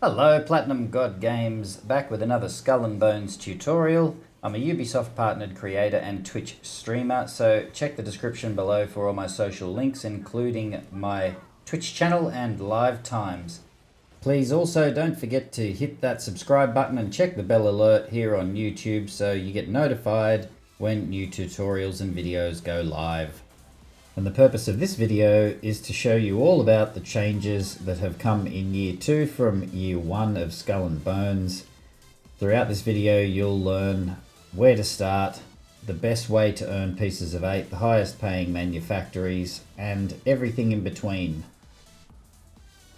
Hello, Platinum God Games, back with another Skull and Bones tutorial. I'm a Ubisoft partnered creator and Twitch streamer, so check the description below for all my social links, including my Twitch channel and live times. Please also don't forget to hit that subscribe button and check the bell alert here on YouTube so you get notified when new tutorials and videos go live. And the purpose of this video is to show you all about the changes that have come in Year 2 from Year 1 of Skull and Bones. Throughout this video you'll learn where to start, the best way to earn pieces of 8, the highest paying manufactories, and everything in between.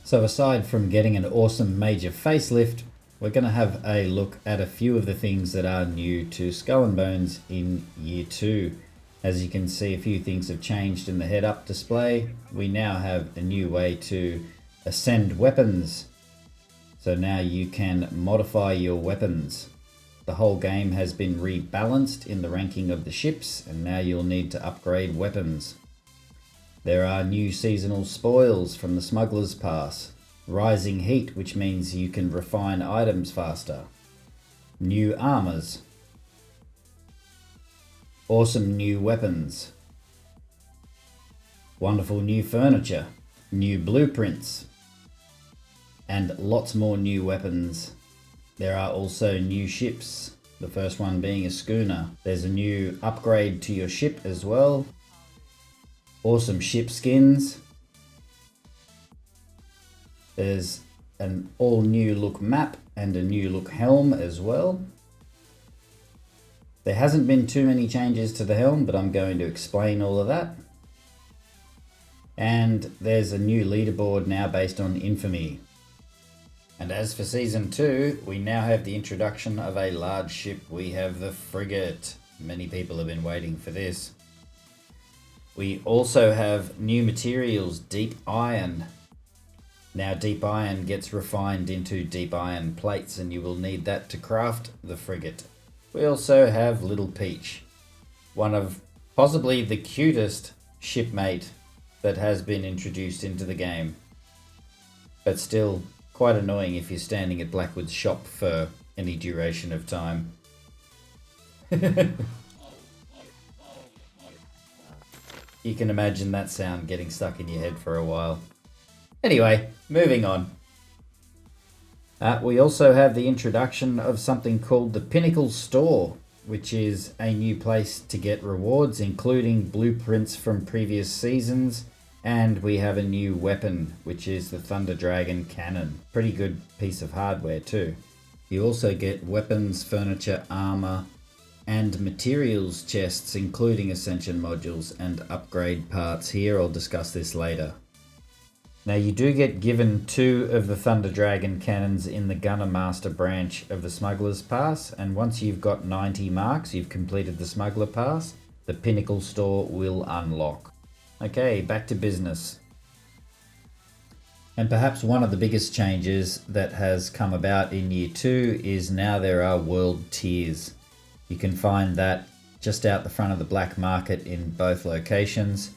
So aside from getting an awesome major facelift, we're going to have a look at a few of the things that are new to Skull and Bones in Year 2. As you can see, a few things have changed in the head-up display. We now have a new way to ascend weapons. So now you can modify your weapons. The whole game has been rebalanced in the ranking of the ships, and now you'll need to upgrade weapons. There are new seasonal spoils from the Smuggler's Pass. Rising heat, which means you can refine items faster. New armors. Awesome new weapons. Wonderful new furniture. New blueprints. And lots more new weapons. There are also new ships. The first one being a schooner. There's a new upgrade to your ship as well. Awesome ship skins. There's an all new look map and a new look helm as well. There hasn't been too many changes to the helm, but I'm going to explain all of that. And there's a new leaderboard now based on infamy. And as for Season 2, we now have the introduction of a large ship. We have the frigate. Many people have been waiting for this. We also have new materials, deep iron. Now deep iron gets refined into deep iron plates, and you will need that to craft the frigate. We also have Little Peach, one of possibly the cutest shipmate that has been introduced into the game, but still quite annoying if you're standing at Blackwood's shop for any duration of time. You can imagine that sound getting stuck in your head for a while. Anyway, moving on. We also have the introduction of something called the Pinnacle Store, which is a new place to get rewards, including blueprints from previous seasons, and we have a new weapon, which is the Thunder Dragon Cannon. Pretty good piece of hardware too. You also get weapons, furniture, armor, and materials chests, including Ascension Modules and Upgrade Parts here. I'll discuss this later. Now you do get given 2 of the Thunder Dragon cannons in the Gunner Master branch of the Smuggler's Pass, and once you've got 90 marks, you've completed the Smuggler Pass, the Pinnacle Store will unlock. Okay, back to business. And perhaps one of the biggest changes that has come about in Year 2 is now there are world tiers. You can find that just out the front of the black market in both locations.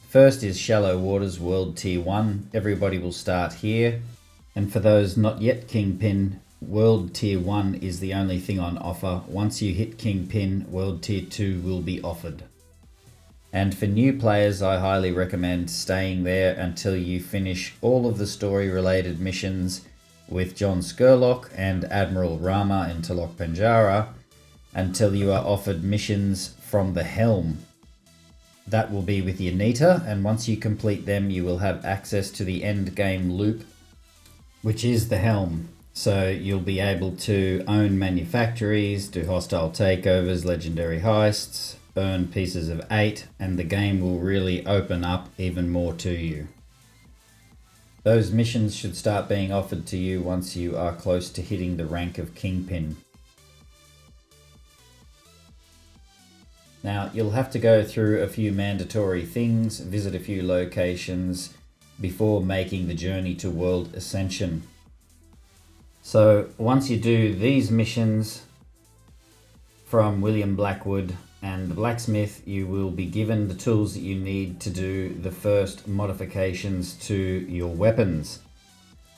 First is Shallow Waters World Tier 1. Everybody will start here. And for those not yet Kingpin, World Tier 1 is the only thing on offer. Once you hit Kingpin, World Tier 2 will be offered. And for new players, I highly recommend staying there until you finish all of the story related missions with John Skurlock and Admiral Rama in Talok Penjara until you are offered missions from the Helm. That will be with your Nita, and once you complete them you will have access to the end game loop, which is the Helm. So you'll be able to own manufactories, do hostile takeovers, legendary heists, earn pieces of 8, and the game will really open up even more to you. Those missions should start being offered to you once you are close to hitting the rank of Kingpin. Now, you'll have to go through a few mandatory things, visit a few locations before making the journey to World Ascension. So, once you do these missions from William Blackwood and the Blacksmith, you will be given the tools that you need to do the first modifications to your weapons.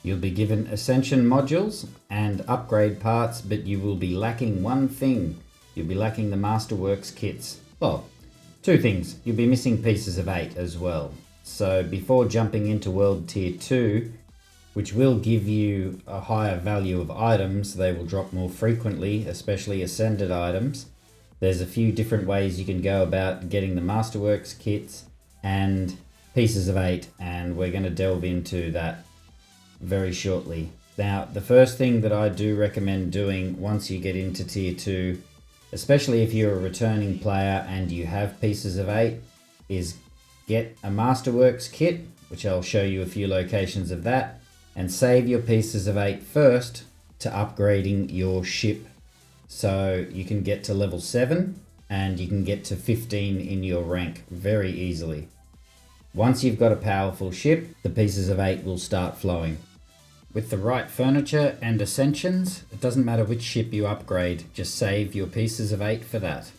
You'll be given Ascension Modules and Upgrade Parts, but you will be lacking one thing. You'll be lacking the Masterworks kits. Well, two things. You'll be missing pieces of 8 as well. So before jumping into World Tier 2, which will give you a higher value of items, they will drop more frequently, especially Ascended items. There's a few different ways you can go about getting the Masterworks kits and pieces of 8, and we're going to delve into that very shortly. Now, the first thing that I do recommend doing once you get into Tier 2, especially if you're a returning player and you have pieces of 8, is get a Masterworks kit, which I'll show you a few locations of that, and save your pieces of 8 first to upgrading your ship. So you can get to level 7 and you can get to 15 in your rank very easily. Once you've got a powerful ship, the pieces of 8 will start flowing. With the right furniture and Ascensions, it doesn't matter which ship you upgrade, just save your pieces of 8 for that.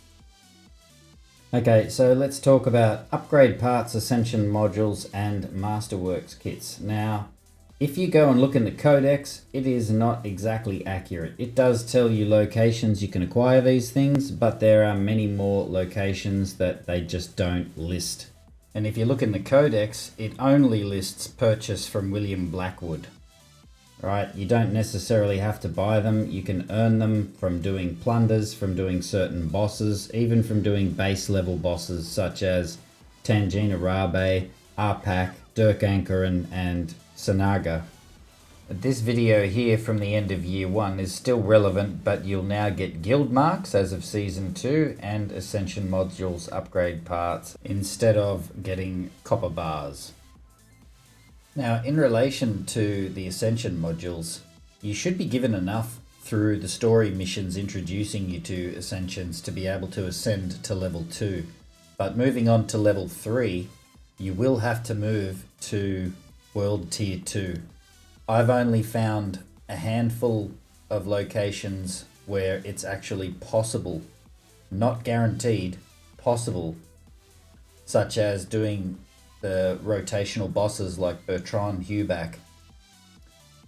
Okay, so let's talk about Upgrade Parts, Ascension Modules and Masterworks kits. Now, if you go and look in the Codex, it is not exactly accurate. It does tell you locations you can acquire these things, but there are many more locations that they just don't list. And if you look in the Codex, it only lists purchase from William Blackwood. Right, you don't necessarily have to buy them. You can earn them from doing plunders, from doing certain bosses, even from doing base level bosses such as Tangina Rabe, Ah Pak, Dirk Anchorin and Sanaga. This video here from the end of year 1 is still relevant, but you'll now get Gildmarks as of season 2 and Ascension Modules Upgrade Parts instead of getting copper bars. Now, in relation to the Ascension Modules, you should be given enough through the story missions introducing you to Ascensions to be able to ascend to level 2. But moving on to level 3, you will have to move to World Tier 2. I've only found a handful of locations where it's actually possible, not guaranteed, possible, such as doing the rotational bosses like Bertrand Huback,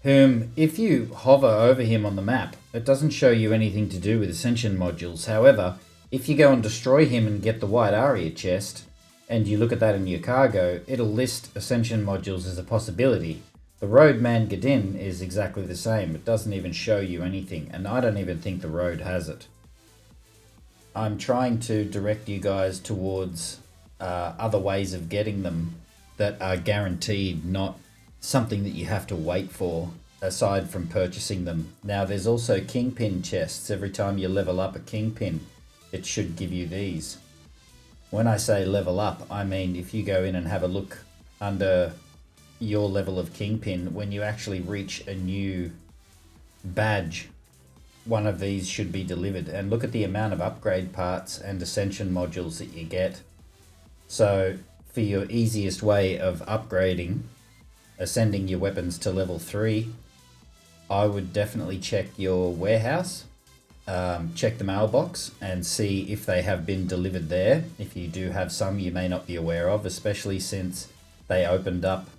whom, if you hover over him on the map, it doesn't show you anything to do with Ascension Modules. However, if you go and destroy him and get the White Aria chest, and you look at that in your cargo, it'll list Ascension Modules as a possibility. The Roadman Gadin is exactly the same. It doesn't even show you anything, and I don't even think the road has it. I'm trying to direct you guys towards other ways of getting them that are guaranteed, not something that you have to wait for, aside from purchasing them. Now, there's also Kingpin chests. Every time you level up a Kingpin, it should give you these. When I say level up, I mean if you go in and have a look under your level of Kingpin, when you actually reach a new badge, one of these should be delivered. And look at the amount of upgrade parts and Ascension modules that you get. So for your easiest way of upgrading, ascending your weapons to level 3, I would definitely check your warehouse. Check the mailbox and see if they have been delivered there. If you do have some you may not be aware of, especially since they opened up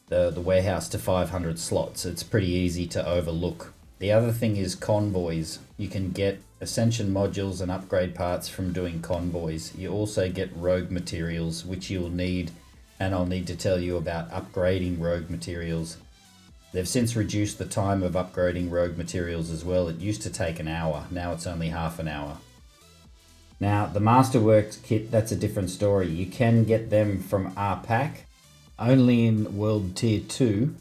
the warehouse to 500 slots. It's pretty easy to overlook. The other thing is convoys. You can get Ascension modules and upgrade parts from doing convoys. You also get rogue materials, which you'll need, and I'll need to tell you about upgrading rogue materials. They've since reduced the time of upgrading rogue materials as well. It used to take an hour, now it's only half an hour. Now, the Masterworks kit, that's a different story. You can get them from Ah Pak, only in World Tier 2.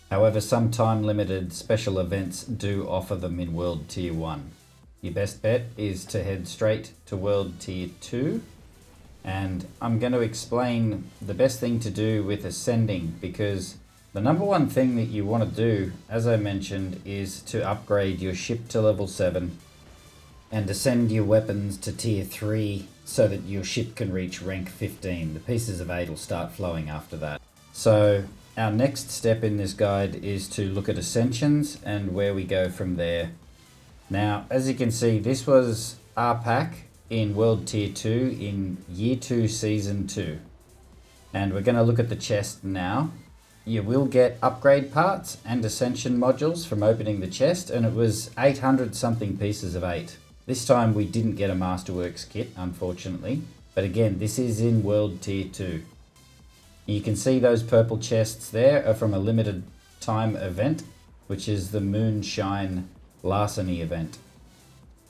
However, some time-limited special events do offer them in World Tier 1. Your best bet is to head straight to World Tier 2. And I'm going to explain the best thing to do with ascending, because the number one thing that you want to do, as I mentioned, is to upgrade your ship to level 7 and ascend your weapons to tier 3 so that your ship can reach rank 15. The pieces of 8 will start flowing after that. So our next step in this guide is to look at Ascensions and where we go from there. Now, as you can see, this was Ah Pak in World Tier 2 in Year 2 Season 2. And we're going to look at the chest now. you will get upgrade parts and Ascension modules from opening the chest, and it was 800 something pieces of 8. This time we didn't get a Masterworks kit, unfortunately, but again, this is in World Tier 2. You can see those purple chests there are from a limited time event, which is the Moonshine Larceny event,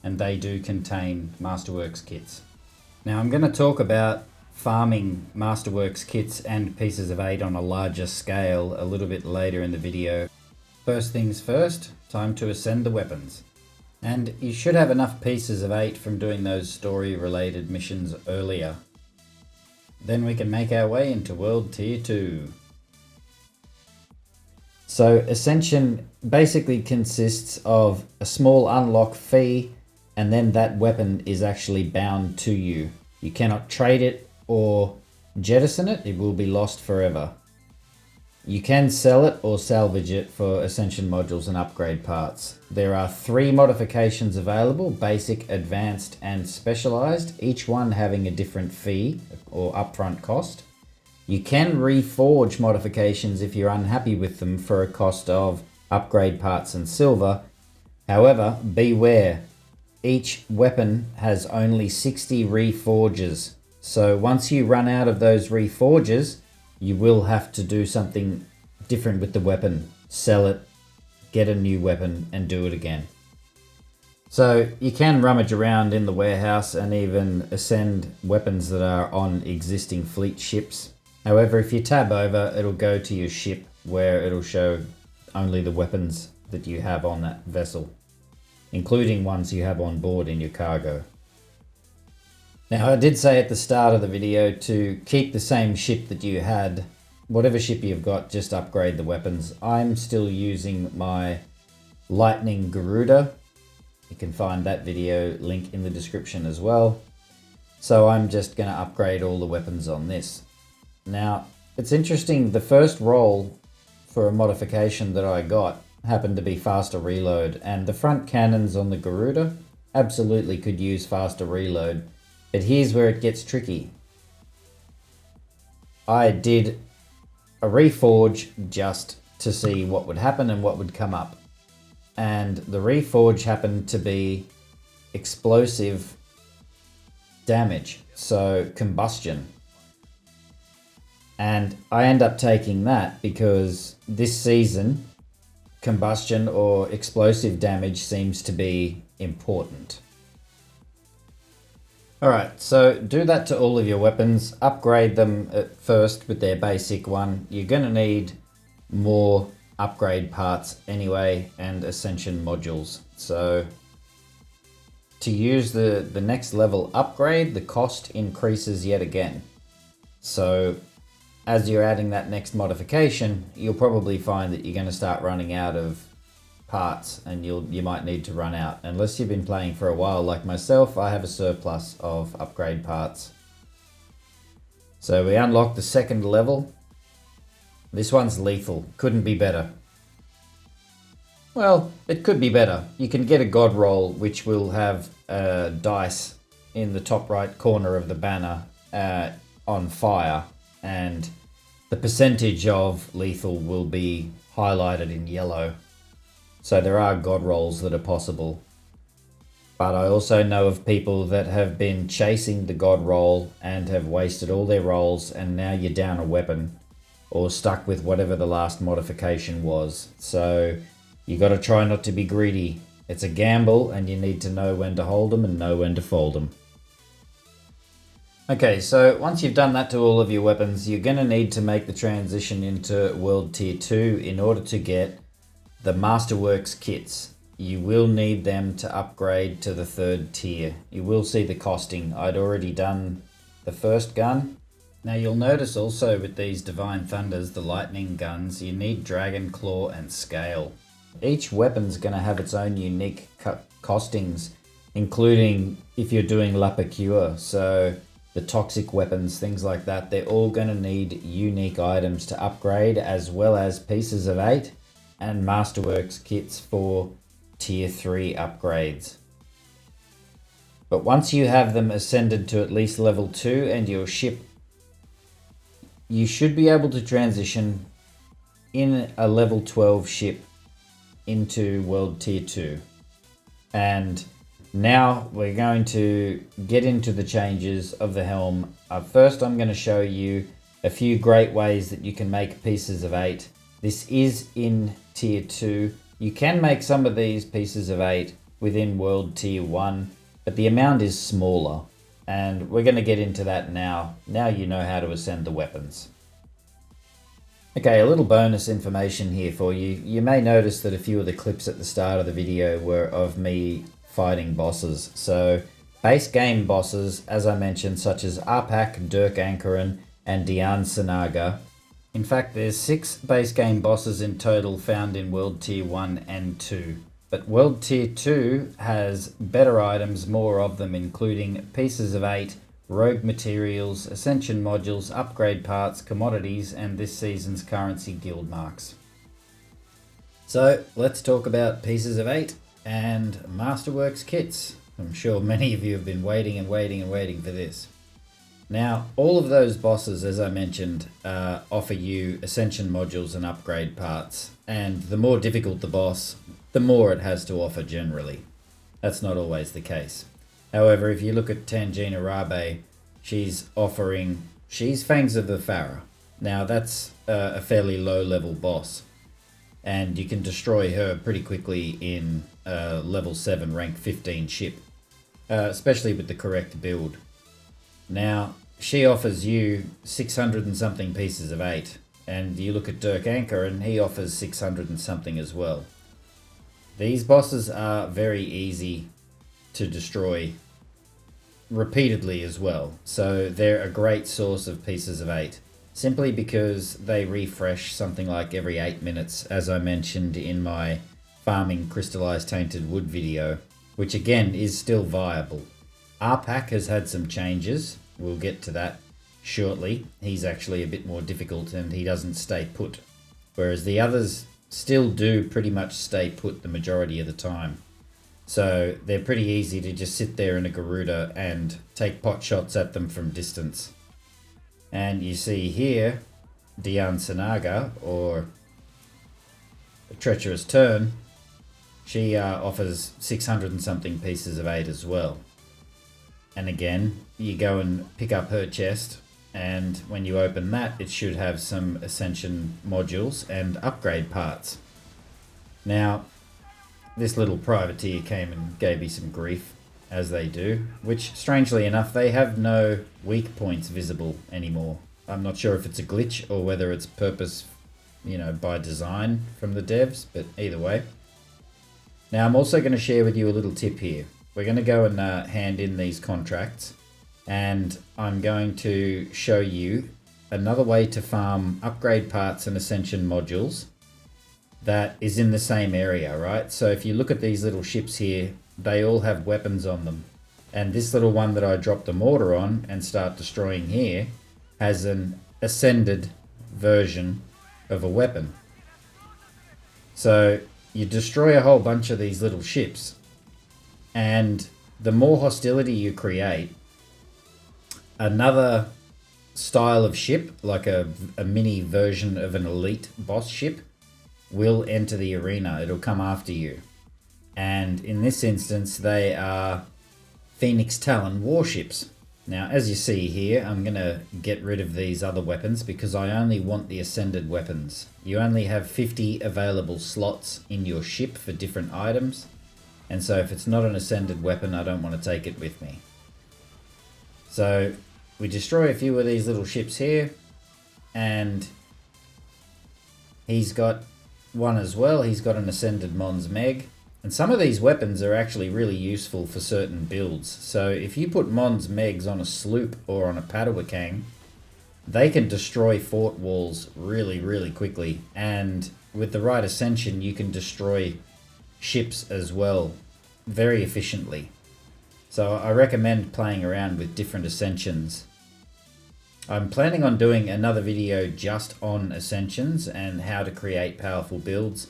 and they do contain Masterworks kits. Now I'm going to talk about farming Masterworks kits and pieces of 8 on a larger scale a little bit later in the video. First things first, time to ascend the weapons. And you should have enough pieces of 8 from doing those story related missions earlier. Then we can make our way into World Tier 2. So Ascension basically consists of a small unlock fee, and then that weapon is actually bound to you. You cannot trade it or jettison it, it will be lost forever. You can sell it or salvage it for Ascension modules and upgrade parts. There are 3 modifications available: basic, advanced and specialized, each one having a different fee or upfront cost. You can reforge modifications if you're unhappy with them for a cost of upgrade parts and silver. However, beware, each weapon has only 60 reforges. So once you run out of those reforges, you will have to do something different with the weapon. Sell it, get a new weapon and do it again. So you can rummage around in the warehouse and even ascend weapons that are on existing fleet ships. However, if you tab over, it'll go to your ship where it'll show only the weapons that you have on that vessel, including ones you have on board in your cargo. Now, I did say at the start of the video to keep the same ship that you had. Whatever ship you've got, just upgrade the weapons. I'm still using my Lightning Garuda. You can find that video link in the description as well. So I'm just going to upgrade all the weapons on this. Now, it's interesting, the first roll for a modification that I got happened to be faster reload, and the front cannons on the Garuda absolutely could use faster reload. But here's where it gets tricky. I did a reforge just to see what would happen and what would come up. And the reforge happened to be explosive damage, so combustion. And I end up taking that because this season, combustion or explosive damage seems to be important. Alright, so do that to all of your weapons, upgrade them at first with their basic one. You're going to need more upgrade parts anyway and Ascension modules. So to use the next level upgrade, the cost increases yet again. So as you're adding that next modification, you'll probably find that you're going to start running out of parts, and you might need to run out. Unless you've been playing for a while like myself, I have a surplus of upgrade parts. So we unlock the second level. This one's lethal, couldn't be better. Well, it could be better. You can get a god roll which will have a dice in the top right corner of the banner on fire, and the percentage of lethal will be highlighted in yellow. So there are god rolls that are possible. But I also know of people that have been chasing the god roll and have wasted all their rolls, and now you're down a weapon or stuck with whatever the last modification was. So you got to try not to be greedy. It's a gamble and you need to know when to hold them and know when to fold them. Okay, so once you've done that to all of your weapons, you're going to need to make the transition into World Tier 2 in order to get the Masterworks kits. You will need them to upgrade to the 3rd tier. You will see the costing. I'd already done the first gun. Now you'll notice also with these Divine Thunders, the lightning guns, you need Dragon Claw and Scale. Each weapon's going to have its own unique costings, including if you're doing La Piqûre. So the toxic weapons, things like that, they're all going to need unique items to upgrade, as well as pieces of 8 and Masterworks kits for Tier 3 upgrades. But once you have them ascended to at least level 2 and your ship, you should be able to transition in a level 12 ship into World Tier 2. And now we're going to get into the changes of the Helm. First, I'm going to show you a few great ways that you can make pieces of 8. This is in Tier 2. You can make some of these pieces of 8 within World Tier 1, but the amount is smaller. And we're going to get into that now. Now you know how to ascend the weapons. Okay, a little bonus information here for you. You may notice that a few of the clips at the start of the video were of me fighting bosses. So, base game bosses, as I mentioned, such as Ah Pak, Dirk Ankaran, and Dian Sanaga. In fact, there's 6 base game bosses in total found in World Tier 1 and 2. But World Tier 2 has better items, more of them, including pieces of 8, rogue materials, Ascension Modules, Upgrade Parts, commodities, and this season's currency, Gildmarks. So, let's talk about pieces of 8 and Masterworks kits. I'm sure many of you have been waiting for this. Now, all of those bosses, as I mentioned, offer you Ascension Modules and Upgrade Parts, and the more difficult the boss, the more it has to offer generally. That's not always the case. However, if you look at Tangina Rabe, she's Fangs of the Pharaoh. Now, that's a fairly low-level boss, and you can destroy her pretty quickly in a level 7 rank 15 ship, especially with the correct build. Now, she offers you 600 and something pieces of 8, and you look at Dirk Anchor and he offers 600 and something as well. These bosses are very easy to destroy repeatedly as well, so they're a great source of pieces of 8, simply because they refresh something like every 8 minutes, as I mentioned in my farming crystallized tainted wood video, which again is still viable. Ah Pak has had some changes. We'll get to that shortly. He's actually a bit more difficult and he doesn't stay put, whereas the others still do pretty much stay put the majority of the time. So they're pretty easy to just sit there in a Garuda and take pot shots at them from distance. And you see here, Dian Sanaga, or a Treacherous Turn, she offers 600 and something pieces of 8 as well. And again, you go and pick up her chest, and when you open that, it should have some Ascension Modules and Upgrade Parts. Now, this little privateer came and gave me some grief, as they do, which, strangely enough, they have no weak points visible anymore. I'm not sure if it's a glitch or whether it's purpose, by design from the devs, but either way. Now, I'm also going to share with you a little tip here. We're going to go and hand in these contracts, and I'm going to show you another way to farm Upgrade Parts and Ascension Modules that is in the same area, right? So if you look at these little ships here, they all have weapons on them. And this little one that I dropped a mortar on and start destroying here has an ascended version of a weapon. So you destroy a whole bunch of these little ships, and the more hostility you create, another style of ship, like a mini version of an elite boss ship, will enter the arena. It'll come after you. And in this instance, they are Phoenix Talon warships. Now, as you see here, I'm going to get rid of these other weapons because I only want the ascended weapons. You only have 50 available slots in your ship for different items. And so if it's not an ascended weapon, I don't want to take it with me. So we destroy a few of these little ships here, and he's got one as well. He's got an ascended Mons Meg. And some of these weapons are actually really useful for certain builds. So if you put Mons Megs on a sloop or on a Padawakang, they can destroy fort walls really, really quickly. And with the right ascension, you can destroy ships as well very efficiently. So I recommend playing around with different ascensions. I'm planning on doing another video just on ascensions and how to create powerful builds,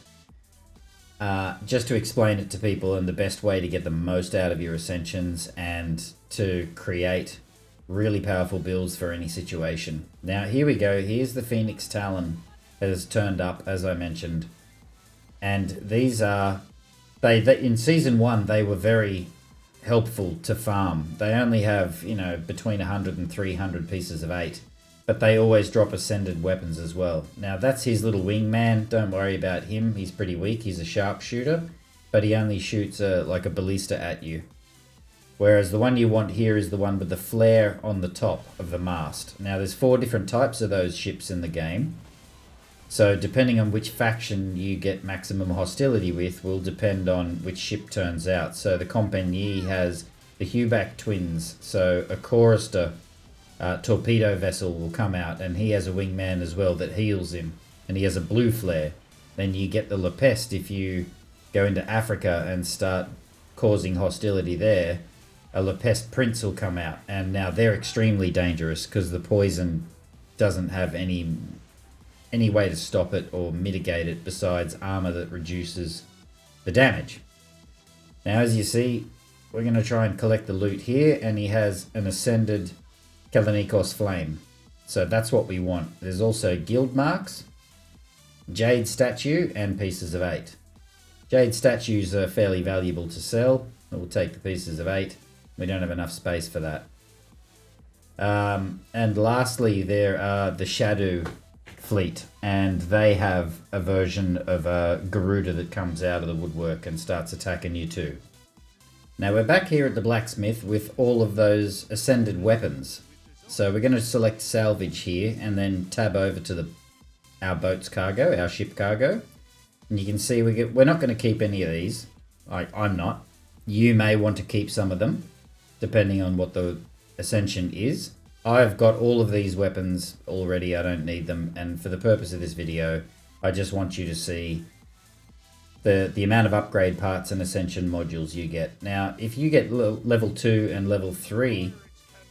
just to explain it to people and the best way to get the most out of your ascensions and to create really powerful builds for any situation. Now here we go. Here's the Phoenix Talon has turned up, as I mentioned. And these are, they in Season 1, they were very helpful to farm. They only have, you know, between 100 and 300 pieces of 8. But they always drop ascended weapons as well. Now that's his little wingman. Don't worry about him. He's pretty weak. He's a sharpshooter. But he only shoots like a ballista at you. Whereas the one you want here is the one with the flare on the top of the mast. Now there's 4 different types of those ships in the game. So depending on which faction you get maximum hostility with will depend on which ship turns out. So the Compagnie has the Huback twins. So a Corsair torpedo vessel will come out, and he has a wingman as well that heals him, and he has a blue flare. Then you get the La Peste if you go into Africa and start causing hostility there. A La Peste Prince will come out, and now they're extremely dangerous because the poison doesn't have any way to stop it or mitigate it besides armor that reduces the damage. Now as you see, we're going to try and collect the loot here, and he has an ascended Kalanikos Flame. So that's what we want. There's also Gildmarks, Jade Statue, and pieces of 8. Jade Statues are fairly valuable to sell. We'll take the pieces of 8. We don't have enough space for that. And lastly, there are the Shadow Fleet, and they have a version of a Garuda that comes out of the woodwork and starts attacking you too. Now we're back here at the blacksmith with all of those ascended weapons. So we're going to select salvage here and then tab over to our boat's cargo, our ship cargo. And you can see we're not going to keep any of these. I'm not. You may want to keep some of them, depending on what the Ascension is. I've got all of these weapons already. I don't need them. And for the purpose of this video, I just want you to see the amount of upgrade parts and Ascension modules you get. Now, if you get level 2 and level 3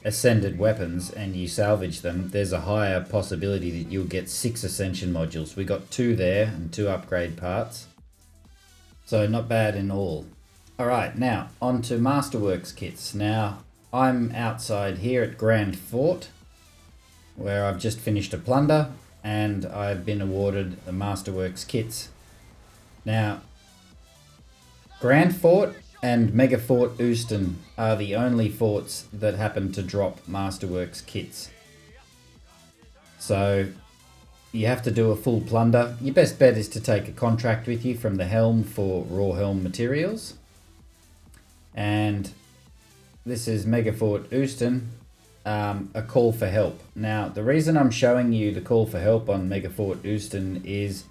ascended weapons and you salvage them, there's a higher possibility that you'll get 6 Ascension modules. We got 2 there and 2 upgrade parts. So not bad in all. Alright, now on to Masterworks kits. Now I'm outside here at Grand Fort, where I've just finished a plunder and I've been awarded the Masterworks kits. Now, Grand Fort and Megafort Oosten are the only forts that happen to drop Masterworks kits. So you have to do a full plunder. Your best bet is to take a contract with you from the Helm for raw Helm materials. And this is Megafort Oosten, a call for help. Now the reason I'm showing you the call for help on Megafort Oosten is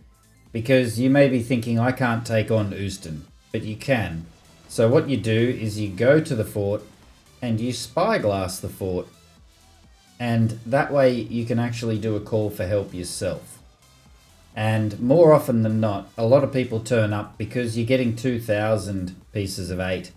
because you may be thinking I can't take on Oosten, but you can. So what you do is you go to the fort and you spyglass the fort, and that way you can actually do a call for help yourself. And more often than not, a lot of people turn up because you're getting 2,000 pieces of 8.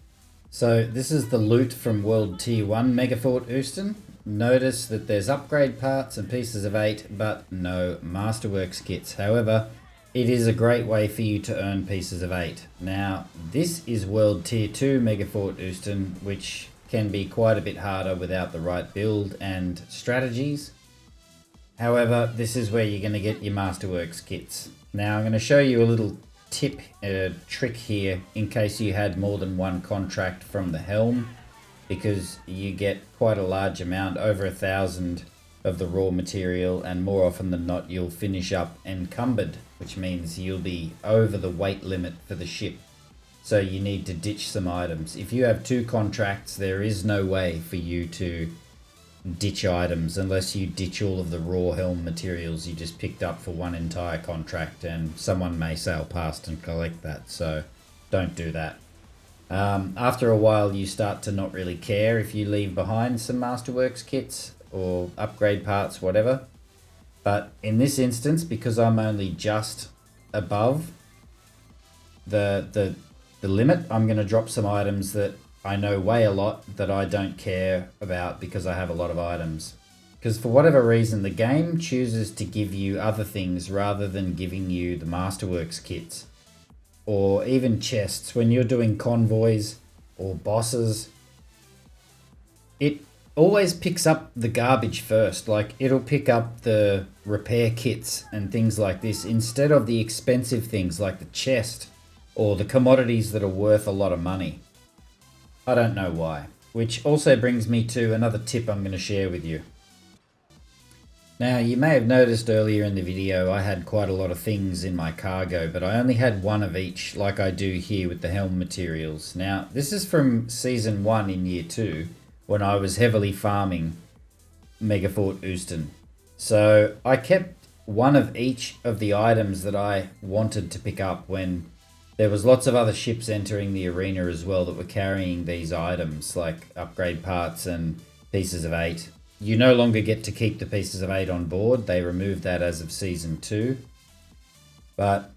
So this is the loot from World Tier 1 Megafort Oosten. Notice that there's upgrade parts and pieces of 8, but no Masterworks kits. However, it is a great way for you to earn pieces of 8. Now, this is World Tier 2 Megafort Oosten, which can be quite a bit harder without the right build and strategies. However, this is where you're going to get your Masterworks kits. Now, I'm going to show you a little tip, trick here, in case you had more than one contract from the Helm, because you get quite a large amount, over 1,000 of the raw material, and more often than not you'll finish up encumbered, which means you'll be over the weight limit for the ship. So you need to ditch some items. If you have 2 contracts, there is no way for you to ditch items unless you ditch all of the raw Helm materials you just picked up for one entire contract, and someone may sail past and collect that, so don't do that. After a while you start to not really care if you leave behind some Masterworks kits or upgrade parts, whatever. But in this instance, because I'm only just above the limit, I'm going to drop some items that I know weigh a lot that I don't care about because I have a lot of items. Because for whatever reason, the game chooses to give you other things rather than giving you the Masterworks kits. Or even chests when you're doing convoys or bosses. It always picks up the garbage first. Like, it'll pick up the repair kits and things like this instead of the expensive things like the chest or the commodities that are worth a lot of money. I don't know why. Which also brings me to another tip I'm going to share with you. Now, you may have noticed earlier in the video I had quite a lot of things in my cargo, but I only had one of each, like I do here with the Helm materials. Now, this is from Season 1 in Year 2, when I was heavily farming Megafort Oosten. So I kept one of each of the items that I wanted to pick up when there was lots of other ships entering the arena as well that were carrying these items, like upgrade parts and pieces of 8. You no longer get to keep the pieces of 8 on board. They removed that as of Season 2. But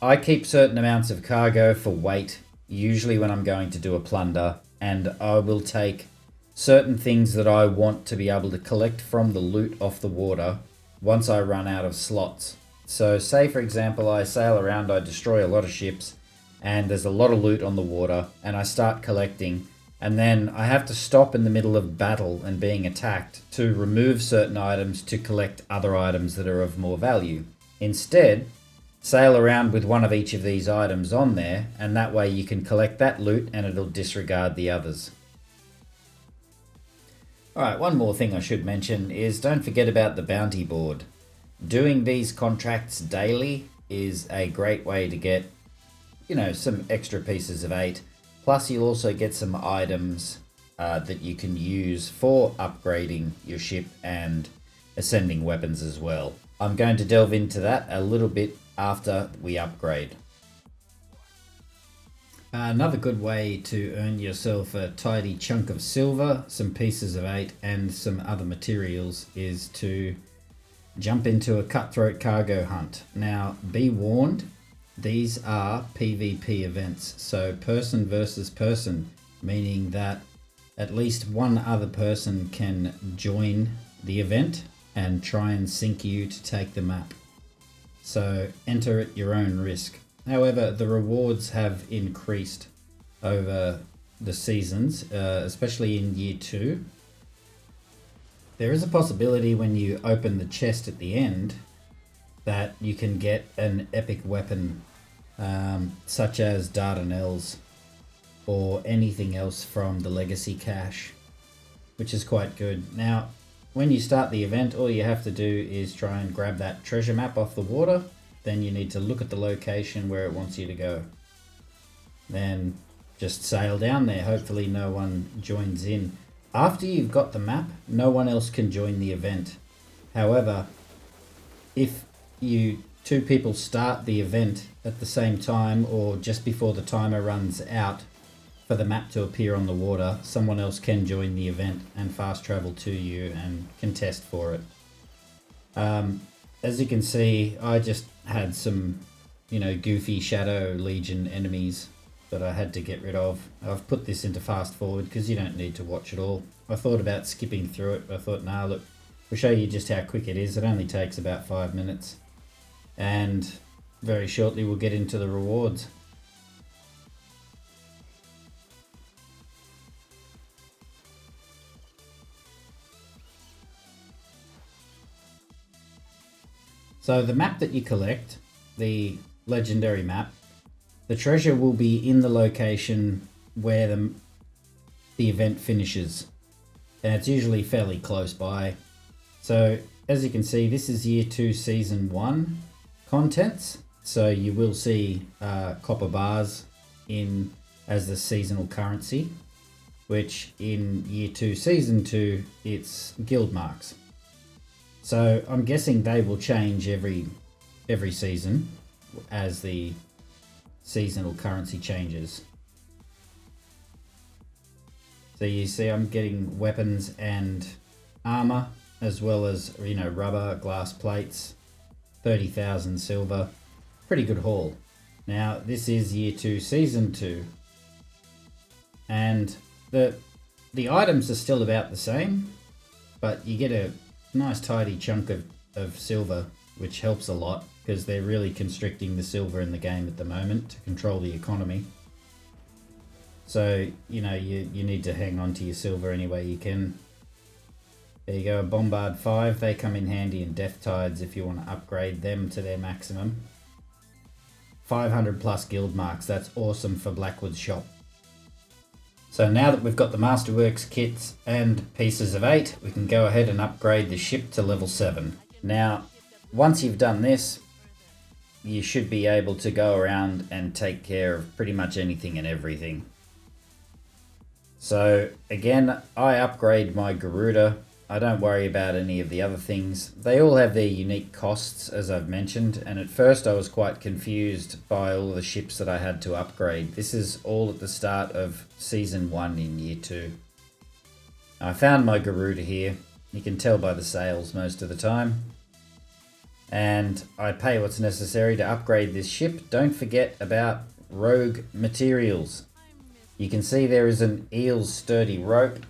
I keep certain amounts of cargo for weight, usually when I'm going to do a plunder, and I will take certain things that I want to be able to collect from the loot off the water once I run out of slots. So say for example I sail around, I destroy a lot of ships, and there's a lot of loot on the water, and I start collecting, and then I have to stop in the middle of battle and being attacked to remove certain items to collect other items that are of more value. Instead, sail around with one of each of these items on there, and that way you can collect that loot and it'll disregard the others. Alright, one more thing I should mention is don't forget about the bounty board. Doing these contracts daily is a great way to get, some extra pieces of 8. Plus you'll also get some items that you can use for upgrading your ship and ascending weapons as well. I'm going to delve into that a little bit after we upgrade. Another good way to earn yourself a tidy chunk of silver, some pieces of 8 and some other materials is to jump into a cutthroat cargo hunt. Now be warned, these are PvP events, so person versus person, meaning that at least one other person can join the event and try and sink you to take the map. So enter at your own risk. However, the rewards have increased over the seasons, especially in Year 2. There is a possibility when you open the chest at the end that you can get an epic weapon such as Dardanelles or anything else from the Legacy cache, which is quite good. Now, when you start the event, all you have to do is try and grab that treasure map off the water. Then you need to look at the location where it wants you to go. Then just sail down there. Hopefully no one joins in. After you've got the map, no one else can join the event. However, if two people start the event at the same time or just before the timer runs out for the map to appear on the water, someone else can join the event and fast travel to you and contest for it. As you can see, I just had some, goofy Shadow Legion enemies that I had to get rid of. I've put this into fast forward because you don't need to watch it all. I thought about skipping through it, but I thought, nah, look, we'll show you just how quick it is. It only takes about 5 minutes. And very shortly we'll get into the rewards. So the map that you collect, the legendary map, the treasure will be in the location where the event finishes. And it's usually fairly close by. So as you can see, this is Year 2 Season 1 contents. So you will see copper bars in as the seasonal currency, which in Year 2 Season 2, it's Gildmarks. So I'm guessing they will change every season as the seasonal currency changes. So you see I'm getting weapons and armor, as well as rubber, glass plates, 30,000 silver. Pretty good haul. Now this is Year 2 Season 2, and the items are still about the same, but you get a nice tidy chunk of silver, which helps a lot because they're really constricting the silver in the game at the moment to control the economy. So you need to hang on to your silver any way you can. There you go, a Bombard 5. They come in handy in Death Tides if you want to upgrade them to their maximum. 500 plus Gildmarks, that's awesome for Blackwood's shop. So now that we've got the Masterworks kits and pieces of 8, we can go ahead and upgrade the ship to level 7. Now, once you've done this, you should be able to go around and take care of pretty much anything and everything. So again, I upgrade my Garuda. I don't worry about any of the other things. They all have their unique costs, as I've mentioned, and at first I was quite confused by all the ships that I had to upgrade. This is all at the start of Season 1 in Year 2. I found my Garuda here. You can tell by the sails most of the time. And I pay what's necessary to upgrade this ship. Don't forget about rogue materials. You can see there is an eel's sturdy rope.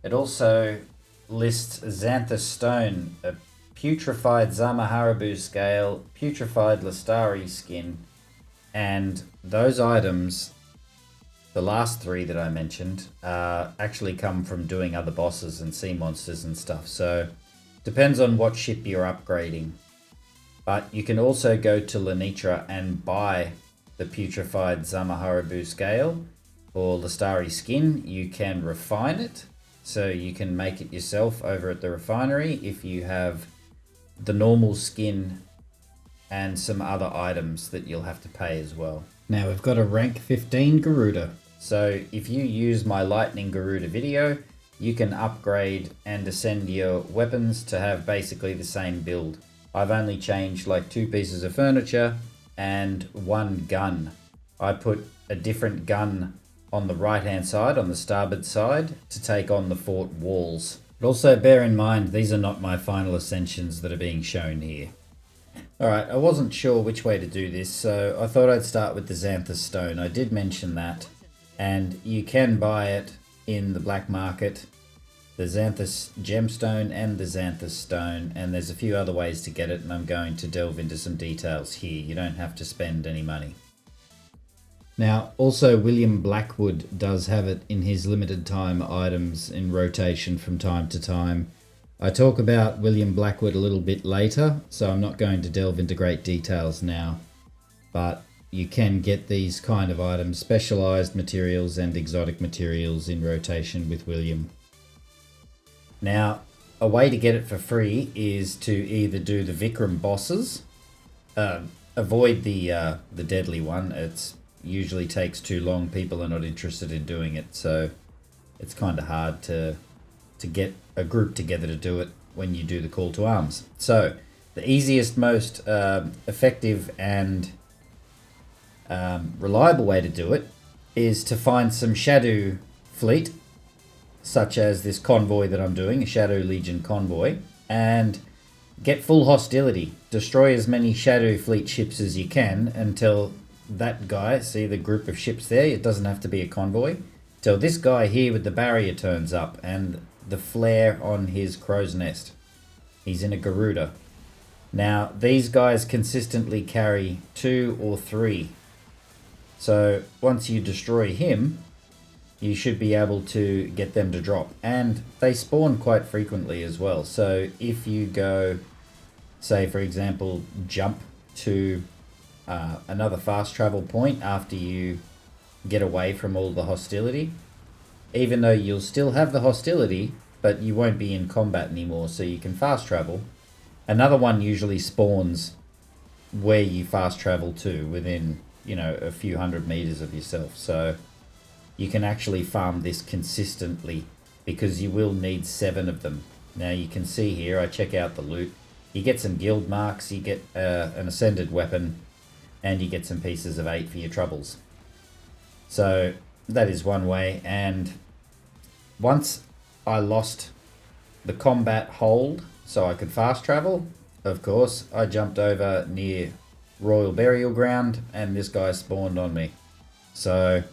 It also lists Xanthus stone, a putrefied Zamaharibu scale, putrefied Lastari skin, and those items, the last 3 that I mentioned, actually come from doing other bosses and sea monsters and stuff. So depends on what ship you're upgrading. But you can also go to Lenitra and buy the putrefied Zamaharibu scale or Lastari skin. You can refine it, so you can make it yourself over at the refinery if you have the normal skin and some other items that you'll have to pay as well. Now we've got a rank 15 Garuda. So if you use my Lightning Garuda video, you can upgrade and ascend your weapons to have basically the same build. I've only changed like 2 pieces of furniture and 1 gun. I put a different gun on the right hand side, on the starboard side, to take on the fort walls. But also bear in mind, these are not my final ascensions that are being shown here. Alright, I wasn't sure which way to do this, so I thought I'd start with the Xanthus stone. I did mention that, and you can buy it in the black market, the Xanthus gemstone and the Xanthus stone, and there's a few other ways to get it, and I'm going to delve into some details here. You don't have to spend any money. Now, also William Blackwood does have it in his limited time items in rotation from time to time. I talk about William Blackwood a little bit later, so I'm not going to delve into great details now. But you can get these kind of items, specialized materials and exotic materials in rotation with William. Now, a way to get it for free is to either do the Vikram bosses, avoid the deadly one. It's usually takes too long. People are not interested in doing it, so it's kind of hard to get a group together to do it when you do the call to arms. So the easiest, most effective and reliable way to do it is to find some Shadow fleet, such as this convoy that I'm doing, a Shadow Legion convoy, and get full hostility. Destroy as many Shadow fleet ships as you can until that guy, see the group of ships there, it doesn't have to be a convoy, till this guy here with the barrier turns up and the flare on his crow's nest. He's in a Garuda. Now these guys consistently carry 2 or 3. So once you destroy him, you should be able to get them to drop. And they spawn quite frequently as well. So if you go, say for example, jump to another fast travel point after you get away from all the hostility, even though you'll still have the hostility, but you won't be in combat anymore, so you can fast travel. Another one usually spawns where you fast travel to, within, you know, a few hundred meters of yourself. So you can actually farm this consistently because you will need 7 of them. Now you can see here, I check out the loot. You get some Gildmarks, you get an ascended weapon, and you get some pieces of 8 for your troubles. So that is one way. And once I lost the combat hold so I could fast travel, of course, I jumped over near Royal Burial Ground and this guy spawned on me. So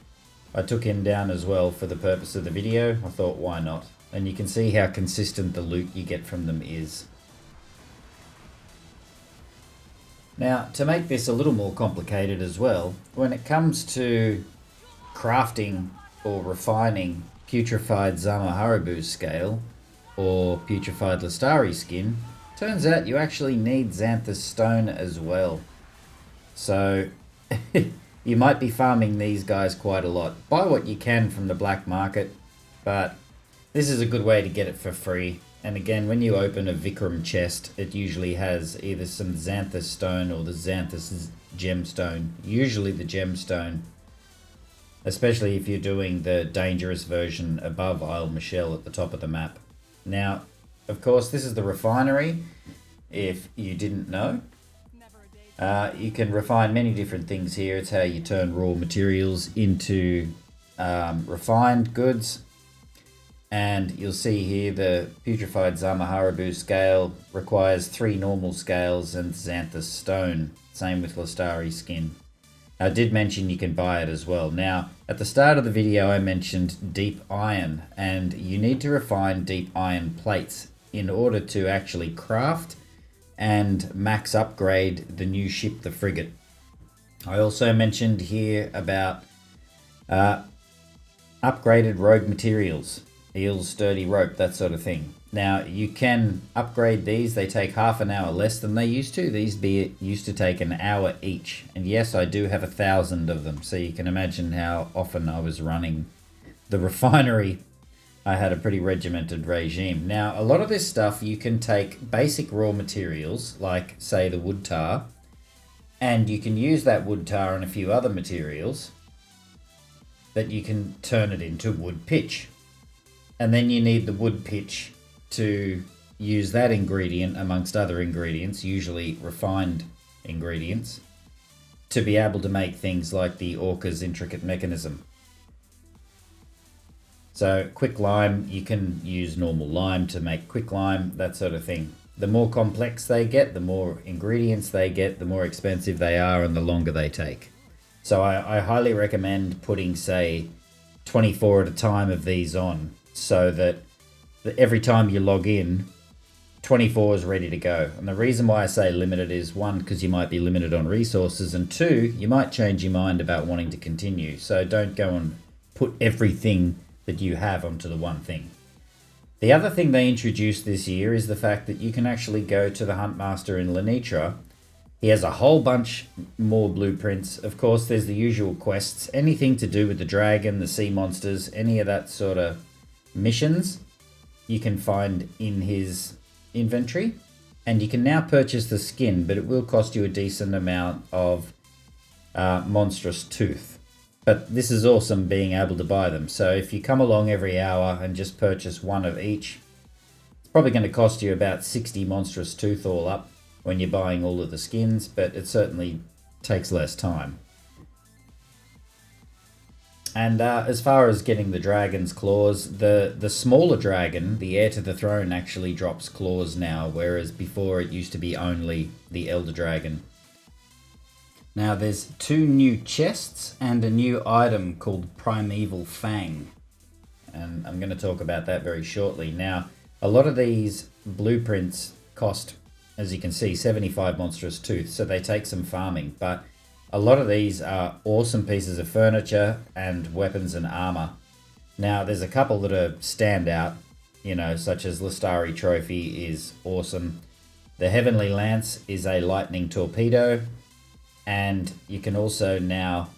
I took him down as well for the purpose of the video. I thought, why not? And you can see how consistent the loot you get from them is. Now, to make this a little more complicated as well, when it comes to crafting or refining putrefied Zamaharibu scale, or Putrefied Listari skin, turns out you actually need Xanthous Stone as well. So you might be farming these guys quite a lot. Buy what you can from the black market, but this is a good way to get it for free. And again, when you open a Vikram chest, it usually has either some Xanthous Stone or the Xanthous Gemstone. Usually the Gemstone, especially if you're doing the dangerous version above Isle Michelle at the top of the map. Now, of course, this is the refinery, if you didn't know. You can refine many different things here. It's how you turn raw materials into refined goods. And you'll see here the Putrefied Zamaharabu scale requires 3 normal scales and Xanthous Stone. Same with Listari skin. I did mention you can buy it as well. Now, at the start of the video I mentioned deep iron, and you need to refine deep iron plates in order to actually craft and max upgrade the new ship, the frigate. I also mentioned here about upgraded rogue materials. Eels, sturdy rope, that sort of thing. Now, you can upgrade these. They take half an hour less than they used to. These used to take an hour each. And yes, I do have 1,000 of them. So you can imagine how often I was running the refinery. I had a pretty regimented regime. Now, a lot of this stuff, you can take basic raw materials, like, say, the wood tar, and you can use that wood tar and a few other materials, but you can turn it into wood pitch. And then you need the wood pitch to use that ingredient amongst other ingredients, usually refined ingredients, to be able to make things like the Orca's intricate mechanism. So quick lime, you can use normal lime to make quick lime, that sort of thing. The more complex they get, the more ingredients they get, the more expensive they are and the longer they take. So I highly recommend putting, say, 24 at a time of these on, so that every time you log in, 24 is ready to go. And the reason why I say limited is, 1, because you might be limited on resources, and 2, you might change your mind about wanting to continue. So don't go and put everything that you have onto the one thing. The other thing they introduced this year is the fact that you can actually go to the Huntmaster in Lenitra. He has a whole bunch more blueprints. Of course, there's the usual quests, anything to do with the dragon, the sea monsters, any of that sort of missions you can find in his inventory. And you can now purchase the skin, but it will cost you a decent amount of monstrous tooth. But this is awesome being able to buy them. So if you come along every hour and just purchase 1 of each, it's probably going to cost you about 60 monstrous tooth all up when you're buying all of the skins, but it certainly takes less time. And as far as getting the dragon's claws, the smaller dragon, the heir to the throne, actually drops claws now, whereas before it used to be only the elder dragon. Now there's 2 new chests and a new item called Primeval Fang. And I'm going to talk about that very shortly. Now, a lot of these blueprints cost, as you can see, 75 monstrous tooth, so they take some farming, but a lot of these are awesome pieces of furniture and weapons and armor. Now, there's a couple that are stand out, you know, such as Listari Trophy is awesome. The Heavenly Lance is a lightning torpedo, and you can also now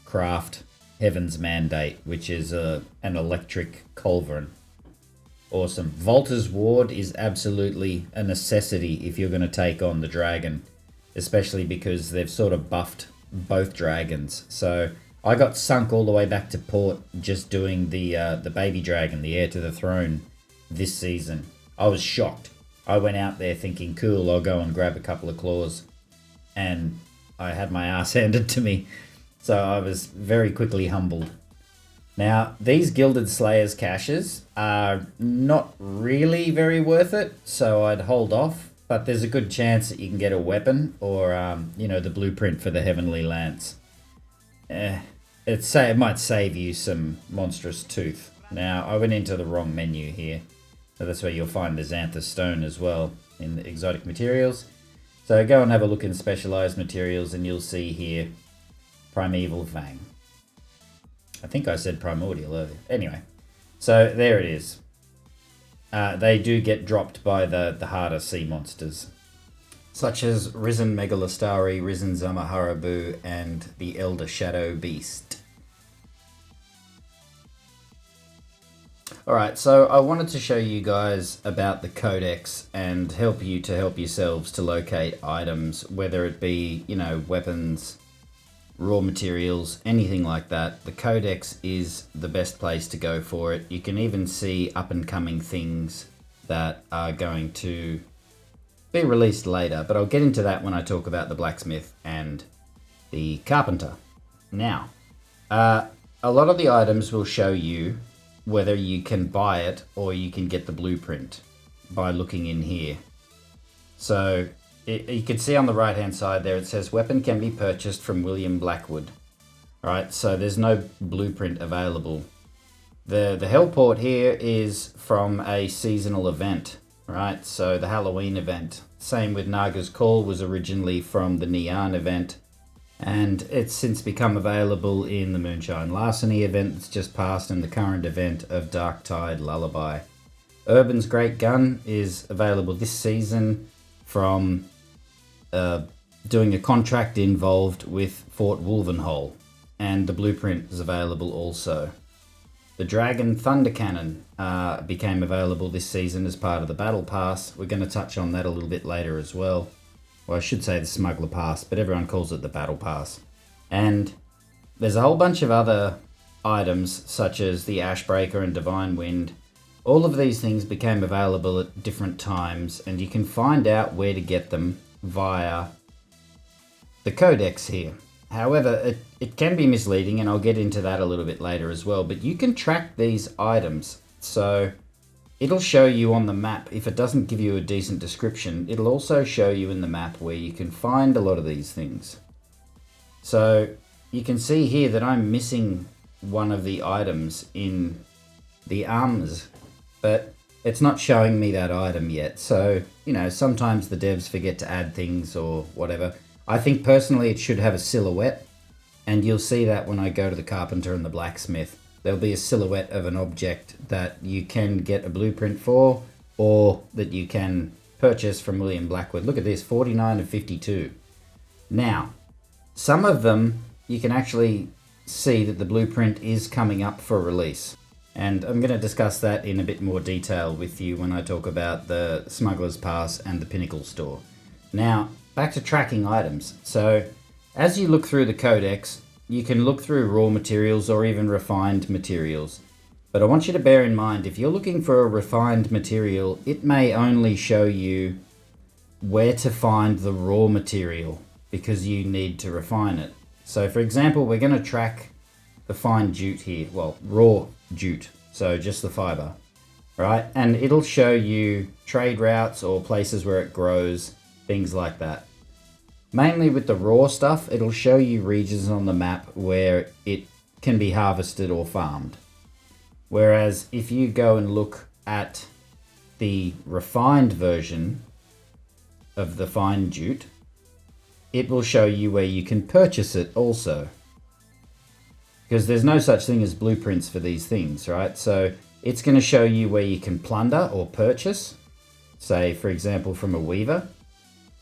craft Heaven's Mandate, which is an electric culverin. Awesome. Volta's Ward is absolutely a necessity if you're going to take on the dragon, especially because they've sort of buffed both dragons. So I got sunk all the way back to port just doing the baby dragon, the heir to the throne, this season. I was shocked. I went out there thinking, cool, I'll go and grab a couple of claws, and I had my ass handed to me. So I was very quickly humbled. Now, these Gilded Slayers caches are not really very worth it, so I'd hold off. But there's a good chance that you can get a weapon or, you know, the blueprint for the Heavenly Lance. It might save you some monstrous tooth. Now, I went into the wrong menu here. So that's where you'll find the Xanthous Stone as well in the exotic materials. So go and have a look in specialized materials and you'll see here Primeval Fang. I think I said primordial earlier. Anyway, so there it is. they do get dropped by the harder sea monsters, such as Risen Megalostari, Risen Zamaharabu, and the Elder Shadow Beast. Alright, so I wanted to show you guys about the Codex and help yourselves to locate items, whether it be, you know, weapons, raw materials, anything like that. The Codex is the best place to go for it. You can even see up and coming things that are going to be released later, but I'll get into that when I talk about the blacksmith and the carpenter. Now, a lot of the items will show you whether you can buy it or you can get the blueprint by looking in here. So you can see on the right hand side there it says weapon can be purchased from William Blackwood. Right, so there's no blueprint available. The Hellport here is from a seasonal event, right? So the Halloween event. Same with Naga's Call was originally from the Neon event. And it's since become available in the Moonshine Larceny event that's just passed and the current event of Dark Tide Lullaby. Urban's Great Gun is available this season from doing a contract involved with Fort Wolvenhol, and the blueprint is available also. The Dragon Thunder Cannon became available this season as part of the Battle Pass. We're going to touch on that a little bit later as well. Well, I should say the Smuggler Pass, but everyone calls it the Battle Pass. And there's a whole bunch of other items, such as the Ashbreaker and Divine Wind. All of these things became available at different times, and you can find out where to get them via the Codex here. However, it can be misleading, and I'll get into that a little bit later as well, but you can track these items. So it'll show you on the map. If it doesn't give you a decent description, it'll also show you in the map where you can find a lot of these things. So you can see here that I'm missing one of the items in the arms, but it's not showing me that item yet. So, you know, sometimes the devs forget to add things or whatever. I think personally it should have a silhouette, and you'll see that when I go to the carpenter and the blacksmith. There'll be a silhouette of an object that you can get a blueprint for, or that you can purchase from William Blackwood. Look at this, 49 of 52. Now, some of them you can actually see that the blueprint is coming up for release. And I'm going to discuss that in a bit more detail with you when I talk about the Smuggler's Pass and the Pinnacle Store. Now, back to tracking items. So, as you look through the Codex, you can look through raw materials or even refined materials. But I want you to bear in mind, if you're looking for a refined material, it may only show you where to find the raw material because you need to refine it. So for example, we're going to track the fine jute here, well, raw jute, so just the fiber, right? And it'll show you trade routes or places where it grows, things like that. Mainly with the raw stuff, it'll show you regions on the map where it can be harvested or farmed. Whereas if you go and look at the refined version of the fine jute, it will show you where you can purchase it also. Because there's no such thing as blueprints for these things, right? So it's going to show you where you can plunder or purchase, say for example from a weaver.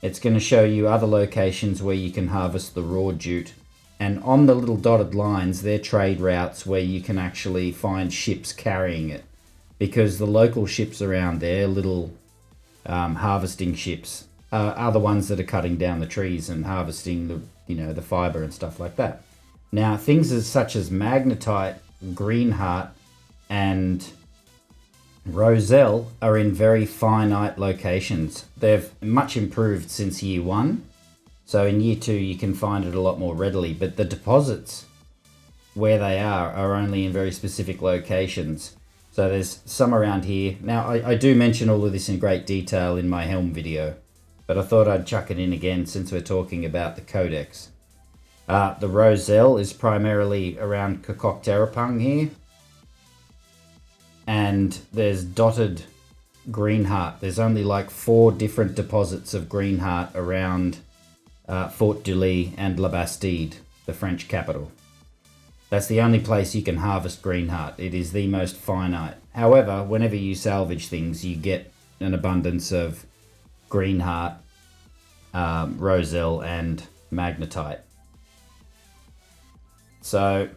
It's going to show you other locations where you can harvest the raw jute. And on the little dotted lines, they're trade routes where you can actually find ships carrying it. Because the local ships around there, little harvesting ships, are the ones that are cutting down the trees and harvesting the fiber and stuff like that. Now, things such as magnetite, greenheart, and Roselle are in very finite locations. They've much improved since year 1. So in year 2 you can find it a lot more readily, but the deposits where they are only in very specific locations. So there's some around here. Now I do mention all of this in great detail in my Helm video, but I thought I'd chuck it in again since we're talking about the Codex. The Roselle is primarily around Kokokterapung here. And there's dotted greenheart. There's only like 4 different deposits of greenheart around Fort du Lis and La Bastide, the French capital. That's the only place you can harvest green heart. It is the most finite. However, whenever you salvage things, you get an abundance of green heart, roselle, and magnetite. So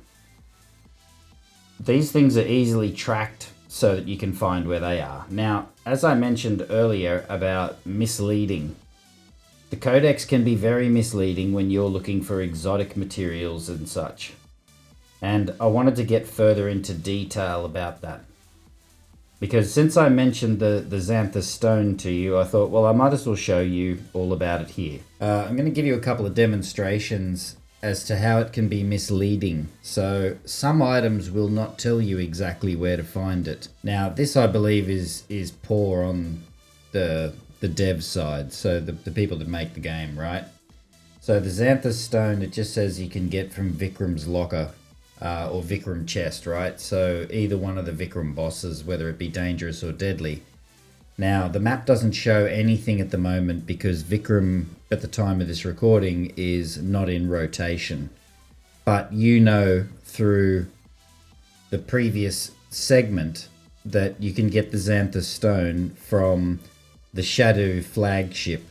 these things are easily tracked so that you can find where they are. Now, as I mentioned earlier about misleading, the Codex can be very misleading when you're looking for exotic materials and such. And I wanted to get further into detail about that. Because since I mentioned the Xanthus stone to you, I thought, well, I might as well show you all about it here. I'm going to give you a couple of demonstrations as to how it can be misleading. So some items will not tell you exactly where to find it. Now, this I believe is poor on the dev side, so the people that make the game, right? So the Xanthus stone, it just says you can get from Vikram's locker. Or Vikram chest, right? So either one of the Vikram bosses, whether it be dangerous or deadly. Now, the map doesn't show anything at the moment because Vikram, at the time of this recording, is not in rotation. But you know through the previous segment that you can get the Xanthus stone from the Shadow flagship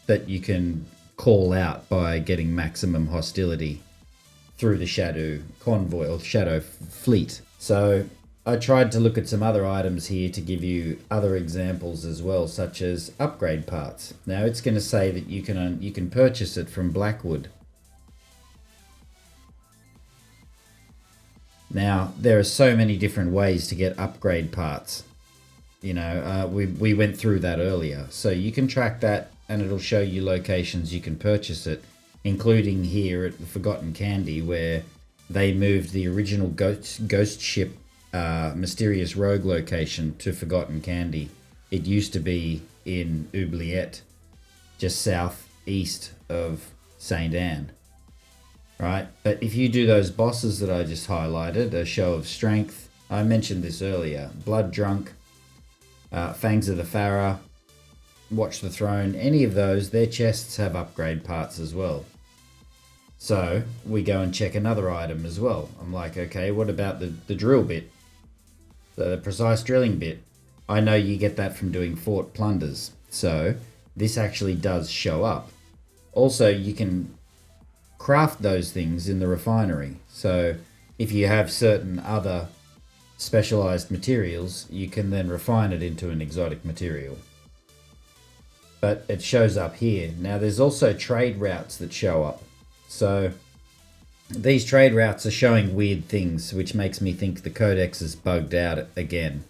that you can call out by getting maximum hostility through the Shadow convoy or Shadow fleet. So I tried to look at some other items here to give you other examples as well, such as upgrade parts. Now it's going to say that you can purchase it from Blackwood. Now there are so many different ways to get upgrade parts. You know, we went through that earlier. So you can track that and it'll show you locations you can purchase it, including here at the Forgotten Candy, where they moved the original ghost ship Mysterious Rogue location to Forgotten Candy. It used to be in Oubliette, just southeast of St. Anne, right? But if you do those bosses that I just highlighted, a Show of Strength, I mentioned this earlier, Blood Drunk, Fangs of the Pharaoh, Watch the Throne, any of those, their chests have upgrade parts as well. So we go and check another item as well. I'm like, okay, what about the drill bit? The precise drilling bit. I know you get that from doing fort plunders. So this actually does show up. Also, you can craft those things in the refinery. So if you have certain other specialized materials, you can then refine it into an exotic material. But it shows up here. Now there's also trade routes that show up. So these trade routes are showing weird things, which makes me think the Codex is bugged out again,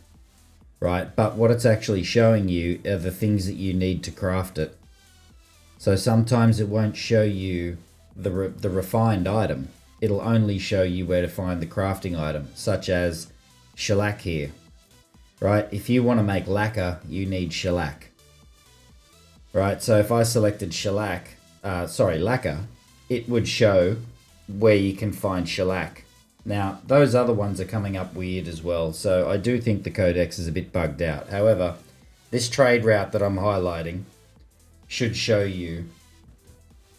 right? But what it's actually showing you are the things that you need to craft it. So sometimes it won't show you the refined item. It'll only show you where to find the crafting item, such as shellac here, right? If you want to make lacquer, you need shellac. Right, so if I selected lacquer, it would show where you can find shellac. Now, those other ones are coming up weird as well, so I do think the Codex is a bit bugged out. However, this trade route that I'm highlighting should show you,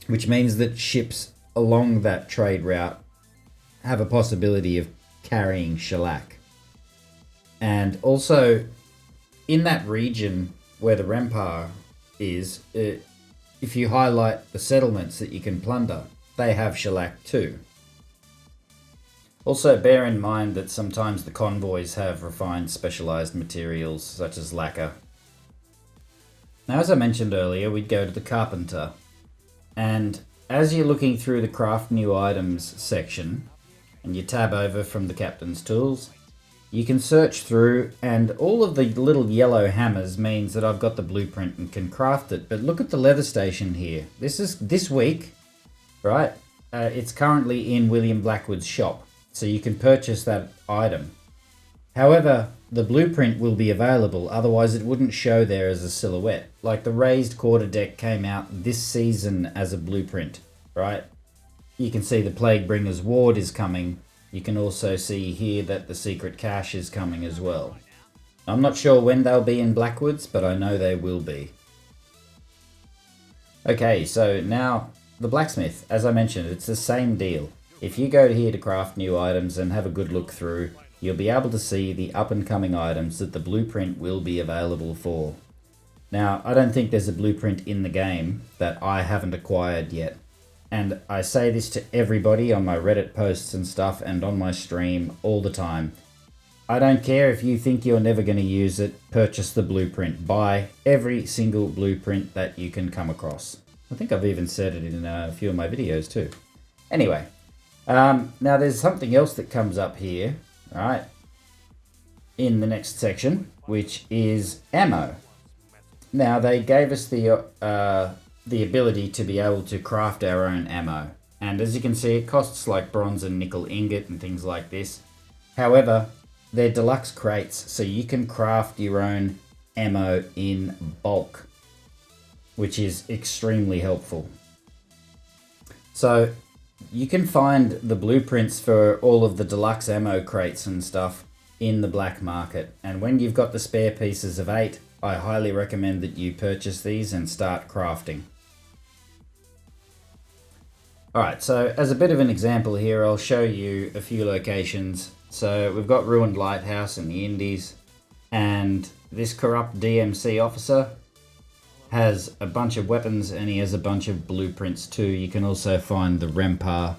which means that ships along that trade route have a possibility of carrying shellac. And also, in that region where the Rempar is, if you highlight the settlements that you can plunder, they have shellac too. Also bear in mind that sometimes the convoys have refined specialized materials such as lacquer. Now, as I mentioned earlier, we'd go to the carpenter, and as you're looking through the craft new items section and you tab over from the captain's tools, you can search through, and all of the little yellow hammers means that I've got the blueprint and can craft it. But look at the leather station here. This is this week, right? It's currently in William Blackwood's shop, so you can purchase that item. However, the blueprint will be available, otherwise it wouldn't show there as a silhouette. Like the raised quarterdeck came out this season as a blueprint, right? You can see the Plaguebringer's Ward is coming. You can also see here that the secret cache is coming as well. I'm not sure when they'll be in Blackwoods, but I know they will be. Okay, so now the blacksmith, as I mentioned, it's the same deal. if you go here to craft new items and have a good look through, you'll be able to see the up and coming items that the blueprint will be available for. Now, I don't think there's a blueprint in the game that I haven't acquired yet. And I say this to everybody on my Reddit posts and stuff and on my stream all the time. I don't care if you think you're never going to use it, purchase the blueprint. Buy every single blueprint that you can come across. I think I've even said it in a few of my videos too. Anyway, now there's something else that comes up here, right, in the next section, which is ammo. Now they gave us the ability to be able to craft our own ammo. And as you can see, it costs like bronze and nickel ingot and things like this. However, they're deluxe crates, so you can craft your own ammo in bulk, which is extremely helpful. So you can find the blueprints for all of the deluxe ammo crates and stuff in the black market. And when you've got the spare pieces of 8, I highly recommend that you purchase these and start crafting. Alright, so as a bit of an example here, I'll show you a few locations. So we've got Ruined Lighthouse in the Indies, and this corrupt DMC officer has a bunch of weapons and he has a bunch of blueprints too. You can also find the Rempar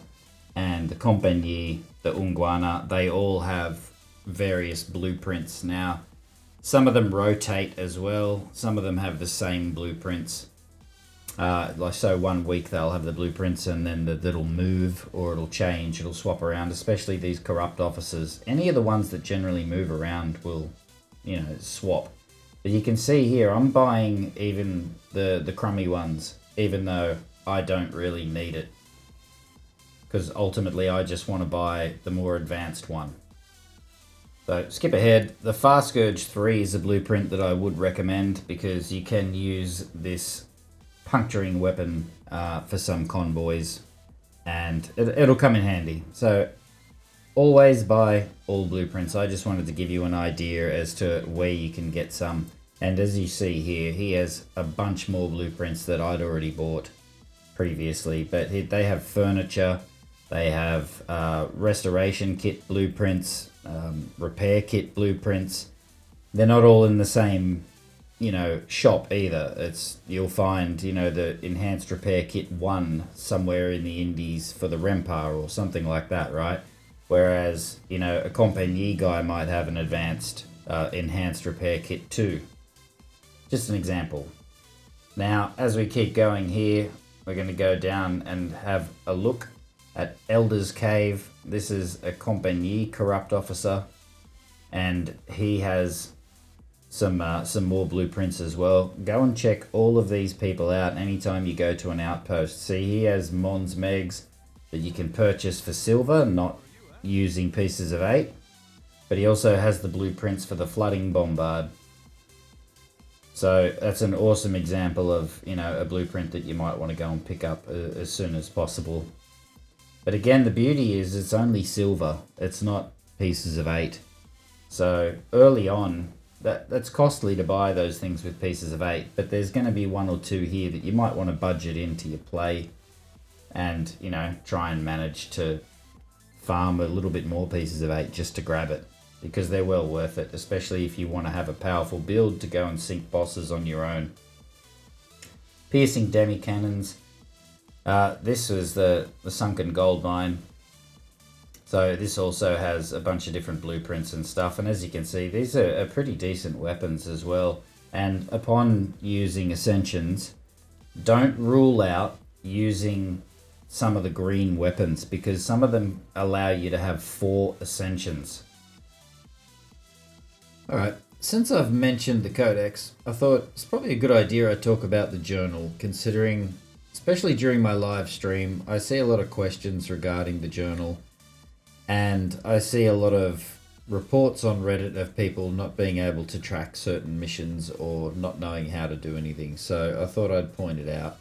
and the Compagnie, the Ungwana. They all have various blueprints. Now, some of them rotate as well. Some of them have the same blueprints. Like so 1 week they'll have the blueprints and then it'll move or it'll change, it'll swap around, especially these corrupt officers. Any of the ones that generally move around will, you know, swap. But you can see here, I'm buying even the crummy ones, even though I don't really need it. Because ultimately I just want to buy the more advanced one. So skip ahead. The Far Scourge 3 is a blueprint that I would recommend because you can use this puncturing weapon for some convoys and it'll come in handy. So always buy all blueprints. I just wanted to give you an idea as to where you can get some. And as you see here, he has a bunch more blueprints that I'd already bought previously. But they have furniture, they have restoration kit blueprints, repair kit blueprints. They're not all in the same, you know, shop either. You'll find, you know, the enhanced repair kit 1 somewhere in the Indies for the Rempar or something like that, right? Whereas, you know, a Compagnie guy might have an advanced enhanced repair kit 2. Just an example. Now, as we keep going here, we're going to go down and have a look at Elder's Cave. This is a Compagnie corrupt officer, and he has some more blueprints as well. Go and check all of these people out anytime you go to an outpost. See, he has Mons Megs that you can purchase for silver, not using pieces of 8. But he also has the blueprints for the Flooding Bombard. So that's an awesome example of, you know, a blueprint that you might want to go and pick up as soon as possible. But again, the beauty is it's only silver. It's not pieces of 8. So early on, that's costly to buy those things with pieces of 8, but there's going to be 1 or 2 here that you might want to budget into your play and, you know, try and manage to farm a little bit more pieces of 8 just to grab it, because they're well worth it, especially if you want to have a powerful build to go and sink bosses on your own. Piercing demi cannons. This was the sunken gold mine. So this also has a bunch of different blueprints and stuff, and as you can see, these are pretty decent weapons as well. And upon using Ascensions, don't rule out using some of the green weapons, because some of them allow you to have 4 Ascensions. Alright, since I've mentioned the Codex, I thought it's probably a good idea I talk about the journal, considering, especially during my live stream, I see a lot of questions regarding the journal. And I see a lot of reports on Reddit of people not being able to track certain missions or not knowing how to do anything. So I thought I'd point it out.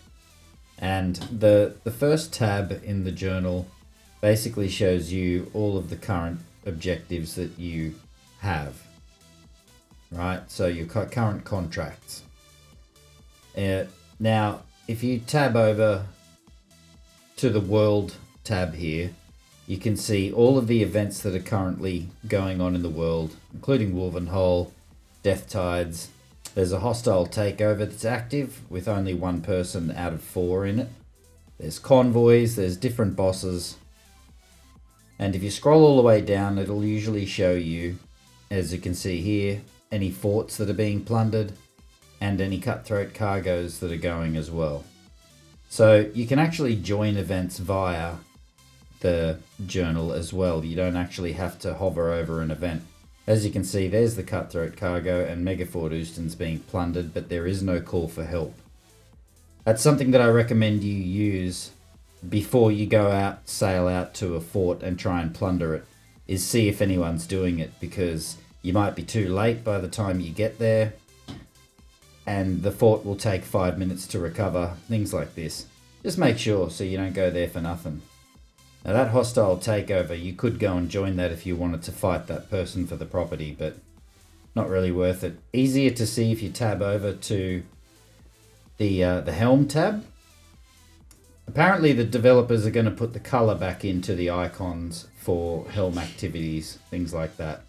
And the first tab in the journal basically shows you all of the current objectives that you have. Right? So your current contracts. Now, if you tab over to the world tab here, you can see all of the events that are currently going on in the world, including Wolvenhol, Death Tides. There's a hostile takeover that's active with only one person out of 4 in it. There's convoys, there's different bosses. And if you scroll all the way down, it'll usually show you, as you can see here, any forts that are being plundered and any cutthroat cargoes that are going as well. So you can actually join events via the journal as well. You don't actually have to hover over an event. As you can see, there's the cutthroat cargo and Megafort Oosten's being plundered, but there is no call for help. That's something that I recommend you use before you go out, sail out to a fort and try and plunder it, is see if anyone's doing it, because you might be too late by the time you get there and the fort will take 5 minutes to recover, things like this. Just make sure so you don't go there for nothing. Now that hostile takeover, you could go and join that if you wanted to fight that person for the property, but not really worth it. Easier to see if you tab over to the Helm tab. Apparently the developers are going to put the color back into the icons for Helm activities, things like that.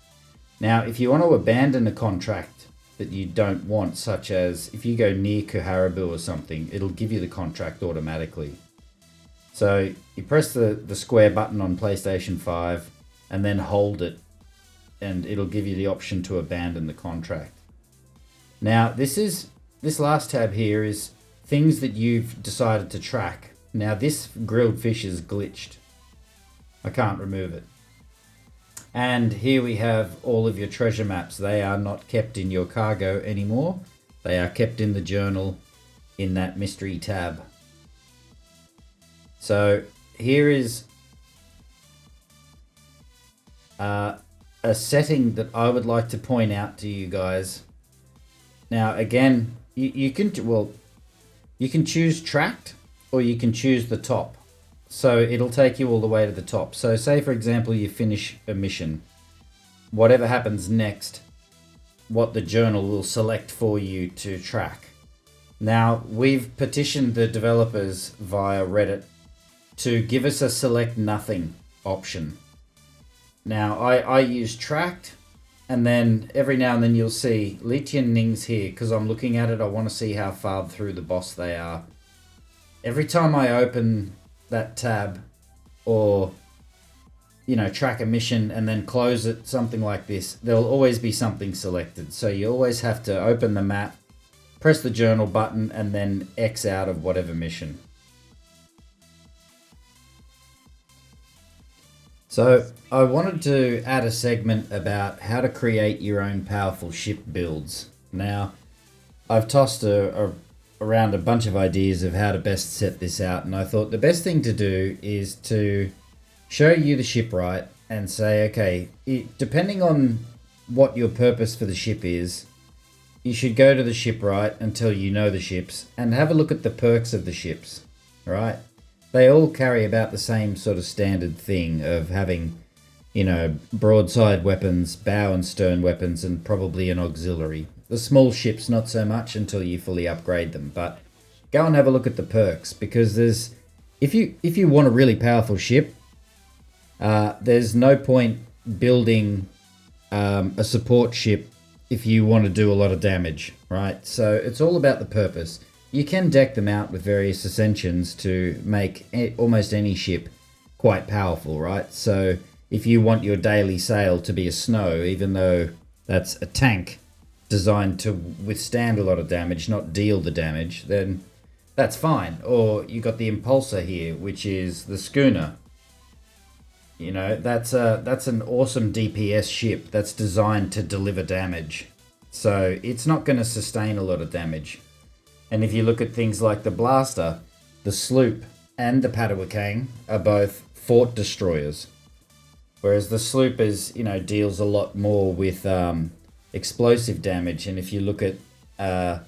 Now, if you want to abandon a contract that you don't want, such as if you go near Kuharabu or something, it'll give you the contract automatically. So you press the square button on PlayStation 5 and then hold it, and it'll give you the option to abandon the contract. Now, this last tab here is things that you've decided to track. Now, this grilled fish is glitched. I can't remove it. And here we have all of your treasure maps. They are not kept in your cargo anymore. They are kept in the journal in that mystery tab. So here is a setting that I would like to point out to you guys. Now again, you can choose tracked or you can choose the top. So it'll take you all the way to the top. So say for example you finish a mission. Whatever happens next, what the journal will select for you to track. Now we've petitioned the developers via Reddit to give us a select nothing option. Now I use tracked, and then every now and then you'll see Litian Ning's here because I'm looking at it. I want to see how far through the boss they are. Every time I open that tab or track a mission and then close it, something like this, there'll always be something selected. So you always have to open the map, press the journal button, and then X out of whatever mission. So I wanted to add a segment about how to create your own powerful ship builds. Now, I've tossed around a bunch of ideas of how to best set this out, and I thought the best thing to do is to show you the shipwright and say, okay, depending on what your purpose for the ship is, you should go to the shipwright until you know the ships and have a look at the perks of the ships, right? They all carry about the same sort of standard thing of having, broadside weapons, bow and stern weapons, and probably an auxiliary. The small ships, not so much until you fully upgrade them, but go and have a look at the perks, because if you want a really powerful ship, there's no point building a support ship if you want to do a lot of damage, right? So it's all about the purpose. You can deck them out with various Ascensions to make almost any ship quite powerful, right? So if you want your daily sail to be a snow, even though that's a tank designed to withstand a lot of damage, not deal the damage, then that's fine. Or you got the Impulsor here, which is the schooner. That's an awesome DPS ship that's designed to deliver damage. So it's not going to sustain a lot of damage. And if you look at things like the Blaster, the Sloop, and the Padawakang are both fort destroyers. Whereas the Sloop deals a lot more with explosive damage. And if you look at the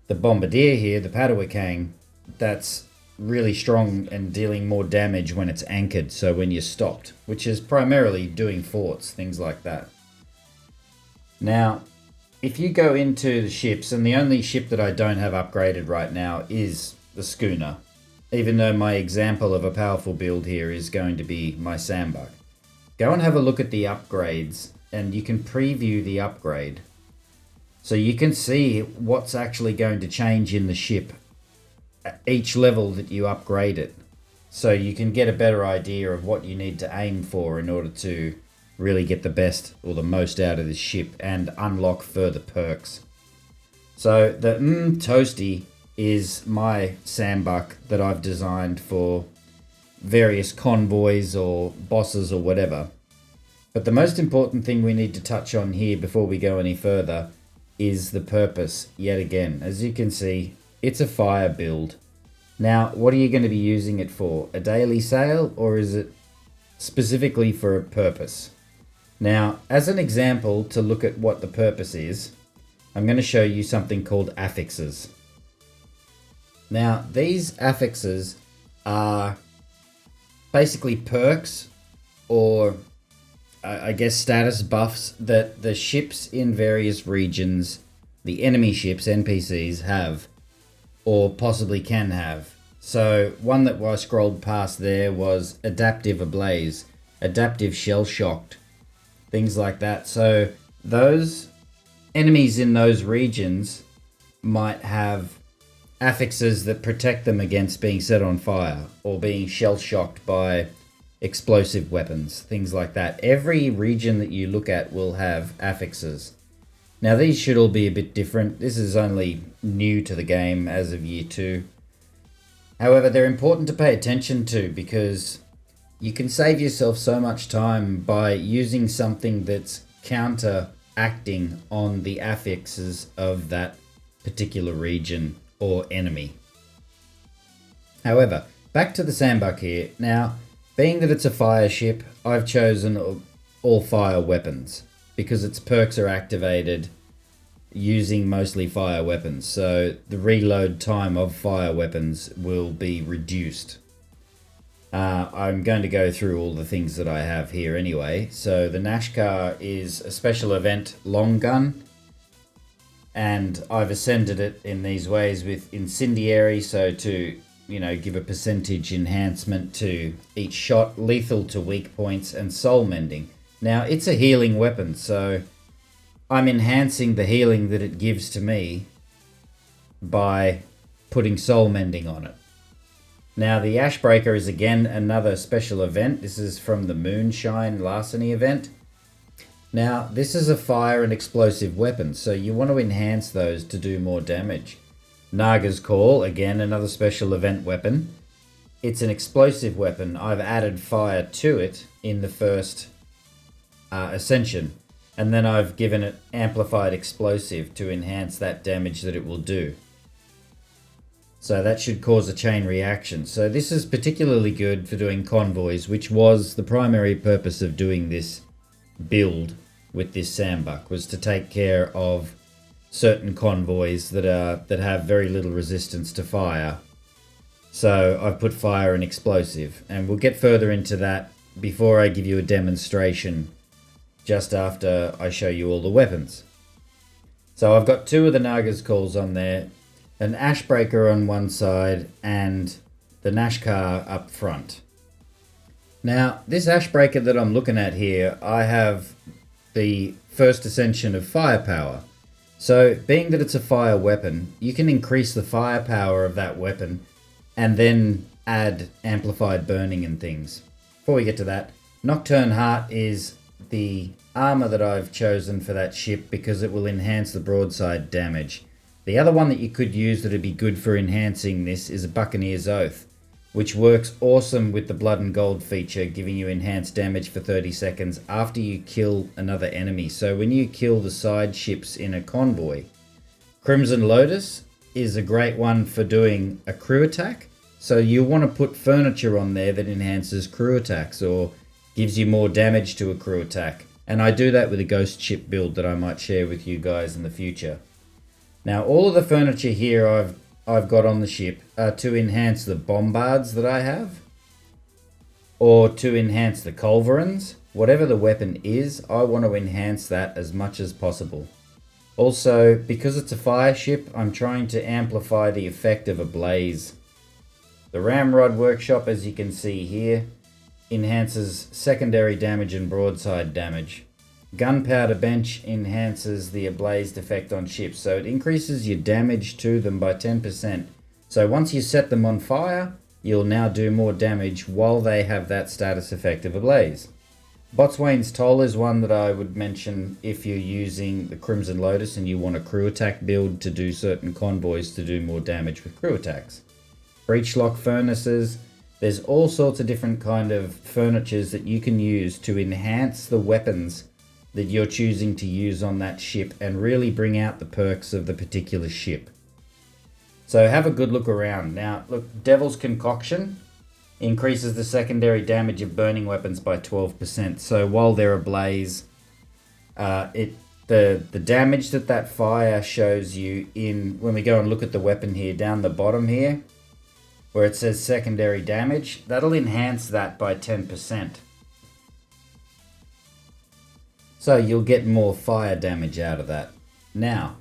Bombardier here, the Padawakang, that's really strong and dealing more damage when it's anchored, so when you're stopped, which is primarily doing forts, things like that. Now, if you go into the ships, and the only ship that I don't have upgraded right now is the schooner. even though my example of a powerful build here is going to be my sandbug. Go and have a look at the upgrades, and you can preview the upgrade. So you can see what's actually going to change in the ship at each level that you upgrade it. So you can get a better idea of what you need to aim for in order to really get the best or the most out of this ship and unlock further perks. So the Toasty is my sandbuck that I've designed for various convoys or bosses or whatever. But the most important thing we need to touch on here before we go any further is the purpose yet again. As you can see, it's a fire build. Now, what are you going to be using it for? A daily sale, or is it specifically for a purpose? Now, as an example to look at what the purpose is, I'm going to show you something called affixes. Now, these affixes are basically perks or I guess status buffs that the ships in various regions, the enemy ships, NPCs, have or possibly can have. So one that I scrolled past there was adaptive ablaze, adaptive shell shocked, things like that. So those enemies in those regions might have affixes that protect them against being set on fire or being shell shocked by explosive weapons, things like that. Every region that you look at will have affixes. Now these should all be a bit different. This is only new to the game as of year 2. However, they're important to pay attention to because you can save yourself so much time by using something that's counteracting on the affixes of that particular region or enemy. However, back to the sandbuck here. Now, being that it's a fire ship, I've chosen all fire weapons because its perks are activated using mostly fire weapons. So the reload time of fire weapons will be reduced. I'm going to go through all the things that I have here anyway. So the Nashkar is a special event long gun. And I've ascended it in these ways with incendiary, so to give a percentage enhancement to each shot, lethal to weak points, and soul mending. Now, it's a healing weapon, so I'm enhancing the healing that it gives to me by putting soul mending on it. Now, the Ashbreaker is again another special event. This is from the Moonshine Larceny event. Now, this is a fire and explosive weapon, so you want to enhance those to do more damage. Naga's Call, again, another special event weapon. It's an explosive weapon. I've added fire to it in the first Ascension, and then I've given it amplified explosive to enhance that damage that it will do. So that should cause a chain reaction. So this is particularly good for doing convoys, which was the primary purpose of doing this build with this sandbuck, was to take care of certain convoys that have very little resistance to fire. So I've put fire and explosive, and we'll get further into that before I give you a demonstration just after I show you all the weapons. So I've got 2 of the Naga's Calls on there, an Ashbreaker on one side and the Nashkar up front. Now, this Ashbreaker that I'm looking at here, I have the first ascension of firepower. So, being that it's a fire weapon, you can increase the firepower of that weapon and then add amplified burning and things. Before we get to that, Nocturne Heart is the armor that I've chosen for that ship because it will enhance the broadside damage. The other one that you could use that would be good for enhancing this is a Buccaneer's Oath, which works awesome with the Blood and Gold feature, giving you enhanced damage for 30 seconds after you kill another enemy. So when you kill the side ships in a convoy, Crimson Lotus is a great one for doing a crew attack. So you want to put furniture on there that enhances crew attacks or gives you more damage to a crew attack. And I do that with a ghost ship build that I might share with you guys in the future. Now, all of the furniture here I've got on the ship are to enhance the bombards that I have, or to enhance the culverins. Whatever the weapon is, I want to enhance that as much as possible. Also, because it's a fire ship, I'm trying to amplify the effect of a blaze. The Ramrod Workshop, as you can see here, enhances secondary damage and broadside damage. Gunpowder Bench enhances the ablazed effect on ships, so it increases your damage to them by 10%. So once you set them on fire, you'll now do more damage while they have that status effect of ablaze. Botswain's Toll is one that I would mention if you're using the Crimson Lotus and you want a crew attack build to do certain convoys to do more damage with crew attacks. Breachlock Furnaces. There's all sorts of different kind of furnitures that you can use to enhance the weapons that you're choosing to use on that ship and really bring out the perks of the particular ship. So have a good look around. Now, look, Devil's Concoction increases the secondary damage of burning weapons by 12%. So while they're ablaze, the damage that fire shows you in, when we go and look at the weapon here, down the bottom here, where it says secondary damage, that'll enhance that by 10%. So you'll get more fire damage out of that. Now,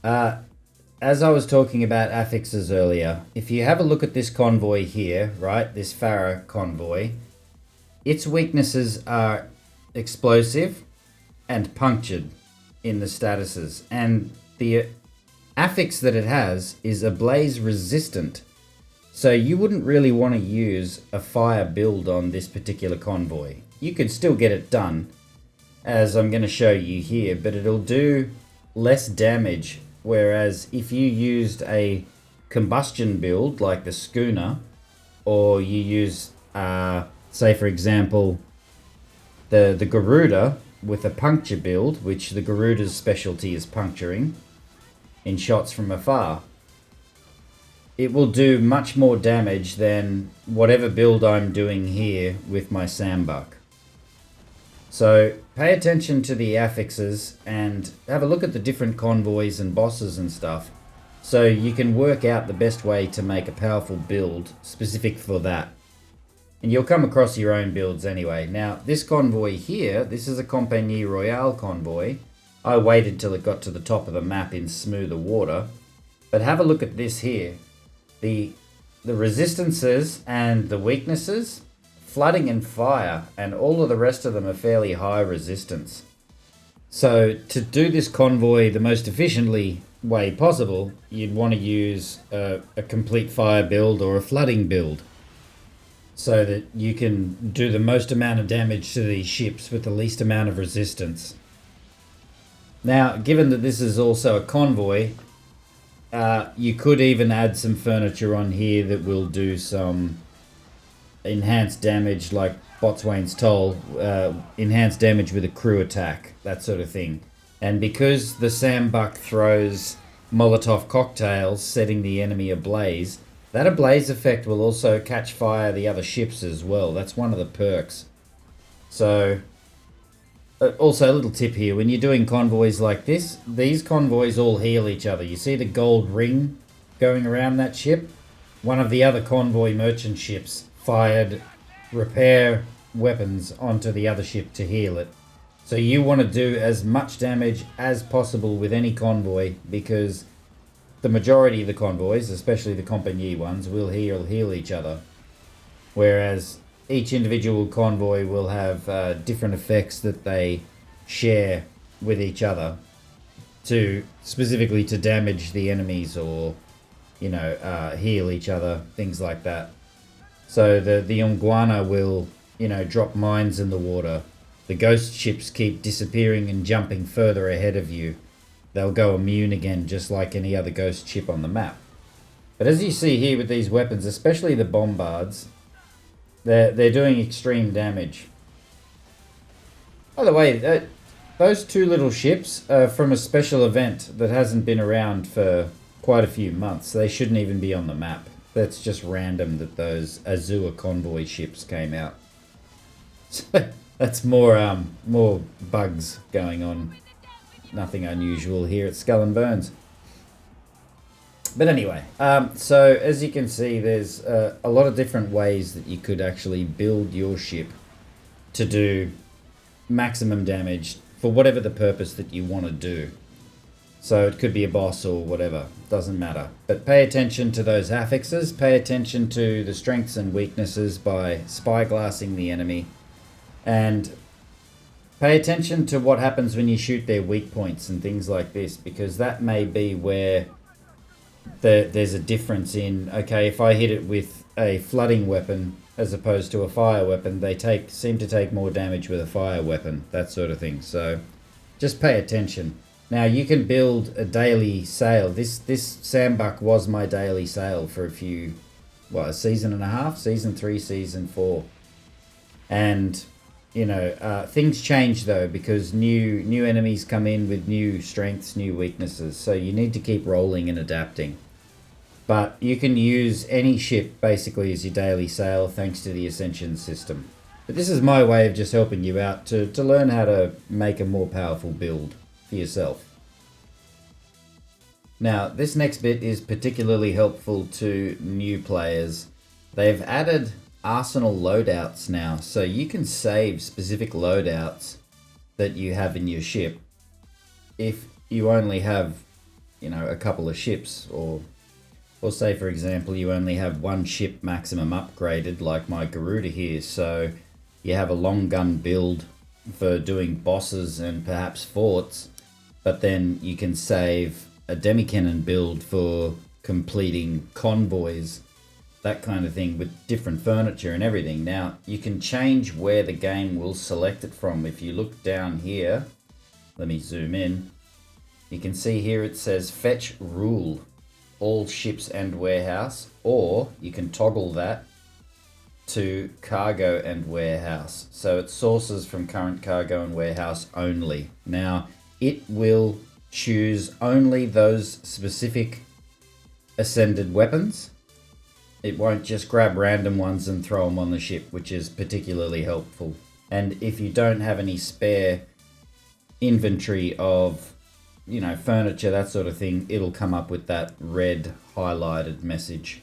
as I was talking about affixes earlier, if you have a look at this convoy here, right, this Farah convoy, its weaknesses are explosive and punctured in the statuses. And the affix that it has is ablaze resistant. So you wouldn't really want to use a fire build on this particular convoy. You could still get it done, as I'm going to show you here, but it'll do less damage. Whereas if you used a combustion build like the schooner, or you use, say for example, the Garuda with a puncture build, which the Garuda's specialty is puncturing in shots from afar, it will do much more damage than whatever build I'm doing here with my Sambuck. So pay attention to the affixes and have a look at the different convoys and bosses and stuff, so you can work out the best way to make a powerful build specific for that. And you'll come across your own builds anyway. Now this convoy here, this is a Compagnie Royale convoy. I waited till it got to the top of the map in smoother water. But have a look at this here. The resistances and the weaknesses, flooding and fire, and all of the rest of them are fairly high resistance. So to do this convoy the most efficiently way possible, you'd want to use a complete fire build or a flooding build, so that you can do the most amount of damage to these ships with the least amount of resistance. Now, given that this is also a convoy, you could even add some furniture on here that will do some enhanced damage, like Botswain's Toll, enhanced damage with a crew attack, that sort of thing. And because the Sambuck throws Molotov cocktails, setting the enemy ablaze, that ablaze effect will also catch fire the other ships as well. That's one of the perks. So, also a little tip here, when you're doing convoys like this, these convoys all heal each other. You see the gold ring going around that ship? One of the other convoy merchant ships fired repair weapons onto the other ship to heal it. So you want to do as much damage as possible with any convoy, because the majority of the convoys, especially the Compagnie ones, will heal each other. Whereas each individual convoy will have different effects that they share with each other, to specifically to damage the enemies, or heal each other, things like that. So the Ungwana will drop mines in the water. The ghost ships keep disappearing and jumping further ahead of you. They'll go immune again, just like any other ghost ship on the map. But as you see here with these weapons, especially the bombards, they're doing extreme damage. By the way, those two little ships are from a special event that hasn't been around for quite a few months. They shouldn't even be on the map. That's just random that those Azure convoy ships came out. So that's more bugs going on. Nothing unusual here at Skull and Bones. But anyway, so as you can see, there's a lot of different ways that you could actually build your ship to do maximum damage for whatever the purpose that you want to do. So it could be a boss or whatever, doesn't matter. But pay attention to those affixes, pay attention to the strengths and weaknesses by spyglassing the enemy, and pay attention to what happens when you shoot their weak points and things like this, because that may be where there's a difference in, okay, if I hit it with a flooding weapon as opposed to a fire weapon, they seem to take more damage with a fire weapon, that sort of thing. So just pay attention. Now you can build a daily sail. This sandbuck was my daily sail for a season and a half, season 3, season 4. And things change though, because new enemies come in with new strengths, new weaknesses. So you need to keep rolling and adapting. But you can use any ship basically as your daily sail thanks to the Ascension system. But this is my way of just helping you out to learn how to make a more powerful build for yourself. Now, this next bit is particularly helpful to new players. They've added arsenal loadouts now, so you can save specific loadouts that you have in your ship if you only have, a couple of ships, or say for example you only have one ship maximum upgraded, like my Garuda here. So you have a long gun build for doing bosses and perhaps forts, but then you can save a demi-cannon build for completing convoys, that kind of thing, with different furniture and everything. Now you can change where the game will select it from. If you look down here, let me zoom in, you can see here it says fetch rule all ships and warehouse, or you can toggle that to cargo and warehouse. So it sources from current cargo and warehouse only. Now it will choose only those specific ascended weapons. It won't just grab random ones and throw them on the ship, which is particularly helpful. And if you don't have any spare inventory of furniture, that sort of thing, it'll come up with that red highlighted message.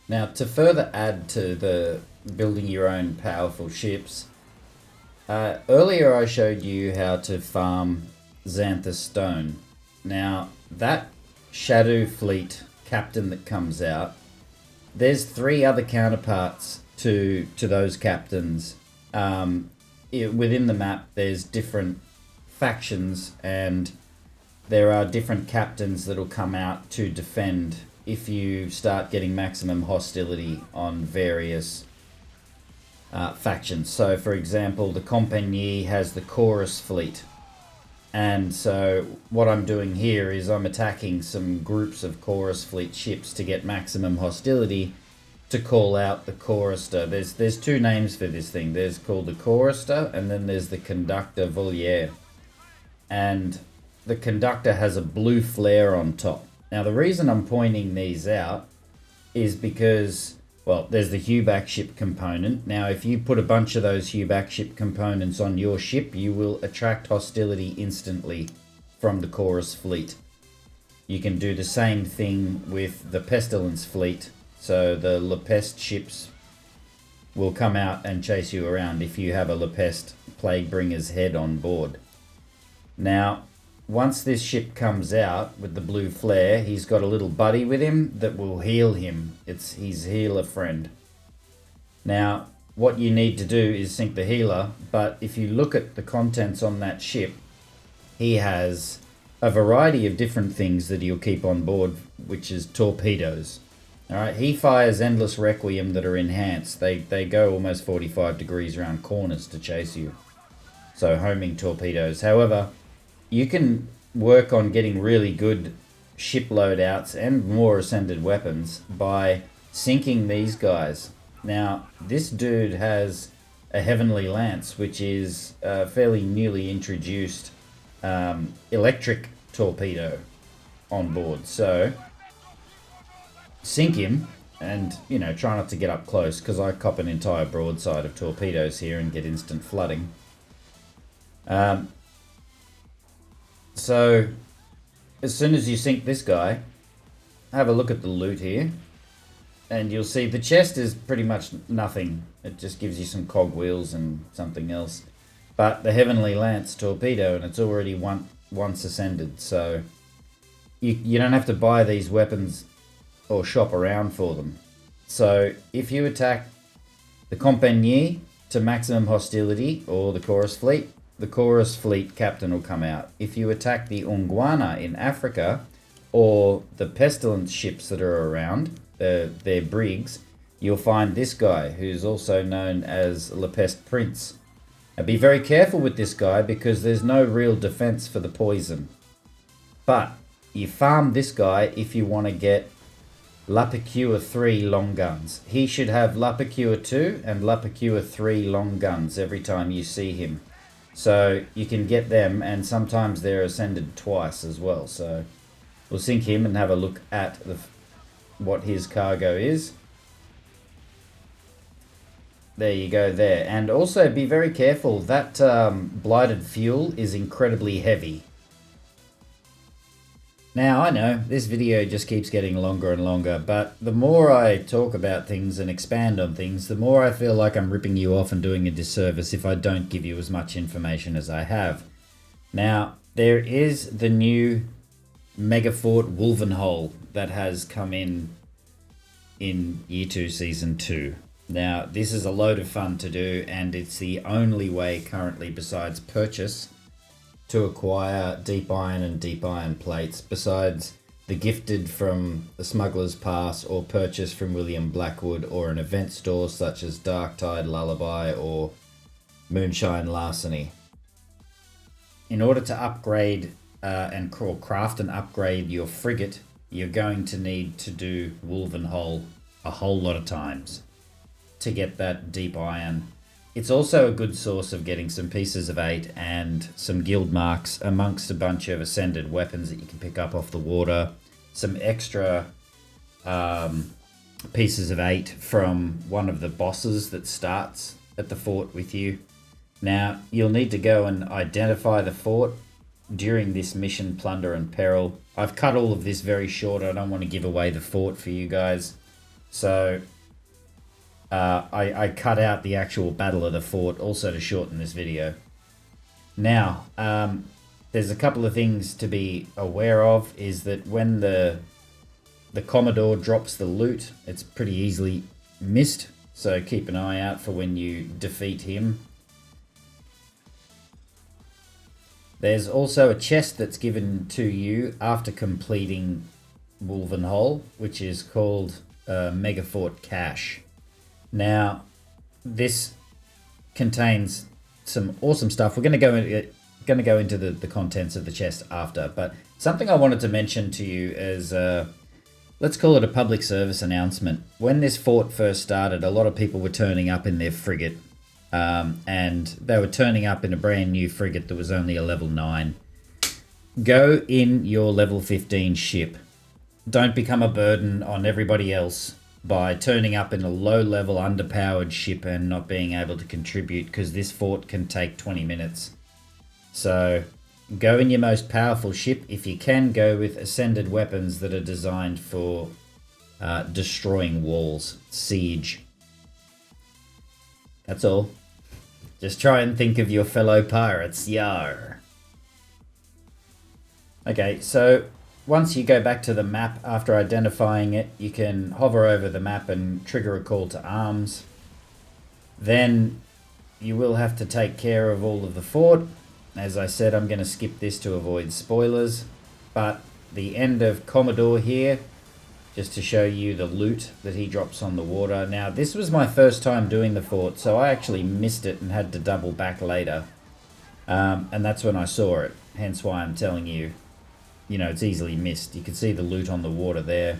Now, to further add to the building your own powerful ships, earlier I showed you how to farm Xanthus Stone. Now, that Shadow Fleet captain that comes out, there's 3 other counterparts to those captains. Within the map, there's different factions, and there are different captains that'll come out to defend if you start getting maximum hostility on various factions. So for example, the Compagnie has the Chorus fleet, and so what I'm doing here is I'm attacking some groups of Chorus fleet ships to get maximum hostility, to call out the Chorister. There's 2 names for this thing. There's called the Chorister, and then there's the Conductor Voliere. And the Conductor has a blue flare on top. Now the reason I'm pointing these out is because, well, there's the Huback ship component. Now if you put a bunch of those Huback ship components on your ship, you will attract hostility instantly from the Chorus fleet. You can do the same thing with the Pestilence fleet. So the Le Peste ships will come out and chase you around if you have a Le Peste Plaguebringer's head on board. Now, once this ship comes out with the blue flare, he's got a little buddy with him that will heal him. It's his healer friend. Now, what you need to do is sink the healer, but if you look at the contents on that ship, he has a variety of different things that he'll keep on board, which is torpedoes. Alright, he fires Endless Requiem that are enhanced. They go almost 45 degrees around corners to chase you. So homing torpedoes. However, you can work on getting really good ship loadouts and more ascended weapons by sinking these guys. Now, this dude has a Heavenly Lance, which is a fairly newly introduced electric torpedo on board. So sink him and, try not to get up close, because I cop an entire broadside of torpedoes here and get instant flooding. So as soon as you sink this guy, have a look at the loot here, and you'll see the chest is pretty much nothing. It just gives you some cogwheels and something else. but the Heavenly Lance torpedo, and it's already once ascended, so you don't have to buy these weapons or shop around for them. So if you attack the Compagnie to maximum hostility, or the Chorus fleet captain will come out. If you attack the Ungwana in Africa, or the Pestilence ships that are around, their brigs, you'll find this guy, who's also known as Le Peste Prince. Now be very careful with this guy, because there's no real defense for the poison. But you farm this guy if you want to get Lapicua 3 long guns. He should have Lapicua 2 and Lapicua 3 long guns every time you see him. So you can get them, and sometimes they're ascended twice as well. So we'll sink him and have a look at what his cargo is. There you go there. And also be very careful, that blighted fuel is incredibly heavy. Now, I know this video just keeps getting longer and longer, but the more I talk about things and expand on things, the more I feel like I'm ripping you off and doing a disservice if I don't give you as much information as I have. Now, there is the new Megafort Wolvenhol that has come in Year 2 Season 2. Now, this is a load of fun to do, and it's the only way currently besides purchase to acquire deep iron and deep iron plates, besides the gifted from the Smuggler's Pass, or purchase from William Blackwood, or an event store such as Dark Tide Lullaby or Moonshine Larceny. In order to upgrade or craft and upgrade your frigate, you're going to need to do Wolvenhol a whole lot of times to get that deep iron. It's also a good source of getting some pieces of 8 and some Gildmarks, amongst a bunch of ascended weapons that you can pick up off the water. Some extra pieces of 8 from one of the bosses that starts at the fort with you. Now, you'll need to go and identify the fort during this mission, Plunder and Peril. I've cut all of this very short. I don't want to give away the fort for you guys. So I cut out the actual Battle of the Fort also to shorten this video. Now, there's a couple of things to be aware of, is that when the Commodore drops the loot, it's pretty easily missed. So keep an eye out for when you defeat him. There's also a chest that's given to you after completing Wolvenhol, which is called Megafort Cache. Now, this contains some awesome stuff. We're going to go into the contents of the chest after, but something I wanted to mention to you is, let's call it a public service announcement. When this fort first started, a lot of people were turning up in their frigate, and they were turning up in a brand new frigate that was only a level 9. Go in your level 15 ship. Don't become a burden on everybody else by turning up in a low-level, underpowered ship and not being able to contribute, because this fort can take 20 minutes. So go in your most powerful ship. If you can, go with ascended weapons that are designed for destroying walls, siege. That's all. Just try and think of your fellow pirates, yar. Okay, so once you go back to the map after identifying it, you can hover over the map and trigger a call to arms. Then you will have to take care of all of the fort. As I said, I'm going to skip this to avoid spoilers. But the end of Commodore here, just to show you the loot that he drops on the water. Now, this was my first time doing the fort, so I actually missed it and had to double back later. And that's when I saw it, hence why I'm telling you. You know, it's easily missed. You can see the loot on the water there.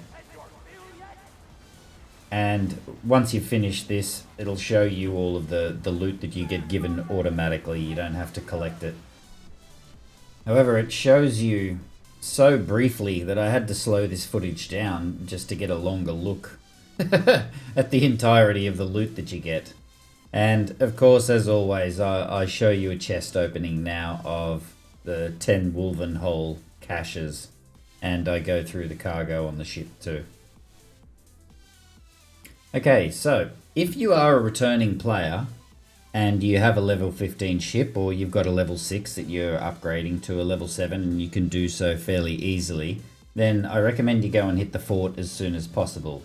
And once you finish this, it'll show you all of the loot that you get given automatically. You don't have to collect it. However, it shows you so briefly that I had to slow this footage down just to get a longer look at the entirety of the loot that you get. And of course, as always, I show you a chest opening now of the 10 Wolvenhol caches, and I go through the cargo on the ship too. Okay, so if you are a returning player and you have a level 15 ship, or you've got a level 6 that you're upgrading to a level 7 and you can do so fairly easily, then I recommend you go and hit the fort as soon as possible.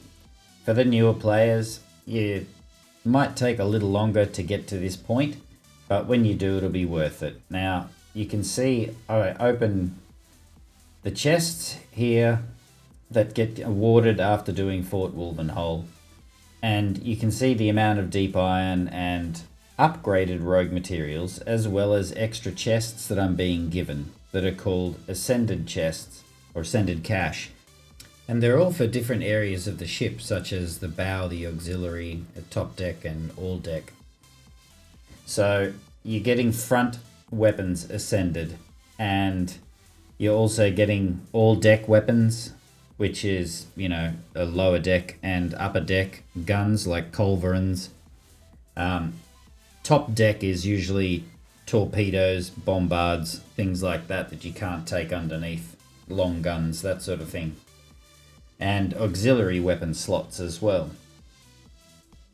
For the newer players, you might take a little longer to get to this point, but when you do, it'll be worth it. Now, you can see I open the chests here that get awarded after doing Fort Wolvenhol, and you can see the amount of deep iron and upgraded rogue materials, as well as extra chests that I'm being given that are called ascended chests or ascended cache. And they're all for different areas of the ship, such as the bow, the auxiliary, the top deck, and all deck. So you're getting front weapons ascended, and you're also getting all deck weapons, which is, you know, a lower deck and upper deck guns like culverins. Top deck is usually torpedoes, bombards, things like that that you can't take underneath, long guns, that sort of thing. And auxiliary weapon slots as well.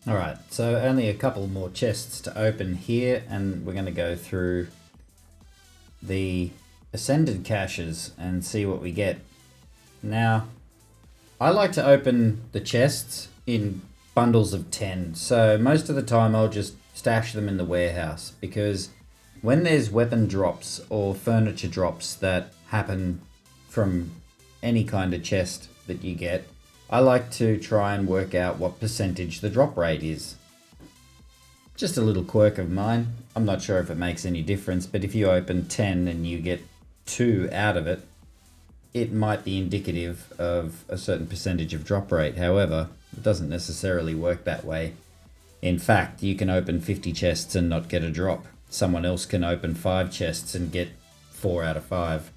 Alright, so only a couple more chests to open here, and we're going to go through the ascended caches and see what we get. Now, I like to open the chests in bundles of 10, so most of the time I'll just stash them in the warehouse, because when there's weapon drops or furniture drops that happen from any kind of chest that you get, I like to try and work out what percentage the drop rate is. Just a little quirk of mine. I'm not sure if it makes any difference, but if you open 10 and you get 2 out of it, it might be indicative of a certain percentage of drop rate. However, it doesn't necessarily work that way. In fact, you can open 50 chests and not get a drop. Someone else can open 5 chests and get 4 out of 5.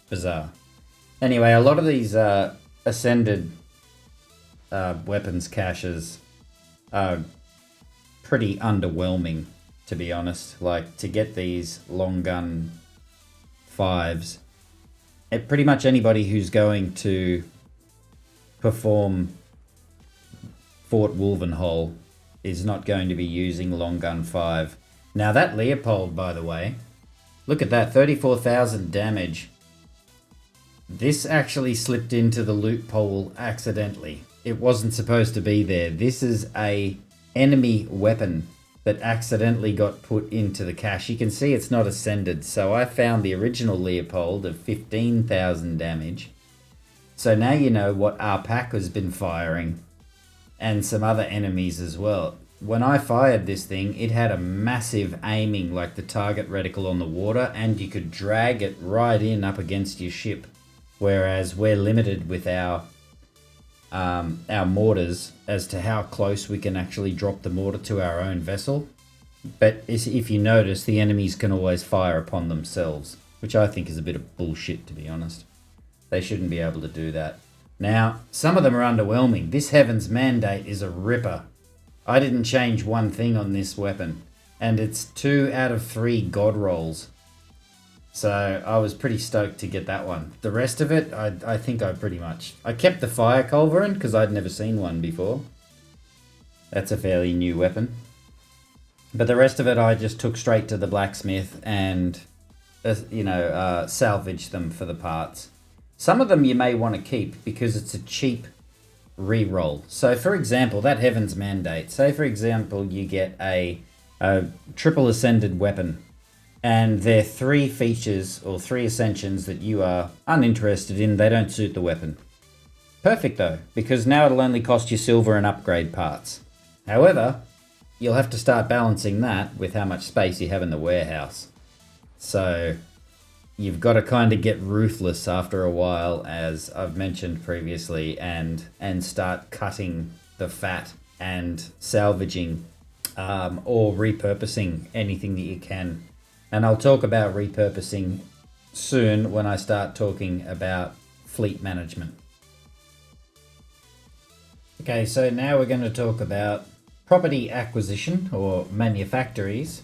Bizarre. Anyway, a lot of these ascended weapons caches are pretty underwhelming, to be honest. Like, to get these long gun 5s, pretty much anybody who's going to perform Fort Wolvenhol is not going to be using long gun 5. Now that Leopold, by the way, look at that, 34,000 damage. This actually slipped into the loophole accidentally. It wasn't supposed to be there. This is a enemy weapon that accidentally got put into the cache. You can see it's not ascended. So I found the original Leopold of 15,000 damage. So now you know what Ah Pak has been firing, and some other enemies as well. When I fired this thing, it had a massive aiming, like the target reticle on the water, and you could drag it right in up against your ship. Whereas we're limited with our mortars as to how close we can actually drop the mortar to our own vessel. But if you notice, the enemies can always fire upon themselves, which I think is a bit of bullshit, to be honest. They shouldn't be able to do that. Now, some of them are underwhelming. This Heaven's Mandate is a ripper. I didn't change one thing on this weapon, and it's 2 out of 3 god rolls. So I was pretty stoked to get that one. The rest of it, I think I kept the fire culverin because I'd never seen one before. That's a fairly new weapon. But the rest of it, I just took straight to the blacksmith and, salvaged them for the parts. Some of them you may want to keep because it's a cheap re-roll. So for example, that Heaven's Mandate. Say for example, you get a triple ascended weapon, and there are 3 features or 3 ascensions that you are uninterested in. They don't suit the weapon. Perfect though, because now it'll only cost you silver and upgrade parts. However, you'll have to start balancing that with how much space you have in the warehouse. So you've got to kind of get ruthless after a while, as I've mentioned previously, and start cutting the fat and salvaging or repurposing anything that you can. And I'll talk about repurposing soon when I start talking about fleet management. Okay, so now we're going to talk about property acquisition or manufactories.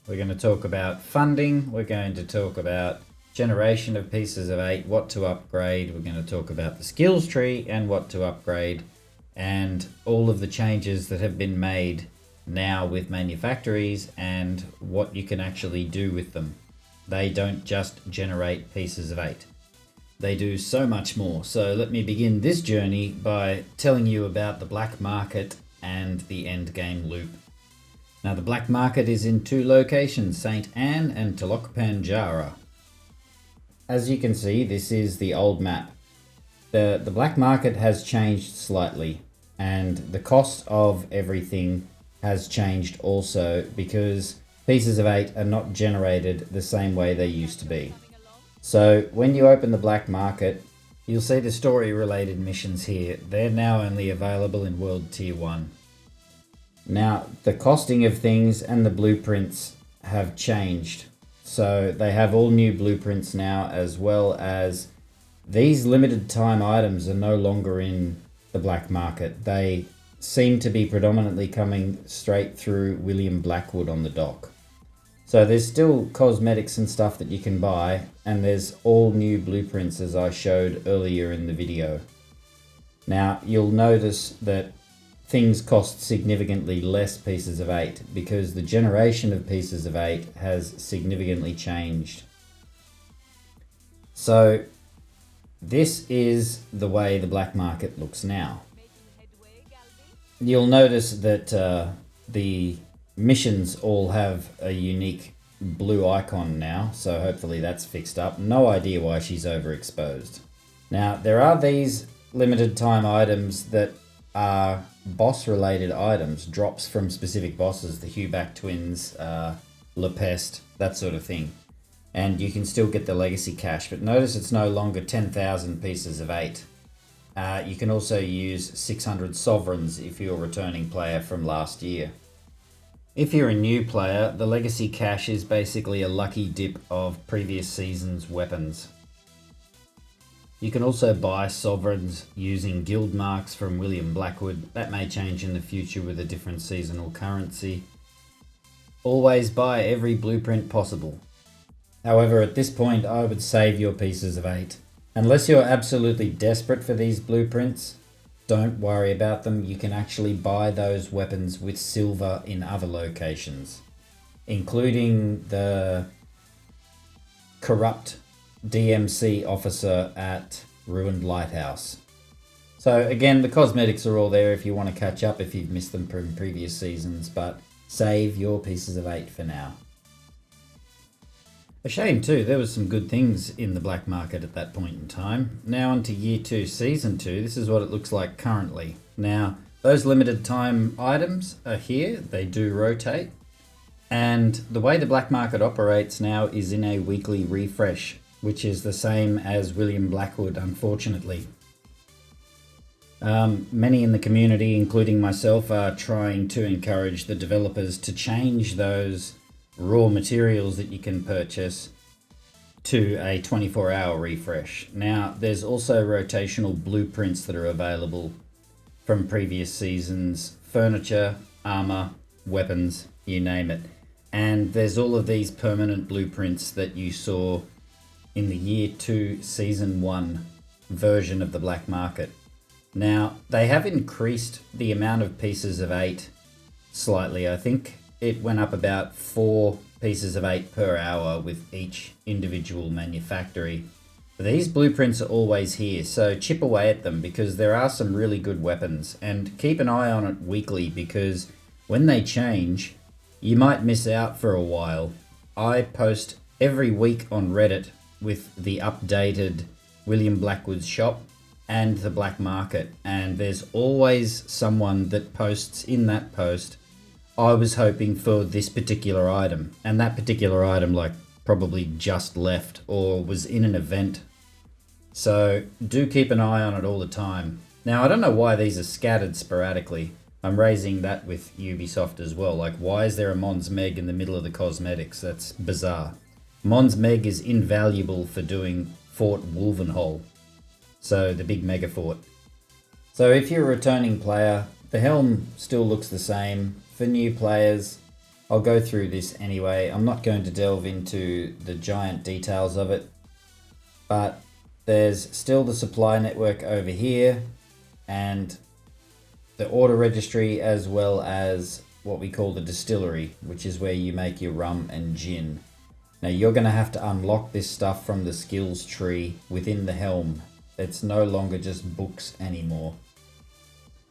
We're going to talk about funding. We're going to talk about generation of pieces of 8, what to upgrade. We're going to talk about the skills tree and what to upgrade, and all of the changes that have been made now with Manufactories and what you can actually do with them. They don't just generate pieces of 8. They do so much more. So let me begin this journey by telling you about the black market and the endgame loop. Now the black market is in 2 locations, St. Anne and Talokpanjara. As you can see, this is the old map. The black market has changed slightly, and the cost of everything has changed also because pieces of 8 are not generated the same way they used to be. So when you open the black market, you'll see the story related missions here. They're now only available in World Tier 1. Now the costing of things and the blueprints have changed. So they have all new blueprints now, as well as these limited time items are no longer in the black market. They seem to be predominantly coming straight through William Blackwood on the dock. So there's still cosmetics and stuff that you can buy, and there's all new blueprints as I showed earlier in the video. Now you'll notice that things cost significantly less pieces of 8 because the generation of pieces of 8 has significantly changed. So this is the way the black market looks now. You'll notice that the missions all have a unique blue icon now, so hopefully that's fixed up. No idea why she's overexposed. Now there are these limited time items that are boss related items, drops from specific bosses, the Huback twins, Le Peste, that sort of thing. And you can still get the legacy cash, but notice it's no longer 10,000 pieces of 8. You can also use 600 sovereigns if you're a returning player from last year. If you're a new player, the legacy cash is basically a lucky dip of previous season's weapons. You can also buy sovereigns using Gildmarks from William Blackwood. That may change in the future with a different seasonal currency. Always buy every blueprint possible. However, at this point I would save your pieces of 8. Unless you're absolutely desperate for these blueprints, don't worry about them. You can actually buy those weapons with silver in other locations, including the corrupt DMC officer at Ruined Lighthouse. So again, the cosmetics are all there if you want to catch up if you've missed them from previous seasons, but save your pieces of 8 for now. A shame too, there was some good things in the black market at that point in time. Now onto Year 2 Season 2, this is what it looks like currently. Now, those limited time items are here, they do rotate. And the way the black market operates now is in a weekly refresh, which is the same as William Blackwood, unfortunately. Many in the community, including myself, are trying to encourage the developers to change those raw materials that you can purchase to a 24-hour refresh. Now, there's also rotational blueprints that are available from previous seasons, furniture, armor, weapons, you name it. And there's all of these permanent blueprints that you saw in the Year 2 Season 1 version of the black market. Now, they have increased the amount of pieces of 8 slightly. I think it went up about 4 pieces of 8 per hour with each individual manufactory. These blueprints are always here, so chip away at them because there are some really good weapons, and keep an eye on it weekly because when they change, you might miss out for a while. I post every week on Reddit with the updated William Blackwood's shop and the black market, and there's always someone that posts in that post, I was hoping for this particular item, and that particular item like probably just left or was in an event. So do keep an eye on it all the time. Now I don't know why these are scattered sporadically. I'm raising that with Ubisoft as well. Like, why is there a Mons Meg in the middle of the cosmetics? That's bizarre. Mons Meg is invaluable for doing Fort Wolvenhol, so the big Megafort. So if you're a returning player, the Helm still looks the same. For new players, I'll go through this anyway. I'm not going to delve into the giant details of it, but there's still the supply network over here and the order registry, as well as what we call the distillery, which is where you make your rum and gin. Now you're going to have to unlock this stuff from the skills tree within the Helm. It's no longer just books anymore.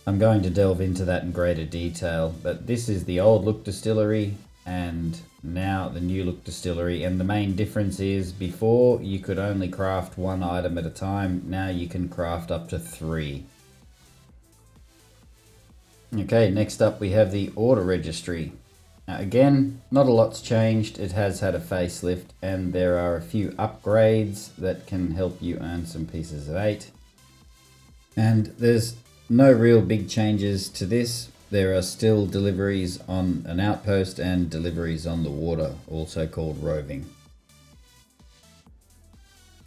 I'm going to delve into that in greater detail, but this is the old look distillery and now the new look distillery, and the main difference is before you could only craft one item at a time, now you can craft up to 3. Okay, next up we have the order registry. Now again, not a lot's changed. It has had a facelift and there are a few upgrades that can help you earn some pieces of 8. And there's no real big changes to this. There are still deliveries on an outpost and deliveries on the water, also called roving.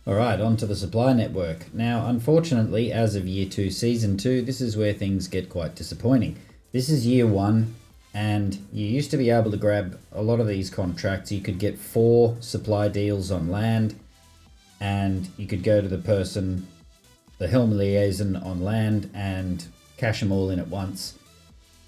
Alright, on to the supply network. Now, unfortunately, as of Year 2, Season 2, this is where things get quite disappointing. This is Year 1, and you used to be able to grab a lot of these contracts. You could get 4 supply deals on land, and you could go to the person, the Helm liaison on land, and cash them all in at once.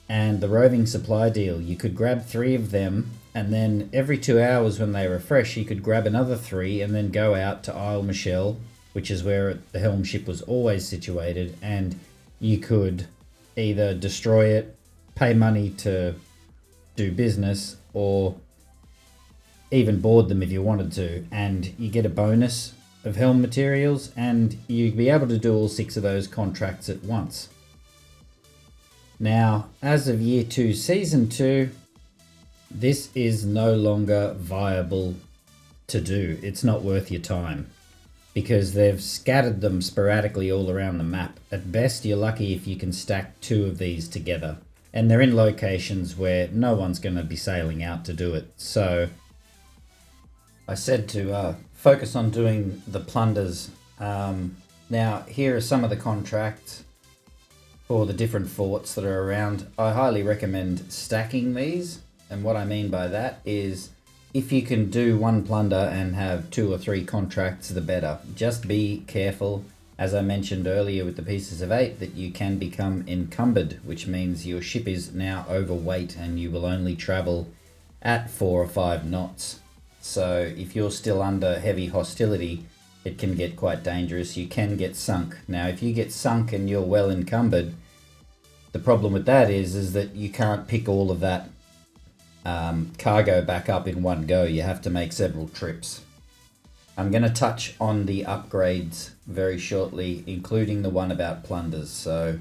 And the roving supply deal, you could grab 3 of them, and then every 2 hours when they refresh, you could grab another 3 and then go out to Isle Michelle, which is where the Helm ship was always situated, and you could either destroy it, pay money to do business, or even board them if you wanted to, and you get a bonus of Helm materials, and you'd be able to do all 6 of those contracts at once. Now, as of Year 2, Season 2, this is no longer viable to do. It's not worth your time because they've scattered them sporadically all around the map. At best, you're lucky if you can stack 2 of these together, and they're in locations where no one's going to be sailing out to do it. So I said to focus on doing the plunders. Now, here are some of the contracts for the different forts that are around. I highly recommend stacking these. And what I mean by that is if you can do 1 plunder and have 2 or 3 contracts, the better. Just be careful, as I mentioned earlier with the pieces of 8, that you can become encumbered, which means your ship is now overweight and you will only travel at 4 or 5 knots. So if you're still under heavy hostility, it can get quite dangerous. You can get sunk. Now, if you get sunk and you're well encumbered, the problem with that is that you can't pick all of that cargo back up in one go. You have to make several trips. I'm going to touch on the upgrades very shortly, including the one about plunders. So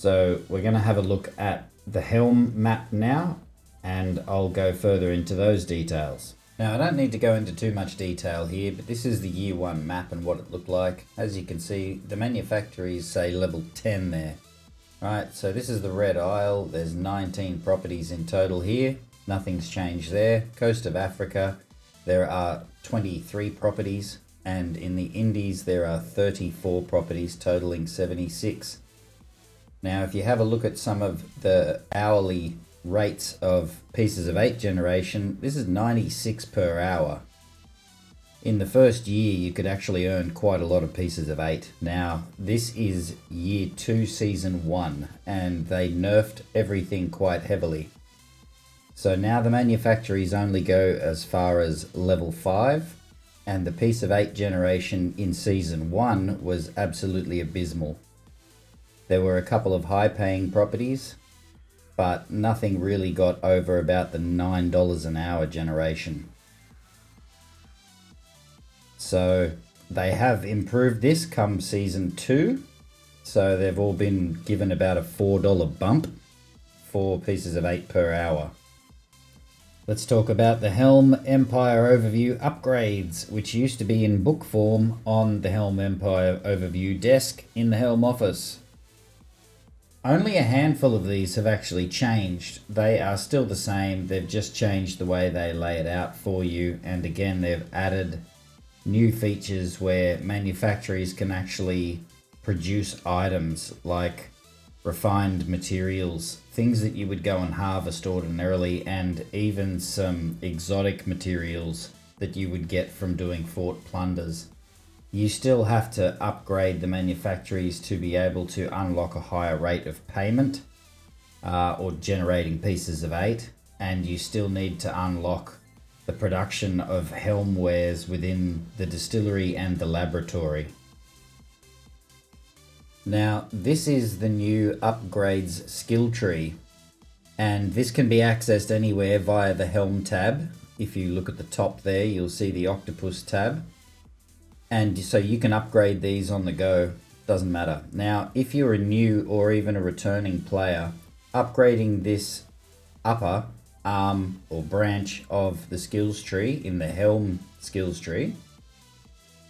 we're going to have a look at the Helm map now, and I'll go further into those details. Now, I don't need to go into too much detail here, but this is the Year 1 map and what it looked like. As you can see, the Manufactories say level 10 there. Right, so this is the Red Isle. There's 19 properties in total here. Nothing's changed there. Coast of Africa, there are 23 properties. And in the Indies, there are 34 properties, totaling 76. Now, if you have a look at some of the hourly rates of pieces of 8 generation, this is 96 per hour. In the first year, you could actually earn quite a lot of pieces of 8. Now, this is Year 2, Season 1, and they nerfed everything quite heavily. So now the Manufactories only go as far as level 5, and the piece of 8 generation in Season 1 was absolutely abysmal. There were a couple of high-paying properties, but nothing really got over about the $9 an hour generation. So they have improved this come Season 2. So they've all been given about a $4 bump for pieces of 8 per hour. Let's talk about the Helm Empire Overview upgrades, which used to be in book form on the Helm Empire Overview desk in the Helm office. Only a handful of these have actually changed. They are still the same, they've just changed the way they lay it out for you, and again they've added new features where manufactories can actually produce items like refined materials, things that you would go and harvest ordinarily, and even some exotic materials that you would get from doing fort plunders. You still have to upgrade the manufactories to be able to unlock a higher rate of payment, or generating pieces of 8, and you still need to unlock the production of Helm wares within the distillery and the laboratory. Now, this is the new upgrades skill tree, and this can be accessed anywhere via the Helm tab. If you look at the top there, you'll see the octopus tab, and so you can upgrade these on the go, doesn't matter. Now, if you're a new or even a returning player, upgrading this upper arm or branch of the skills tree in the Helm skills tree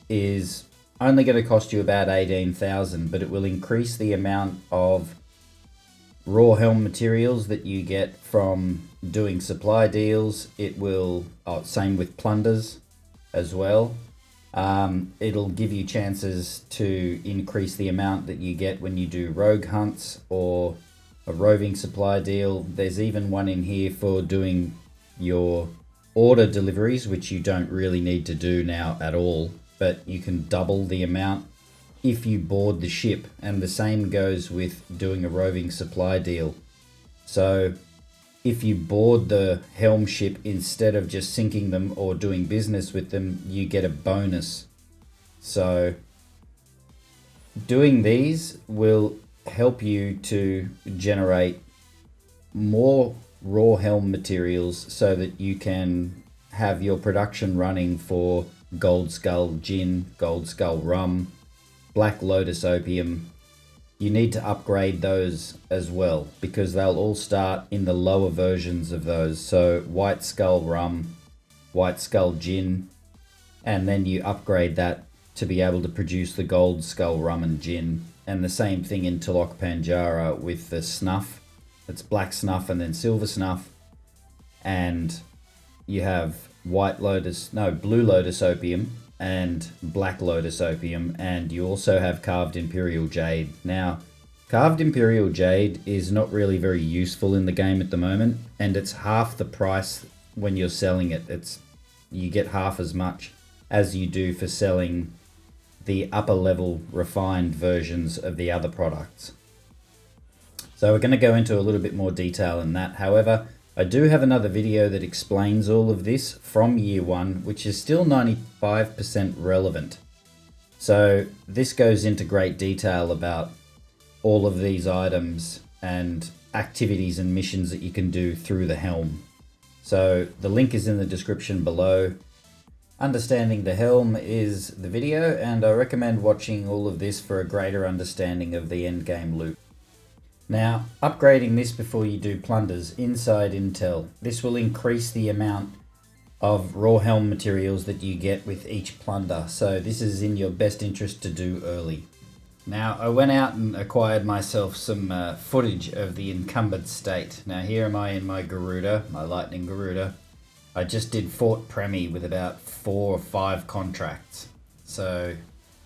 is only going to cost you about 18,000, but it will increase the amount of raw Helm materials that you get from doing supply deals. It will, same with plunders as well. It'll give you chances to increase the amount that you get when you do rogue hunts or a roving supply deal. There's even one in here for doing your order deliveries, which you don't really need to do now at all, but you can double the amount if you board the ship, and the same goes with doing a roving supply deal. So if you board the Helm ship instead of just sinking them or doing business with them, you get a bonus. So doing these will help you to generate more raw Helm materials so that you can have your production running for Gold Skull Gin, Gold Skull Rum, Black Lotus Opium. You need to upgrade those as well because they'll all start in the lower versions of those. So White Skull Rum, White Skull Gin, and then you upgrade that to be able to produce the Gold Skull Rum and Gin. And the same thing in Tulok Panjara with the snuff. It's black snuff and then silver snuff. And you have Blue Lotus Opium and Black Lotus Opium, and you also have Carved Imperial Jade. Now, Carved Imperial Jade is not really very useful in the game at the moment, and it's half the price when you're selling it. You get half as much as you do for selling the upper level refined versions of the other products. So we're going to go into a little bit more detail in that. However, I do have another video that explains all of this from year 1, which is still 95% relevant. So this goes into great detail about all of these items and activities and missions that you can do through the Helm. So the link is in the description below. Understanding the Helm is the video, and I recommend watching all of this for a greater understanding of the endgame loop. Now, upgrading this before you do plunders, inside intel. This will increase the amount of raw Helm materials that you get with each plunder, so this is in your best interest to do early. Now, I went out and acquired myself some footage of the encumbered state. Now, here am I in my Garuda, my Lightning Garuda. I just did Fort Premi with about 4 or 5 contracts, so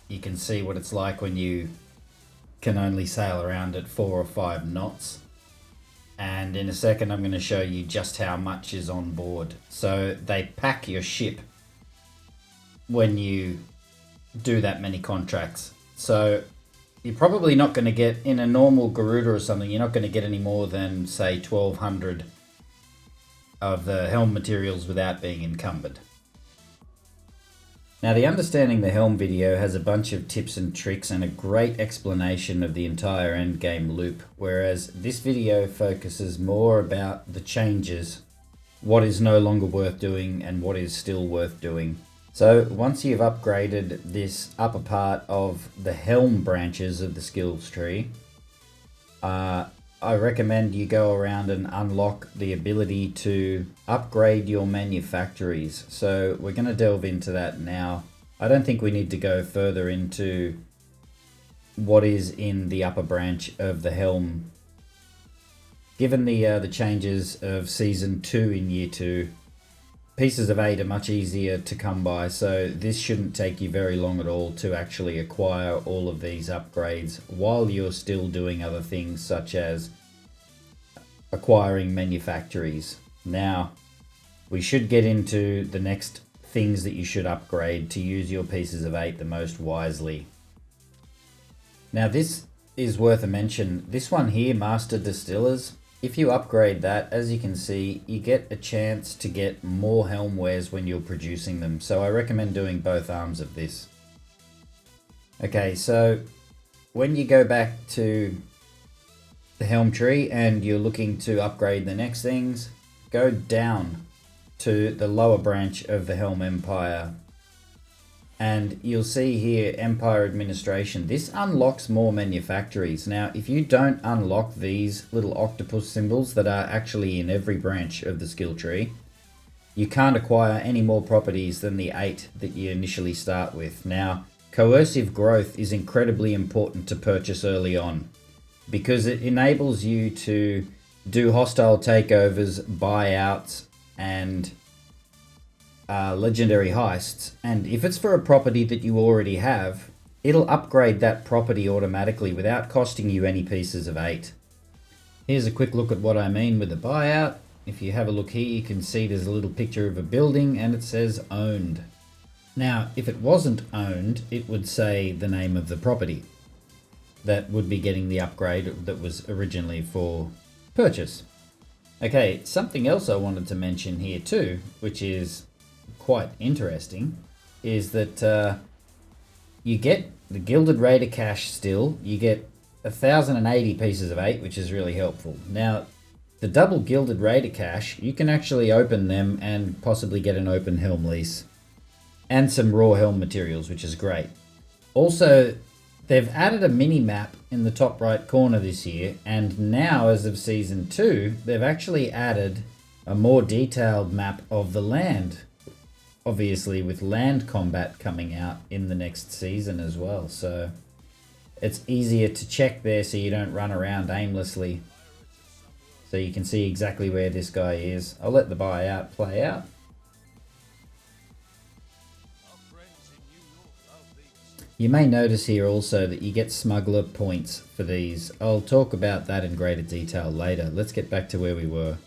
you can see what it's like when you can only sail around at 4 or 5 knots. And in a second I'm going to show you just how much is on board. So they pack your ship when you do that many contracts. So you're probably not going to get, in a normal Garuda or something, you're not going to get any more than say 1200 of the Helm materials without being encumbered. Now, the Understanding the Helm video has a bunch of tips and tricks and a great explanation of the entire endgame loop, whereas this video focuses more about the changes, what is no longer worth doing and what is still worth doing. So once you've upgraded this upper part of the Helm branches of the skills tree, I recommend you go around and unlock the ability to upgrade your manufactories. So we're going to delve into that now. I don't think we need to go further into what is in the upper branch of the Helm. Given the changes of Season 2 in Year 2, pieces of 8 are much easier to come by, so this shouldn't take you very long at all to actually acquire all of these upgrades while you're still doing other things such as acquiring manufactories. Now, we should get into the next things that you should upgrade to use your pieces of 8 the most wisely. Now, this is worth a mention. This one here, Master Distillers, if you upgrade that, as you can see, you get a chance to get more helm wares when you're producing them. So I recommend doing both arms of this. Okay, so when you go back to the helm tree and you're looking to upgrade the next things, go down to the lower branch of the Helm Empire. And you'll see here Empire Administration. This unlocks more manufactories. Now, if you don't unlock these little octopus symbols that are actually in every branch of the skill tree, you can't acquire any more properties than the 8 that you initially start with. Now, coercive growth is incredibly important to purchase early on because it enables you to do hostile takeovers, buyouts, and legendary heists. And if it's for a property that you already have, it'll upgrade that property automatically without costing you any pieces of 8. Here's a quick look at what I mean with a buyout. If you have a look here, you can see there's a little picture of a building and it says owned. Now, if it wasn't owned, it would say the name of the property that would be getting the upgrade that was originally for purchase. Okay, something else I wanted to mention here too, which is quite interesting, is that you get the Gilded Raider cash still. You get 1,080 pieces of 8, which is really helpful. Now, the double Gilded Raider cash, you can actually open them and possibly get an open helm lease. And some raw helm materials, which is great. Also, they've added a mini map in the top right corner this year, and now as of season 2, they've actually added a more detailed map of the land. Obviously with land combat coming out in the next season as well, so it's easier to check there so you don't run around aimlessly. So you can see exactly where this guy is. I'll let the buyout play out. You may notice here also that you get smuggler points for these. I'll talk about that in greater detail later. Let's get back to where we were.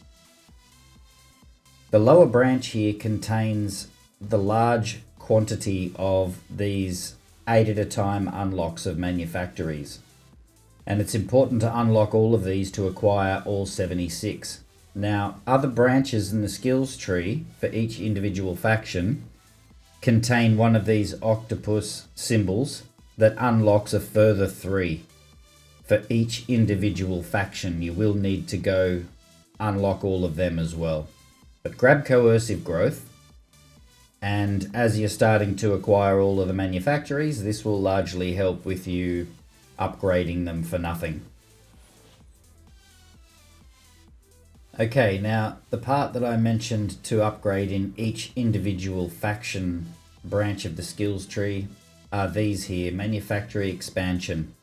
The lower branch here contains the large quantity of these 8 at a time unlocks of manufactories. And it's important to unlock all of these to acquire all 76. Now, other branches in the skills tree for each individual faction contain one of these octopus symbols that unlocks a further 3. For each individual faction, you will need to go unlock all of them as well. But grab coercive growth, and as you're starting to acquire all of the manufactories, this will largely help with you upgrading them for nothing. Okay, now the part that I mentioned to upgrade in each individual faction branch of the skills tree are these here, Manufactory Expansion.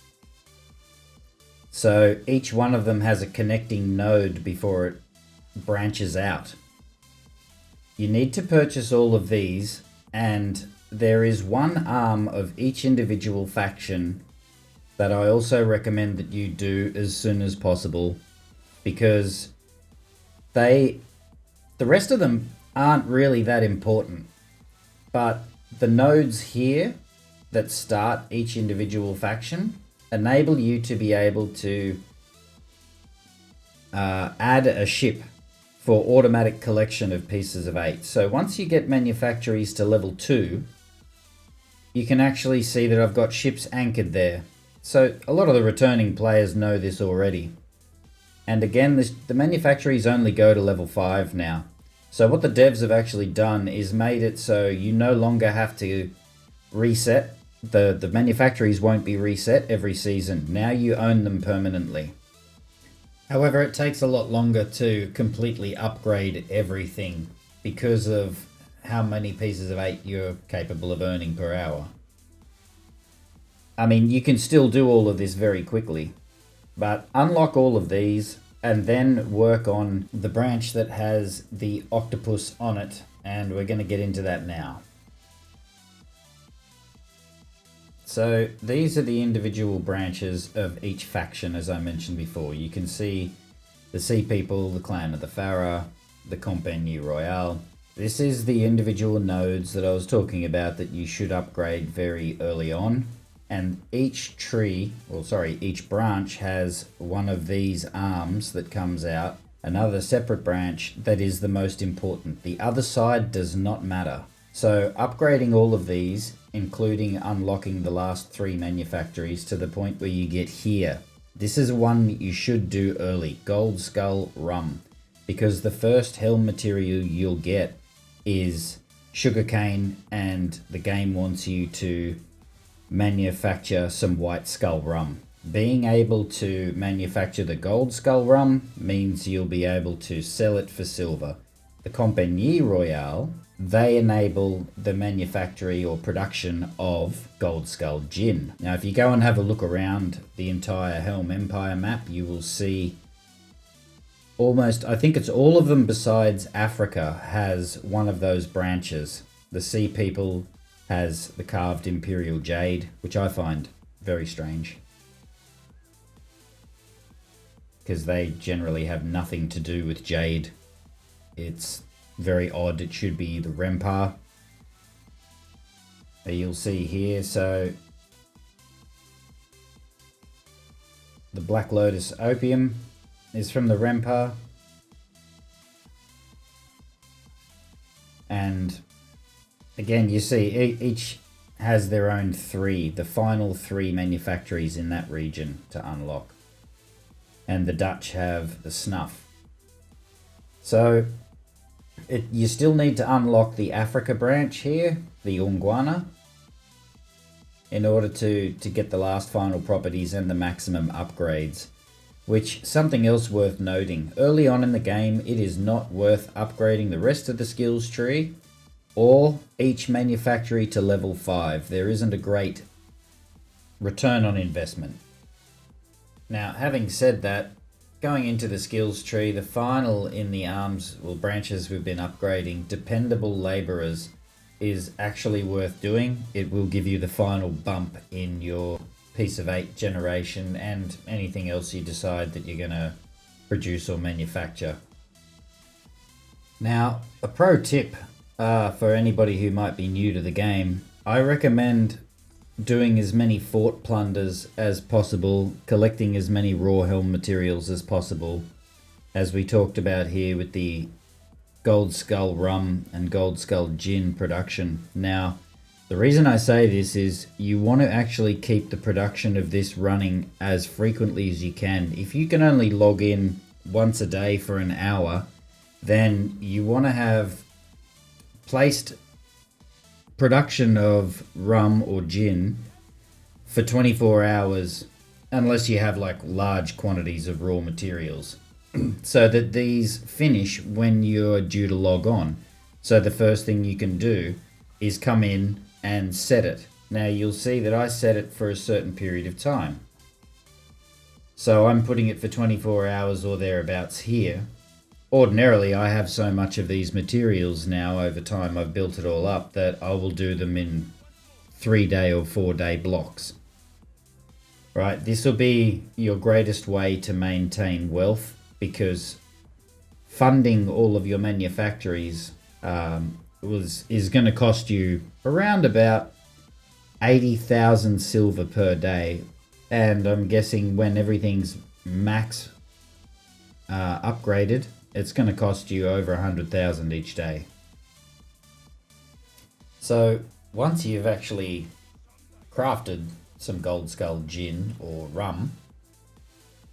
So each one of them has a connecting node before it branches out. You need to purchase all of these, and there is one arm of each individual faction that I also recommend that you do as soon as possible, because the rest of them aren't really that important. But the nodes here that start each individual faction enable you to be able to add a ship for automatic collection of pieces of 8. So once you get manufactories to level 2, you can actually see that I've got ships anchored there. So a lot of the returning players know this already. And again, the manufactories only go to level 5 now. So what the devs have actually done is made it so you no longer have to reset. The manufactories won't be reset every season. Now you own them permanently. However, it takes a lot longer to completely upgrade everything because of how many pieces of 8 you're capable of earning per hour. I mean, you can still do all of this very quickly, but unlock all of these and then work on the branch that has the octopus on it, and we're going to get into that now. So these are the individual branches of each faction, as I mentioned before. You can see the Sea People, the Clan of the Farah, the Compagnie Royale. This is the individual nodes that I was talking about that you should upgrade very early on. And each tree, or sorry, each branch has one of these arms that comes out, another separate branch that is the most important. The other side does not matter. So upgrading all of these, including unlocking the last 3 manufactories to the point where you get here. This is one that you should do early, Gold Skull Rum, because the first Helm material you'll get is sugarcane, and the game wants you to manufacture some White Skull Rum. Being able to manufacture the Gold Skull Rum means you'll be able to sell it for silver. The Compagnie Royale, they enable the manufactory or production of Gold Skull Gin. Now, if you go and have a look around the entire Helm Empire map, you will see almost, I think it's all of them besides Africa has one of those branches. The Sea People has the carved Imperial Jade, which I find very strange, because they generally have nothing to do with jade. It's very odd. It should be the Rempar. You'll see here, so the Black Lotus Opium is from the Rempar, and again, you see each has their own 3, the final 3 manufactories in that region to unlock. And the Dutch have the snuff. So you still need to unlock the Africa branch here, the Ungwana, in order to get the last final properties and the maximum upgrades. Which, something else worth noting, early on in the game, it is not worth upgrading the rest of the skills tree or each manufactory to level 5. There isn't a great return on investment. Now, having said that, going into the skills tree, the final in the arms or branches we've been upgrading, Dependable Laborers, is actually worth doing. It will give you the final bump in your piece of 8 generation and anything else you decide that you're going to produce or manufacture. Now, a pro tip for anybody who might be new to the game, I recommend doing as many fort plunders as possible, collecting as many raw Helm materials as possible, as we talked about here with the Gold Skull Rum and Gold Skull Gin production. Now, the reason I say this is you want to actually keep the production of this running as frequently as you can. If you can only log in once a day for an hour, then you want to have placed production of rum or gin for 24 hours, unless you have like large quantities of raw materials, so that these finish when you're due to log on. So the first thing you can do is come in and set it. Now you'll see that I set it for a certain period of time. So I'm putting it for 24 hours or thereabouts here. Ordinarily, I have so much of these materials now over time, I've built it all up, that I will do them in 3-day or 4-day blocks. Right, this will be your greatest way to maintain wealth, because funding all of your manufactories is going to cost you around about 80,000 silver per day. And I'm guessing when everything's max upgraded, it's going to cost you over 100,000 each day. So once you've actually crafted some Gold Skull Gin or rum,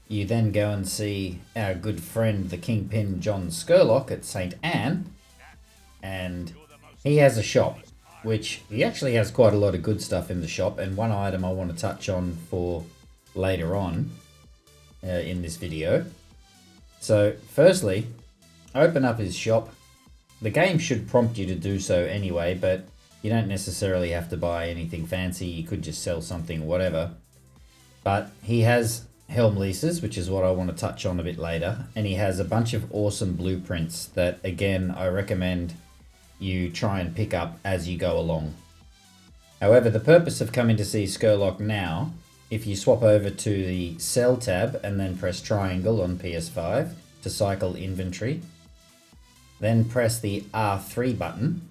you then go and see our good friend the Kingpin John Skurlock at St. Anne, and he has a shop, which he actually has quite a lot of good stuff in the shop, and one item I want to touch on for later on in this video. So firstly, open up his shop. The game should prompt you to do so anyway, but you don't necessarily have to buy anything fancy. You could just sell something, whatever. But he has Helm leases, which is what I want to touch on a bit later. And he has a bunch of awesome blueprints that, again, I recommend you try and pick up as you go along. However, the purpose of coming to see Skurlock now, if you swap over to the Sell tab and then press triangle on PS5 to cycle inventory, then press the R3 button,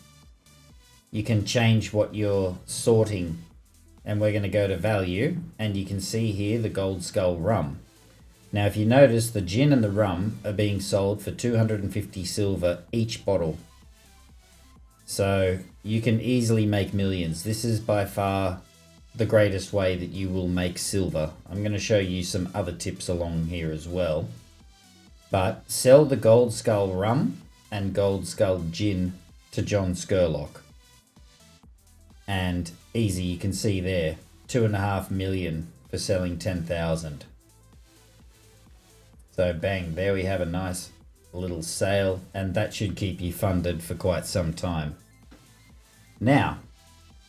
you can change what you're sorting and we're going to go to value, and you can see here the Gold Skull rum. Now if you notice, the gin and the rum are being sold for 250 silver each bottle. So you can easily make millions. This is by far the greatest way that you will make silver. I'm going to show you some other tips along here as well. But sell the Gold Skull rum and Gold Skull gin to John Scurlock. And easy, you can see there, 2.5 million for selling 10,000. So bang, there we have a nice little sale, and that should keep you funded for quite some time. Now,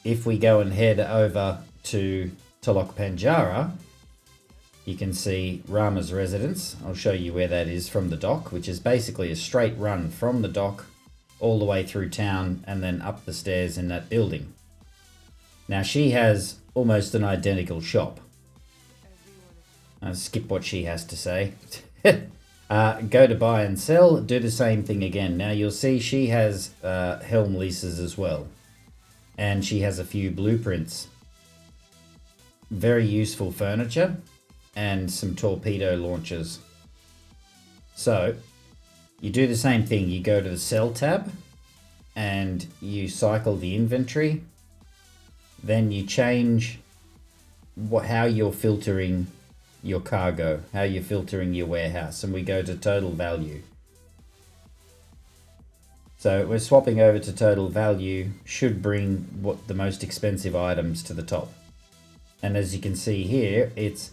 if we go and head over to Tolok Panjara, you can see Rama's residence. I'll show you where that is from the dock, which is basically a straight run from the dock all the way through town and then up the stairs in that building. Now she has almost an identical shop. I'll skip what she has to say. Go to buy and sell, do the same thing again. Now you'll see she has Helm leases as well. And she has a few blueprints. Very useful furniture and some torpedo launchers. So you do the same thing. You go to the sell tab and you cycle the inventory. Then you change how you're filtering your cargo, how you're filtering your warehouse, and we go to total value. So we're swapping over to total value, should bring what the most expensive items to the top. And as you can see here, it's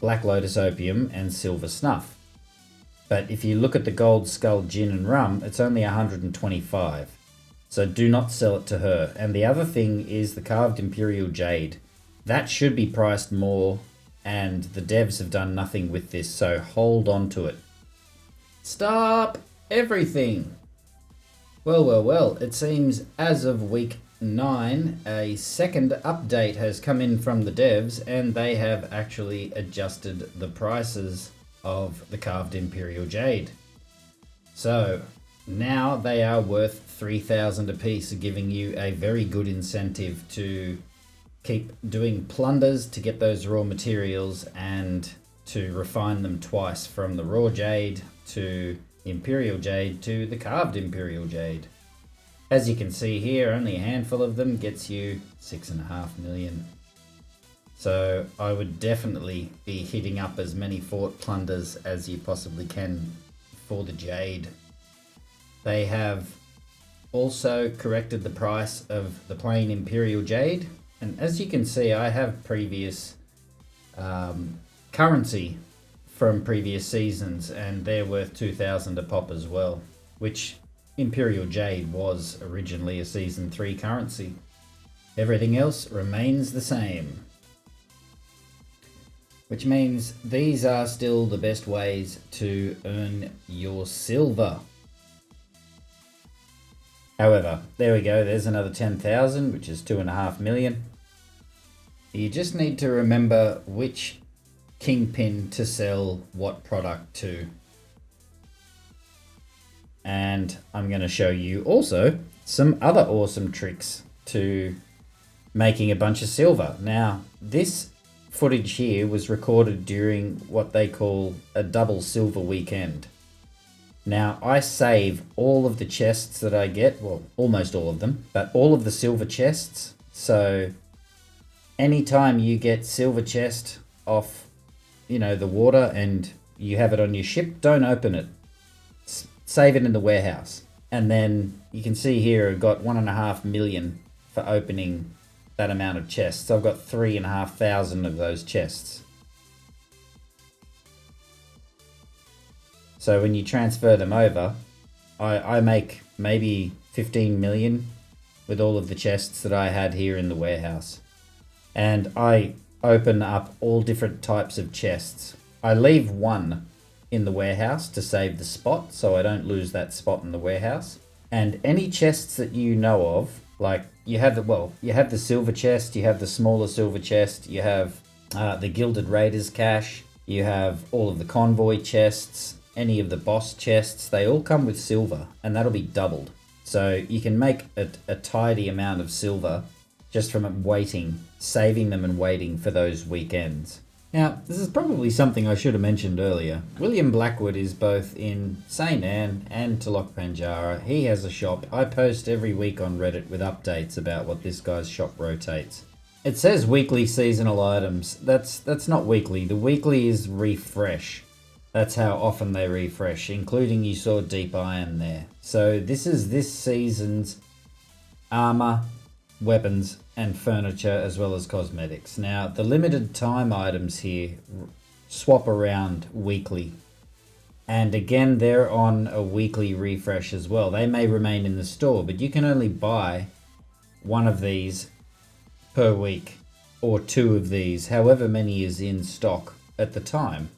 Black Lotus opium and silver snuff. But if you look at the Gold Skull gin and rum, it's only 125. So do not sell it to her. And the other thing is the carved Imperial Jade. That should be priced more, and the devs have done nothing with this, so hold on to it. Stop everything! Well, it seems as of week 9, a second update has come in from the devs, and they have actually adjusted the prices of the carved Imperial Jade. So now they are worth 3,000 apiece, giving you a very good incentive to keep doing plunders to get those raw materials and to refine them twice, from the raw jade to Imperial Jade to the carved Imperial Jade. As you can see here, only a handful of them gets you 6.5 million. So I would definitely be hitting up as many fort plunders as you possibly can for the jade. They have also corrected the price of the plain Imperial Jade. And as you can see, I have previous currency from previous seasons, and they're worth 2,000 a pop as well, which Imperial Jade was originally a Season 3 currency. Everything else remains the same. Which means these are still the best ways to earn your silver. However, there we go, there's another 10,000, which is 2.5 million. You just need to remember which kingpin to sell what product to. And I'm going to show you also some other awesome tricks to making a bunch of silver. Now, this footage here was recorded during what they call a double silver weekend. Now, I save all of the chests that I get, well, almost all of them, but all of the silver chests. So anytime you get silver chest off, the water and you have it on your ship, don't open it. Save it in the warehouse. And then you can see here I've got 1.5 million for opening that amount of chests. I've got 3,500 of those chests. So when you transfer them over, I make maybe 15 million with all of the chests that I had here in the warehouse. And I open up all different types of chests. I leave one in the warehouse to save the spot, so I don't lose that spot in the warehouse. And any chests that you know of, like you have the silver chest, you have the smaller silver chest, you have the Gilded Raiders cache, you have all of the convoy chests, any of the boss chests, they all come with silver, and that'll be doubled. So you can make a tidy amount of silver just from waiting, saving them and waiting for those weekends. Now, this is probably something I should have mentioned earlier. William Blackwood is both in St. Anne and Telok Panjara. He has a shop. I post every week on Reddit with updates about what this guy's shop rotates. It says weekly seasonal items. That's not weekly. The weekly is refresh. That's how often they refresh, including you saw Deep Iron there. So this is this season's armor, weapons and furniture, as well as cosmetics. Now the limited time items here swap around weekly, and again they're on a weekly refresh as well. They may remain in the store, but you can only buy one of these per week, or two of these, however many is in stock at the time.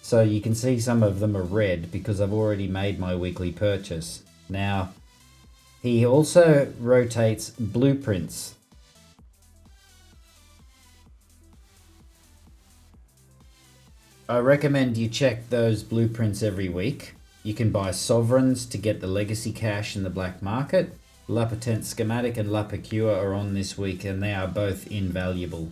So you can see some of them are red because I've already made my weekly purchase. Now he also rotates blueprints. I recommend you check those blueprints every week. You can buy sovereigns to get the legacy cash in the black market. La Patente Schematic and La Pecure are on this week, and they are both invaluable.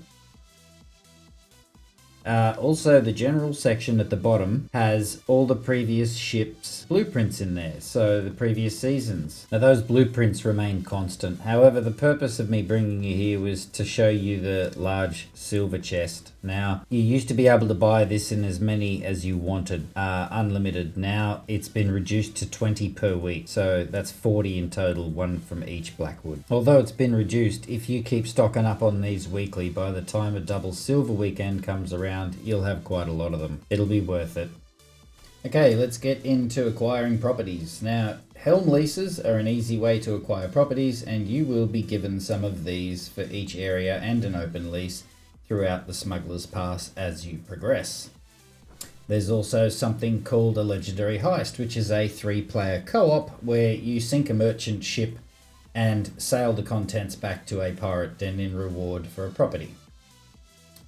Also, the general section at the bottom has all the previous ships' blueprints in there, so the previous seasons. Now those blueprints remain constant. However, the purpose of me bringing you here was to show you the large silver chest. Now, you used to be able to buy this in as many as you wanted, unlimited. Now it's been reduced to 20 per week, so that's 40 in total, one from each Blackwood. Although it's been reduced, if you keep stocking up on these weekly, by the time a double silver weekend comes around, you'll have quite a lot of them. It'll be worth it. Okay, let's get into acquiring properties. Now, Helm leases are an easy way to acquire properties, and you will be given some of these for each area and an open lease throughout the Smuggler's Pass as you progress. There's also something called a Legendary Heist, which is a 3-player co-op where you sink a merchant ship and sail the contents back to a pirate den in reward for a property.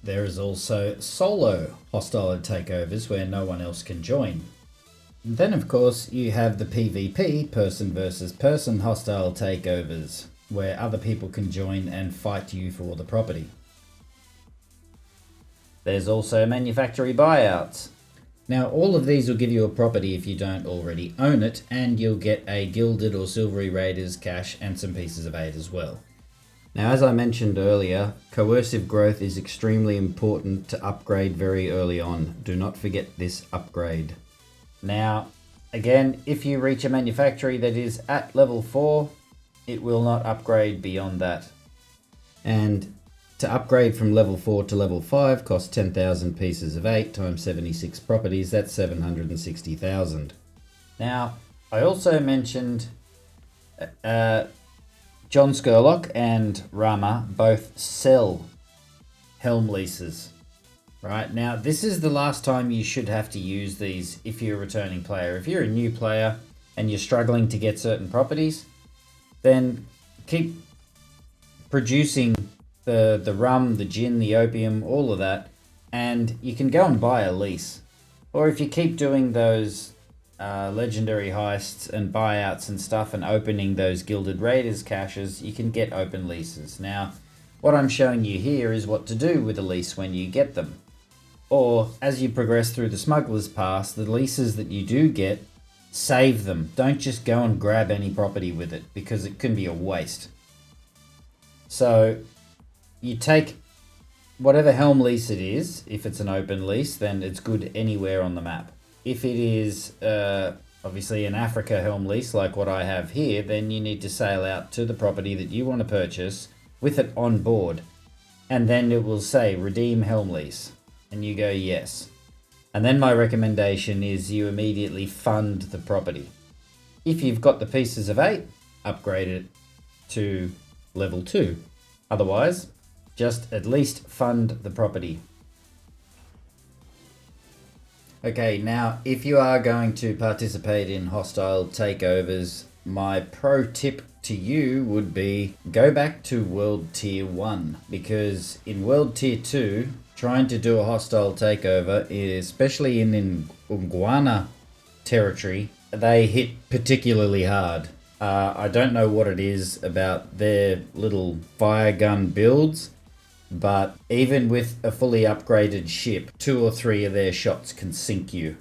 There is also solo hostile takeovers where no one else can join. And then of course you have the PvP, person versus person hostile takeovers, where other people can join and fight you for the property. There's also manufactory buyouts. Now all of these will give you a property if you don't already own it, and you'll get a gilded or silvery raiders cash and some pieces of 8 as well. Now, as I mentioned earlier, coercive growth is extremely important to upgrade very early on. Do not forget this upgrade. Now, again, if you reach a manufactory that is at level 4, it will not upgrade beyond that. And to upgrade from level 4 to level 5 costs 10,000 pieces of 8 times 76 properties. That's 760,000. Now, I also mentioned John Skurlock and Rama both sell Helm leases. Right, now this is the last time you should have to use these if you're a returning player. If you're a new player and you're struggling to get certain properties, then keep producing the rum, the gin, the opium, all of that, and you can go and buy a lease. Or if you keep doing those legendary heists and buyouts and stuff and opening those gilded raiders caches, you can get open leases. Now, what I'm showing you here is what to do with a lease when you get them. Or as you progress through the Smuggler's Pass, the leases that you do get, save them. Don't just go and grab any property with it, because it can be a waste. So you take whatever Helm lease it is. If it's an open lease, then it's good anywhere on the map. If it is obviously an Africa Helm lease like what I have here, then you need to sail out to the property that you want to purchase with it on board. And then it will say redeem Helm lease. And you go yes. And then my recommendation is you immediately fund the property. If you've got the pieces of 8, upgrade it to level 2. Otherwise, just at least fund the property. Okay, now if you are going to participate in hostile takeovers, my pro tip to you would be go back to World Tier 1, because in World Tier 2, trying to do a hostile takeover, especially in Nguana territory, they hit particularly hard. I don't know what it is about their little fire gun builds, but even with a fully upgraded ship, 2 or 3 of their shots can sink you,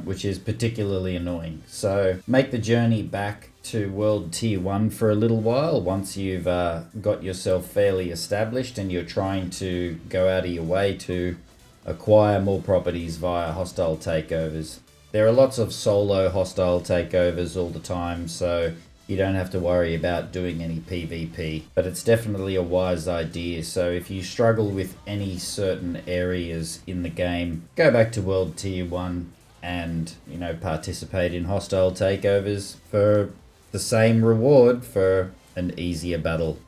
which is particularly annoying. So make the journey back to World Tier 1 for a little while once you've got yourself fairly established and you're trying to go out of your way to acquire more properties via hostile takeovers. There are lots of solo hostile takeovers all the time, so you don't have to worry about doing any PvP, but it's definitely a wise idea. So if you struggle with any certain areas in the game, go back to World Tier 1 and, you know, participate in hostile takeovers for the same reward for an easier battle.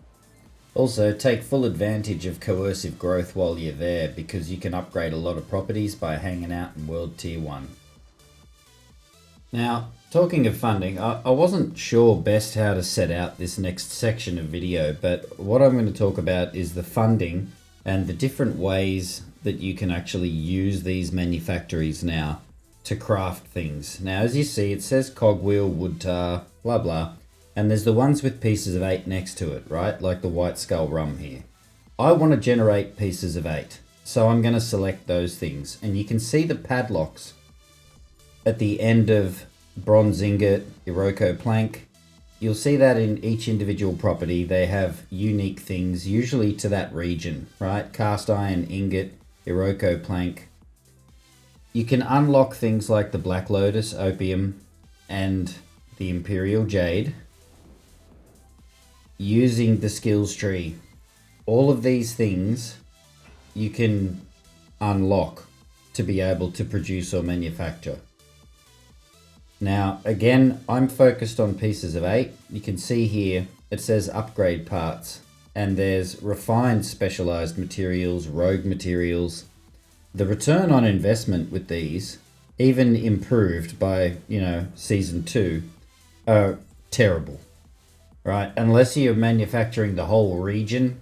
Also, take full advantage of coercive growth while you're there, because you can upgrade a lot of properties by hanging out in World Tier 1. Now, talking of funding, I wasn't sure best how to set out this next section of video, but what I'm going to talk about is the funding and the different ways that you can actually use these manufactories now to craft things. Now, as you see, it says cogwheel, wood tar, blah blah, and there's the ones with pieces of 8 next to it, right? Like the White Skull rum here. I want to generate pieces of 8, so I'm going to select those things, and you can see the padlocks at the end of bronze ingot, Iroko plank. You'll see that in each individual property they have unique things, usually to that region, right? Cast iron ingot, Iroko plank. You can unlock things like the Black Lotus, Opium, and the Imperial Jade using the skills tree. All of these things you can unlock to be able to produce or manufacture. Now, again, I'm focused on pieces of 8. You can see here, it says upgrade parts, and there's refined specialized materials, rogue materials. The return on investment with these, even improved by, you know, season 2, are terrible, right? Unless you're manufacturing the whole region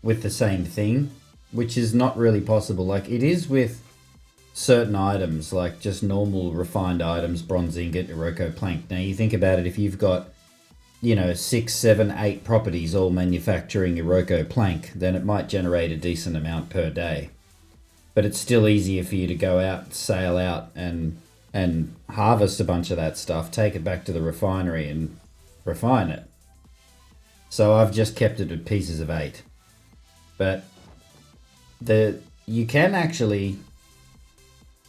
with the same thing, which is not really possible. Like, it is with certain items, like just normal refined items, bronze ingot, Iroko plank. Now you think about it, if you've got, you know, 6, 7, 8 properties all manufacturing Iroko plank, then it might generate a decent amount per day. But it's still easier for you to go out, sail out and harvest a bunch of that stuff, take it back to the refinery and refine it. So I've just kept it at pieces of 8. But you can actually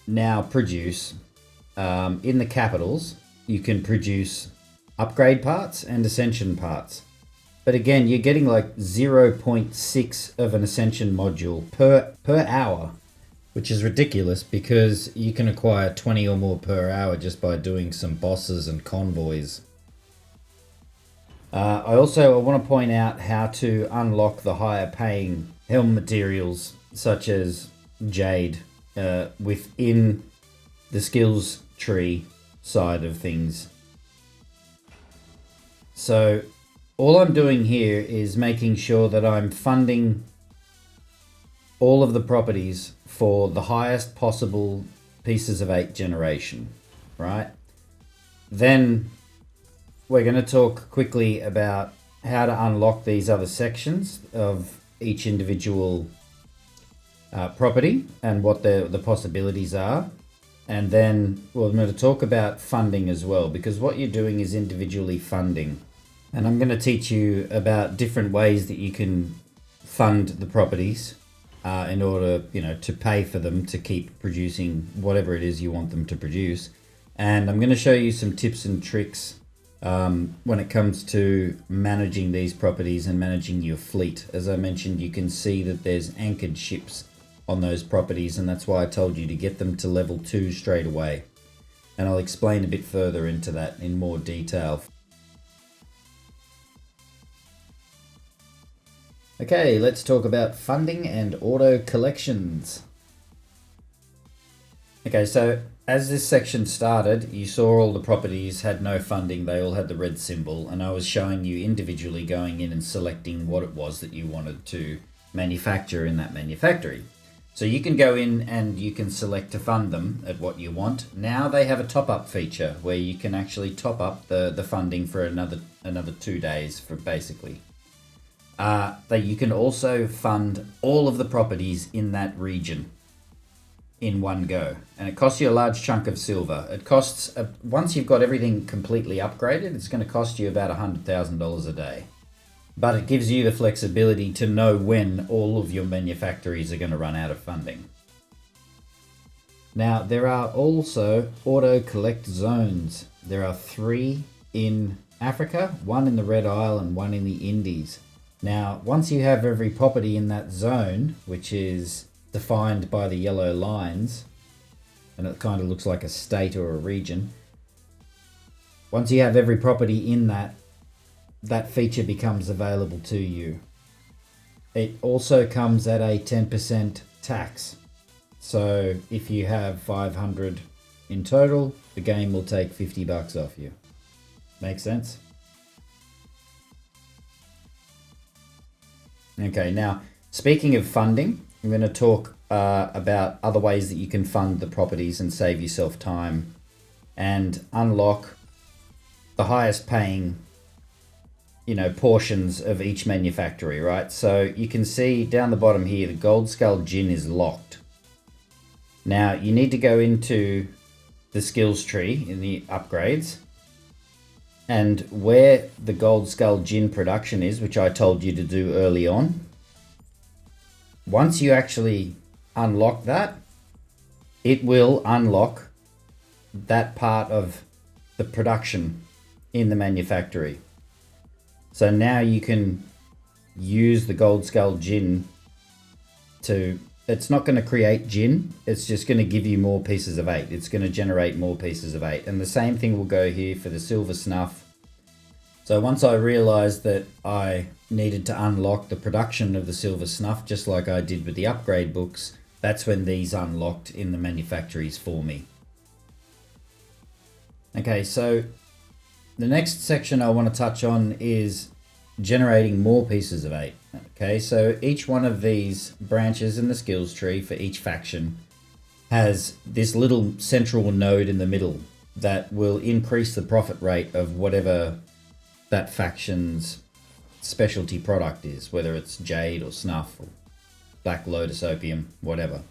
now produce in the capitals, you can produce upgrade parts and ascension parts, but again you're getting like 0.6 of an ascension module per hour, which is ridiculous because you can acquire 20 or more per hour just by doing some bosses and convoys. I want to point out how to unlock the higher paying helm materials such as jade within the skills tree side of things. So all I'm doing here is making sure that I'm funding all of the properties for the highest possible pieces of 8 generation, right? Then we're going to talk quickly about how to unlock these other sections of each individual property and what the possibilities are. And then we're going to talk about funding as well, because what you're doing is individually funding. And I'm going to teach you about different ways that you can fund the properties in order, you know, to pay for them to keep producing whatever it is you want them to produce. And I'm going to show you some tips and tricks when it comes to managing these properties and managing your fleet. As I mentioned, you can see that there's anchored ships on those properties, and that's why I told you to get them to level 2 straight away. And I'll explain a bit further into that in more detail. Okay, let's talk about funding and auto collections. Okay, so as this section started, you saw all the properties had no funding, they all had the red symbol, and I was showing you individually going in and selecting what it was that you wanted to manufacture in that manufactory. So you can go in and you can select to fund them at what you want. Now they have a top-up feature where you can actually top up the funding for another 2 days for basically. You can also fund all of the properties in that region in one go, and it costs you a large chunk of silver. It costs once you've got everything completely upgraded, it's going to cost you about $100,000 a day. But it gives you the flexibility to know when all of your manufactories are going to run out of funding. Now, there are also auto collect zones. There are 3 in Africa, 1 in the Red Isle and 1 in the Indies. Now, once you have every property in that zone, which is defined by the yellow lines, and it kind of looks like a state or a region. Once you have every property in that feature becomes available to you. It also comes at a 10% tax. So if you have 500 in total, the game will take $50 off you. Make sense? Okay, now speaking of funding, I'm going to talk about other ways that you can fund the properties and save yourself time and unlock the highest paying, portions of each manufactory, right? So you can see down the bottom here, the Gold Skull Gin is locked. Now you need to go into the skills tree in the upgrades, and where the Gold Skull Gin production is, which I told you to do early on, once you actually unlock that, it will unlock that part of the production in the manufactory. So now you can use the Gold Skull Gin to, it's not going to create gin, it's just going to give you more pieces of 8. It's going to generate more pieces of 8. And the same thing will go here for the silver snuff. So once I realized that I needed to unlock the production of the silver snuff, just like I did with the upgrade books, that's when these unlocked in the manufactories for me. Okay, so the next section I want to touch on is generating more pieces of 8. Okay, so each one of these branches in the skills tree for each faction has this little central node in the middle that will increase the profit rate of whatever that faction's specialty product is, whether it's jade or snuff or black lotus opium, whatever.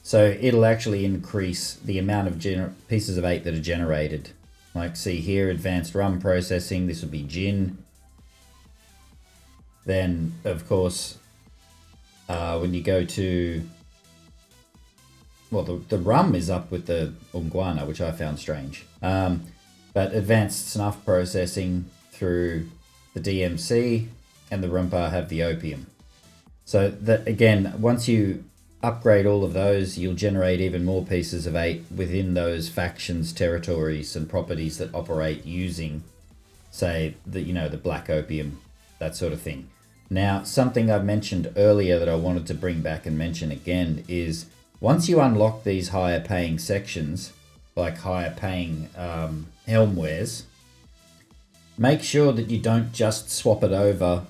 So it'll actually increase the amount of pieces of 8 that are generated. Like see here, advanced rum processing, this would be gin. Then of course, when you go to, well, the rum is up with the unguana, which I found strange. But advanced snuff processing through the DMC, and the rumpa have the opium. So that again, once you upgrade all of those, you'll generate even more pieces of 8 within those factions, territories, and properties that operate using, say, the black opium, that sort of thing. Now, something I mentioned earlier that I wanted to bring back and mention again is once you unlock these higher paying sections, like higher paying helm wares, make sure that you don't just swap it over,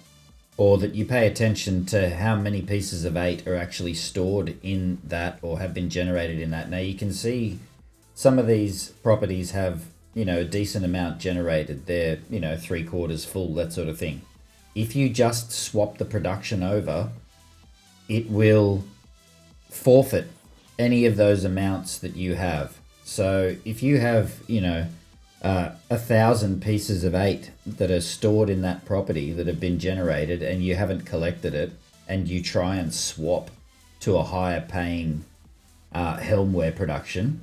or that you pay attention to how many pieces of 8 are actually stored in that or have been generated in that. Now you can see some of these properties have, a decent amount generated. They're, 3/4 full, that sort of thing. If you just swap the production over, it will forfeit any of those amounts that you have. So if you have, 1,000 pieces of 8 that are stored in that property that have been generated and you haven't collected it, and you try and swap to a higher paying helmware production,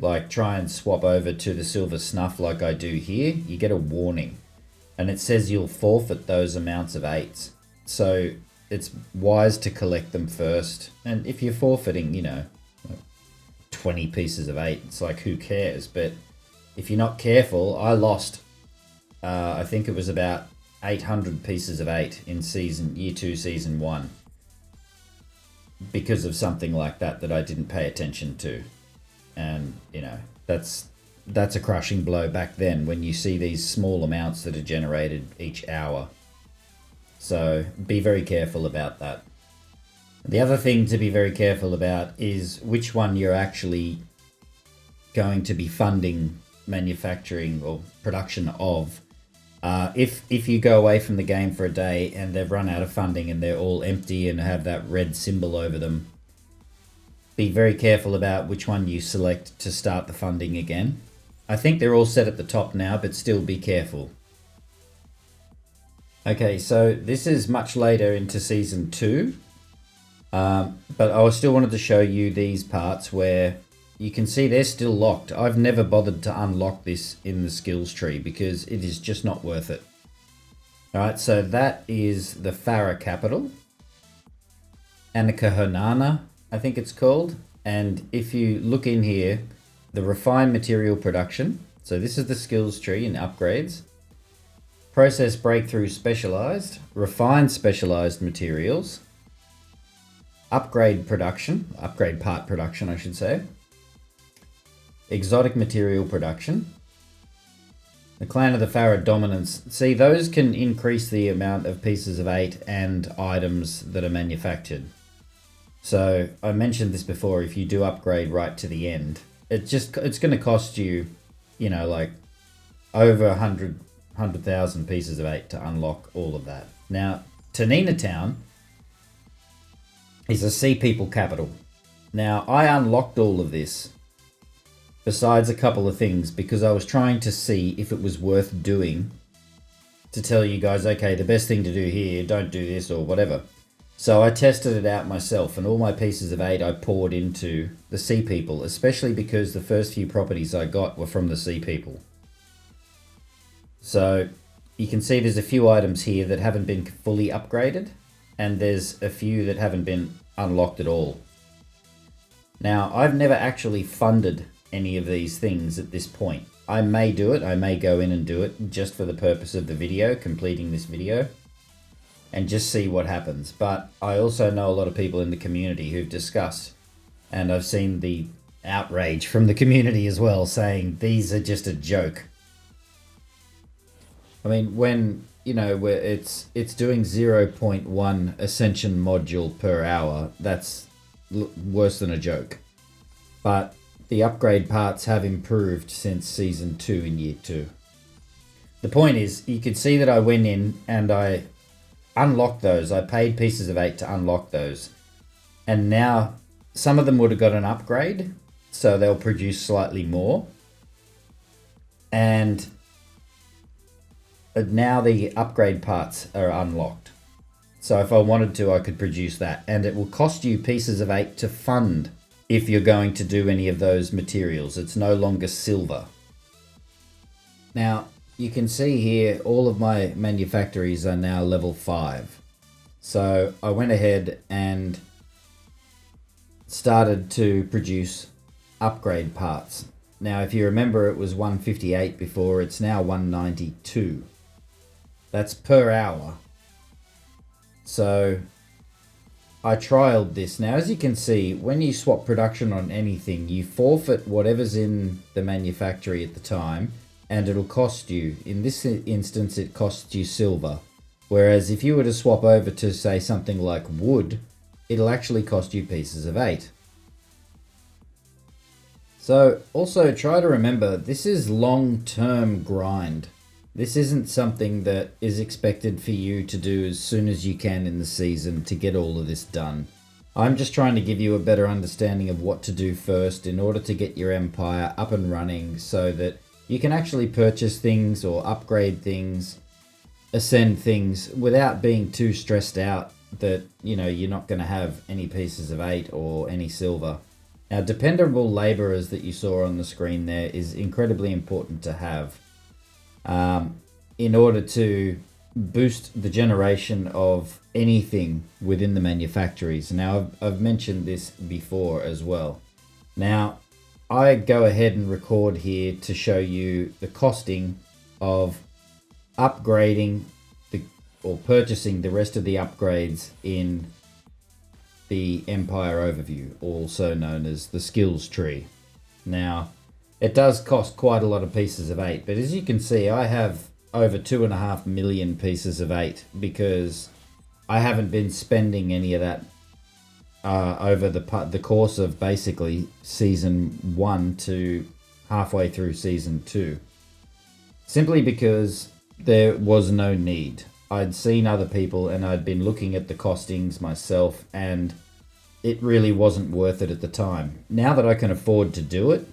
like try and swap over to the silver snuff like I do here, you get a warning and it says you'll forfeit those amounts of 8s. So it's wise to collect them first. And if you're forfeiting, 20 pieces of 8, it's like, who cares? But if you're not careful, I lost, I think it was about 800 pieces of 8 in year 2, season 1, because of something like that I didn't pay attention to. And, that's a crushing blow back then when you see these small amounts that are generated each hour. So be very careful about that. The other thing to be very careful about is which one you're actually going to be funding manufacturing or production of. If you go away from the game for a day and they've run out of funding and they're all empty and have that red symbol over them, be very careful about which one you select to start the funding again. I think they're all set at the top now, but still be careful. Okay, so this is much later into Season 2, but I still wanted to show you these parts where you can see they're still locked. I've never bothered to unlock this in the skills tree because it is just not worth it. Alright, so that is the Farah capital. Anakahanana, I think it's called. And if you look in here, the refined material production. So this is the skills tree and upgrades. Process breakthrough specialized, refined specialized materials, upgrade production, upgrade part production, I should say. Exotic material production. The clan of the Farah dominance. See, those can increase the amount of pieces of 8 and items that are manufactured. So I mentioned this before, if you do upgrade right to the end, it's going to cost you, you know, like over 100,000 pieces of 8 to unlock all of that. Now, Tanina Town is a sea people capital. Now, I unlocked all of this besides a couple of things because I was trying to see if it was worth doing to tell you guys, okay, the best thing to do here, don't do this or whatever. So I tested it out myself and all my pieces of 8 I poured into the sea people, especially because the first few properties I got were from the sea people. So you can see there's a few items here that haven't been fully upgraded and there's a few that haven't been unlocked at all. Now, I've never actually funded any of these things at this point. I may do it, I may go in and do it just for the purpose of the video, completing this video, and just see what happens. But I also know a lot of people in the community who've discussed, and I've seen the outrage from the community as well, saying these are just a joke. I mean, when, you know, where it's doing 0.1 Ascension module per hour, that's worse than a joke. But the upgrade parts have improved since Season 2 in Year 2. The point is, you could see that I went in and I unlocked those. I paid pieces of 8 to unlock those. And now, some of them would have got an upgrade, so they'll produce slightly more. And now the upgrade parts are unlocked. So if I wanted to, I could produce that. And it will cost you pieces of 8 to fund if you're going to do any of those materials. It's no longer silver. Now, you can see here all of my manufactories are now level 5. So I went ahead and started to produce upgrade parts. Now, if you remember, it was 158 before, it's now 192. That's per hour. So I trialed this. Now, as you can see, when you swap production on anything, you forfeit whatever's in the manufactory at the time, and it'll cost you. In this instance, it costs you silver. Whereas if you were to swap over to, say, something like wood, it'll actually cost you pieces of 8. So also try to remember, this is long-term grind. This isn't something that is expected for you to do as soon as you can in the season to get all of this done. I'm just trying to give you a better understanding of what to do first in order to get your empire up and running so that you can actually purchase things or upgrade things, ascend things without being too stressed out that, you know, you're not going to have any pieces of 8 or any silver. Now, dependable laborers that you saw on the screen there is incredibly important to have. In order to boost the generation of anything within the manufactories. Now, I've mentioned this before as well. Now, I go ahead and record here to show you the costing of upgrading or purchasing the rest of the upgrades in the Empire Overview, also known as the skills tree. Now, it does cost quite a lot of pieces of 8, but as you can see, I have over 2.5 million pieces of 8 because I haven't been spending any of that over the course of basically season 1 to halfway through season 2. Simply because there was no need. I'd seen other people and I'd been looking at the costings myself, and it really wasn't worth it at the time. Now that I can afford to do it,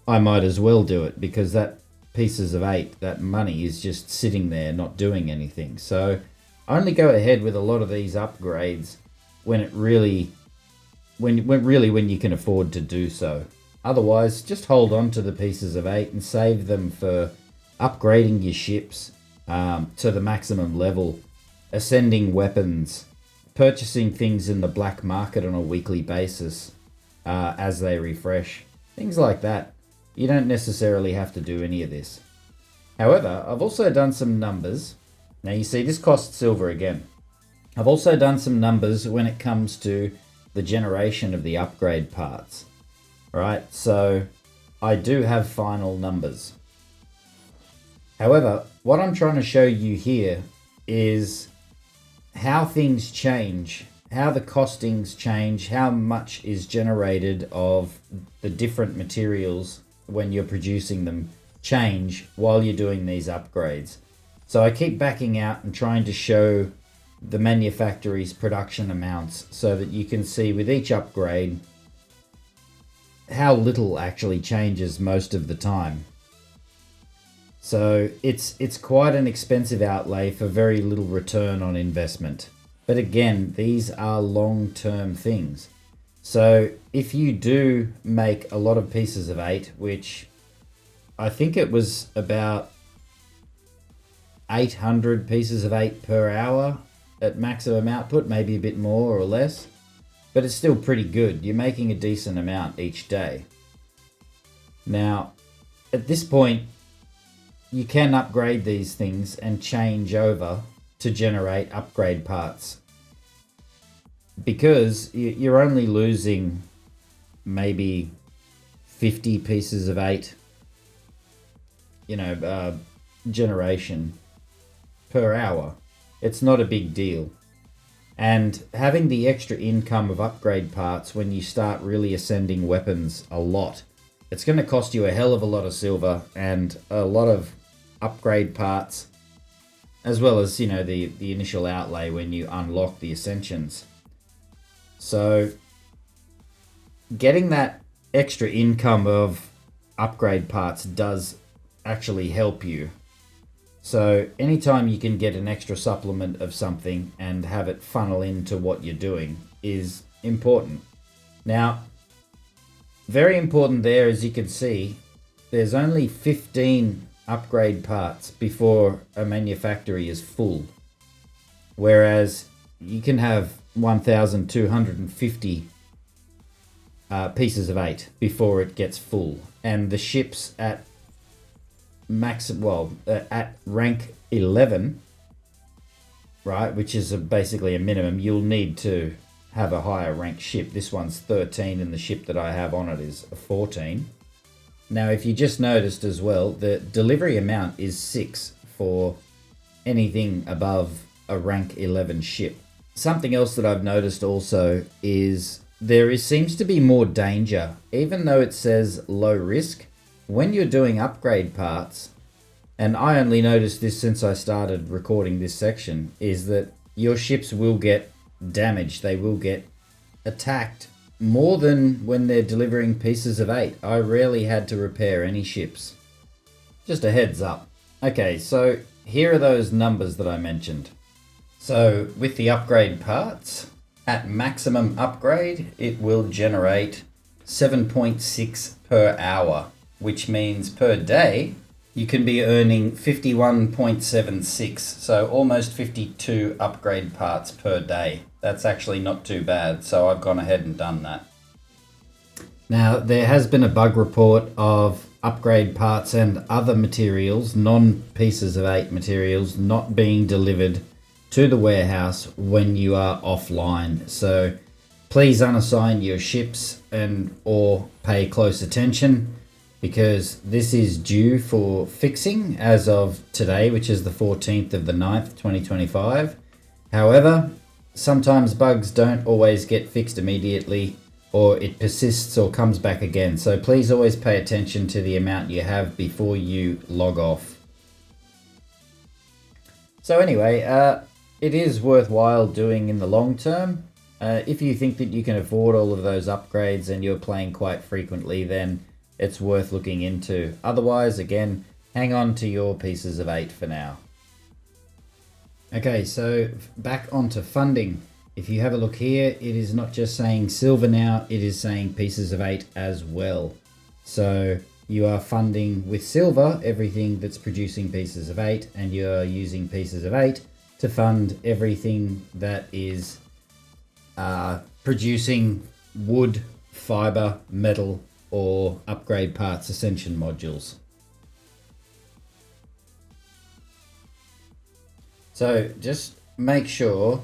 I might as well do it, because that pieces of 8, that money is just sitting there not doing anything. So I only go ahead with a lot of these upgrades when you can afford to do so. Otherwise, just hold on to the pieces of 8 and save them for upgrading your ships to the maximum level, ascending weapons, purchasing things in the black market on a weekly basis as they refresh, things like that. You don't necessarily have to do any of this. However, I've also done some numbers. Now you see this costs silver again. I've also done some numbers when it comes to the generation of the upgrade parts. Right, so I do have final numbers. However, what I'm trying to show you here is how things change, how the costings change, how much is generated of the different materials when you're producing them change while you're doing these upgrades. So I keep backing out and trying to show the Manufactory's production amounts so that you can see with each upgrade how little actually changes most of the time. So it's quite an expensive outlay for very little return on investment. But again, these are long-term things. So if you do make a lot of pieces of 8, which I think it was about 800 pieces of 8 per hour at maximum output, maybe a bit more or less, but it's still pretty good. You're making a decent amount each day. Now, at this point, you can upgrade these things and change over to generate upgrade parts, because you're only losing maybe 50 pieces of 8, generation per hour. It's not a big deal. And having the extra income of upgrade parts when you start really ascending weapons a lot, it's going to cost you a hell of a lot of silver and a lot of upgrade parts, as well as, the initial outlay when you unlock the Ascensions. So getting that extra income of upgrade parts does actually help you. So anytime you can get an extra supplement of something and have it funnel into what you're doing is important. Now, very important there, as you can see, there's only 15 upgrade parts before a Manufactory is full, whereas you can have 1,250 pieces of 8 before it gets full, and the ships at at rank 11, right, which is basically a minimum, you'll need to have a higher rank ship. This one's 13 and the ship that I have on it is a 14. Now, if you just noticed as well, the delivery amount is 6 for anything above a rank 11 ship. Something else that I've noticed also is seems to be more danger. Even though it says low risk, when you're doing upgrade parts, and I only noticed this since I started recording this section, is that your ships will get damaged. They will get attacked more than when they're delivering pieces of 8. I rarely had to repair any ships. Just a heads up. Okay, so here are those numbers that I mentioned. So with the upgrade parts, at maximum upgrade, it will generate 7.6 per hour, which means per day, you can be earning 51.76, so almost 52 upgrade parts per day. That's actually not too bad, so I've gone ahead and done that. Now, there has been a bug report of upgrade parts and other materials, non-pieces of 8 materials, not being delivered to the warehouse when you are offline. So please unassign your ships or pay close attention, because this is due for fixing as of today, which is the 14th of the 9th, 2025. However, sometimes bugs don't always get fixed immediately, or it persists or comes back again. So please always pay attention to the amount you have before you log off. So anyway, it is worthwhile doing in the long term. If you think that you can afford all of those upgrades and you're playing quite frequently, then it's worth looking into. Otherwise, again, hang on to your pieces of 8 for now. Okay, so back onto funding. If you have a look here, it is not just saying silver now, it is saying pieces of 8 as well. So you are funding with silver everything that's producing pieces of 8, and you're using pieces of 8 to fund everything that is producing wood, fiber, metal, or upgrade parts, Ascension modules. So just make sure,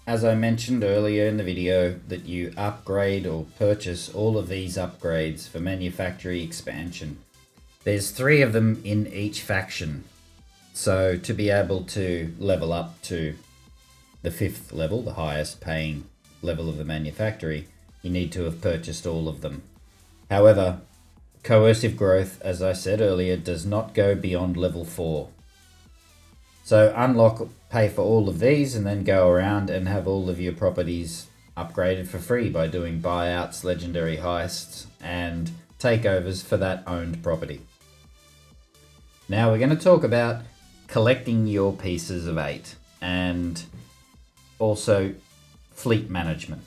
as I mentioned earlier in the video, that you upgrade or purchase all of these upgrades for Manufactory expansion. There's 3 of them in each faction. So to be able to level up to the 5th level, the highest paying level of the Manufactory, you need to have purchased all of them. However, coercive growth, as I said earlier, does not go beyond level 4. So unlock, pay for all of these, and then go around and have all of your properties upgraded for free by doing buyouts, legendary heists, and takeovers for that owned property. Now we're going to talk about collecting your pieces of 8 and also fleet management.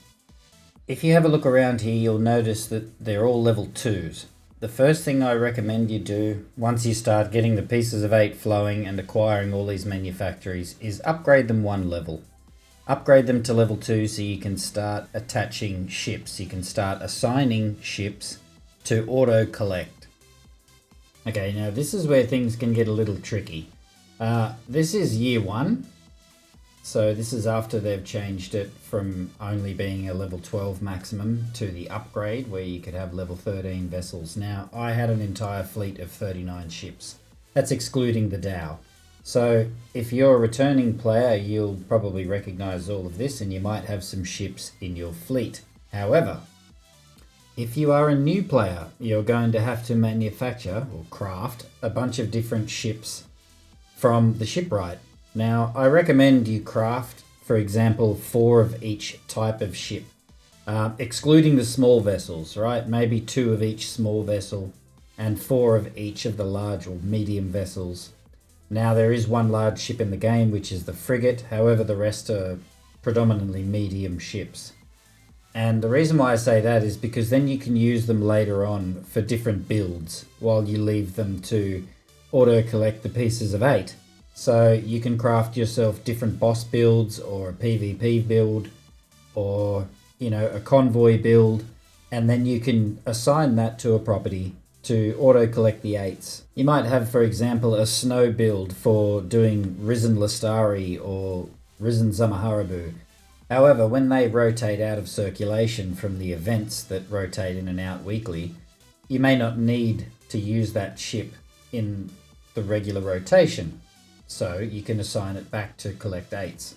If you have a look around here, you'll notice that they're all level 2s. The first thing I recommend you do once you start getting the pieces of 8 flowing and acquiring all these manufactories is upgrade them 1 level. Upgrade them to level 2 so you can start attaching ships. You can start assigning ships to auto collect. Okay, now this is where things can get a little tricky. This is year 1. So this is after they've changed it from only being a level 12 maximum to the upgrade where you could have level 13 vessels. Now, I had an entire fleet of 39 ships. That's excluding the Dow. So if you're a returning player, you'll probably recognize all of this and you might have some ships in your fleet. However, if you are a new player, you're going to have to manufacture or craft a bunch of different ships from the shipwright. Now, I recommend you craft, for example, 4 of each type of ship, excluding the small vessels, right? Maybe 2 of each small vessel and 4 of each of the large or medium vessels. Now, there is 1 large ship in the game, which is the frigate. However, the rest are predominantly medium ships. And the reason why I say that is because then you can use them later on for different builds while you leave them to auto-collect the pieces of 8. So you can craft yourself different boss builds or a PvP build or, you know, a convoy build, and then you can assign that to a property to auto-collect the 8s. You might have, for example, a snow build for doing Risen Lestari or Risen Zamaharabu. However, when they rotate out of circulation from the events that rotate in and out weekly, you may not need to use that ship in the regular rotation. So you can assign it back to collect 8s.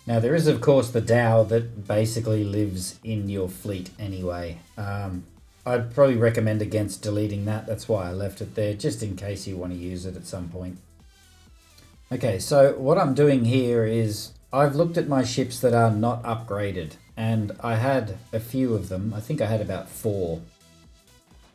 Now there is of course the Dow that basically lives in your fleet anyway. I'd probably recommend against deleting that. That's why I left it there, just in case you want to use it at some point. Okay, so what I'm doing here is I've looked at my ships that are not upgraded, and I had a few of them. I think I had about 4.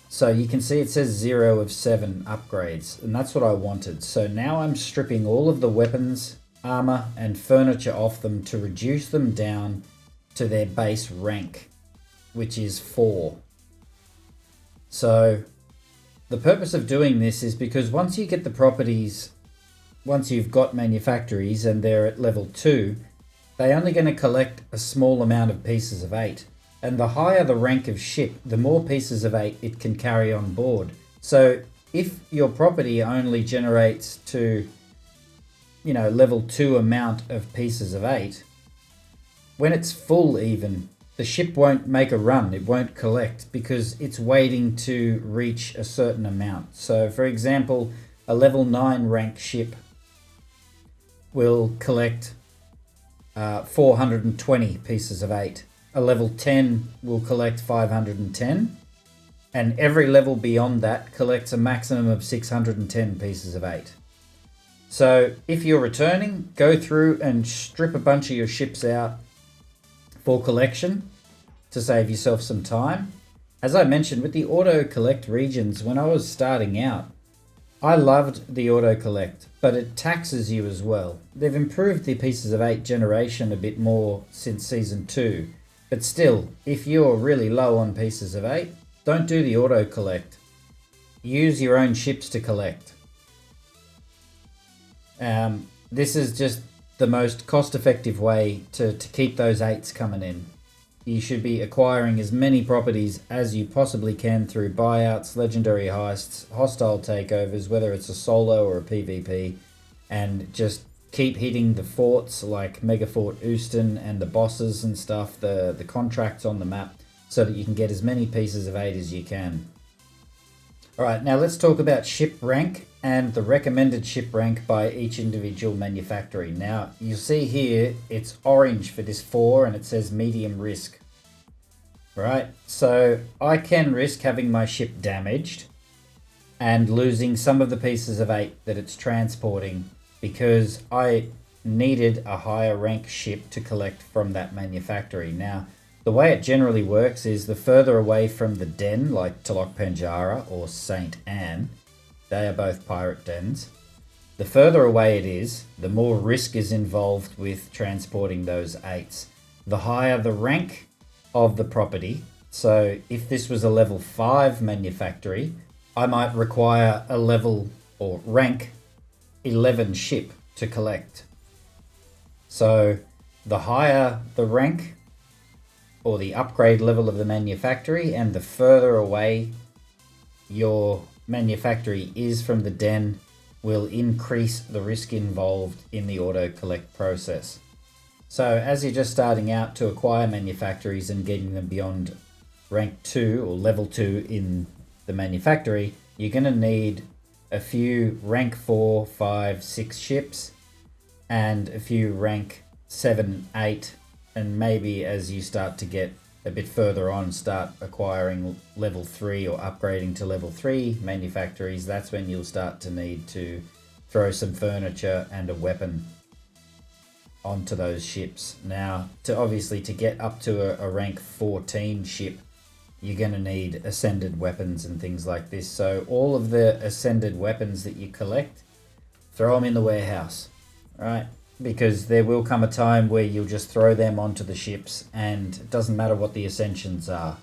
So you can see it says 0 of 7 upgrades, and that's what I wanted. So now I'm stripping all of the weapons, armor, and furniture off them to reduce them down to their base rank, which is 4. So the purpose of doing this is because once you get the properties, once you've got manufactories and they're at level 2, they're only going to collect a small amount of pieces of 8. And the higher the rank of ship, the more pieces of 8 it can carry on board. So if your property only generates to, you know, level 2 amount of pieces of 8, when it's full even, the ship won't make a run, it won't collect because it's waiting to reach a certain amount. So for example, a level 9 rank ship will collect 420 pieces of 8. A level 10 will collect 510, and every level beyond that collects a maximum of 610 pieces of 8. So if you're returning, go through and strip a bunch of your ships out for collection to save yourself some time. As I mentioned, with the auto collect regions, when I was starting out, I loved the auto collect, but it taxes you as well. They've improved the pieces of 8 generation a bit more since season 2, but still, if you're really low on pieces of 8, don't do the auto collect. Use your own ships to collect. This is just the most cost-effective way to keep those 8s coming in. You should be acquiring as many properties as you possibly can through buyouts, legendary heists, hostile takeovers, whether it's a solo or a PvP, and just keep hitting the forts like Megafort Oosten and the bosses and stuff, the contracts on the map, so that you can get as many pieces of 8 as you can. Alright, now let's talk about ship rank and the recommended ship rank by each individual manufactory. Now, you'll see here, it's orange for this 4 and it says medium risk. Right, so I can risk having my ship damaged and losing some of the pieces of 8 that it's transporting because I needed a higher rank ship to collect from that manufactory. Now, the way it generally works is the further away from the den, like Talok Penjara or St. Anne, they are both pirate dens, the further away it is, the more risk is involved with transporting those 8s. The higher the rank of the property, so if this was a level 5 manufactory, I might require a level or rank 11 ship to collect. So the higher the rank or the upgrade level of the manufactory and the further away your manufactory is from the den will increase the risk involved in the auto collect process. So as you're just starting out to acquire manufactories and getting them beyond rank 2 or level 2 in the manufactory, you're going to need a few rank 4, 5, 6 ships and a few rank 7, 8, and maybe as you start to get a bit further on, start acquiring level 3 or upgrading to level 3 manufactories, that's when you'll start to need to throw some furniture and a weapon onto those ships. Now, to get up to a rank 14 ship, you're going to need ascended weapons and things like this. So all of the ascended weapons that you collect, throw them in the warehouse, right? Because there will come a time where you'll just throw them onto the ships and it doesn't matter what the Ascensions are.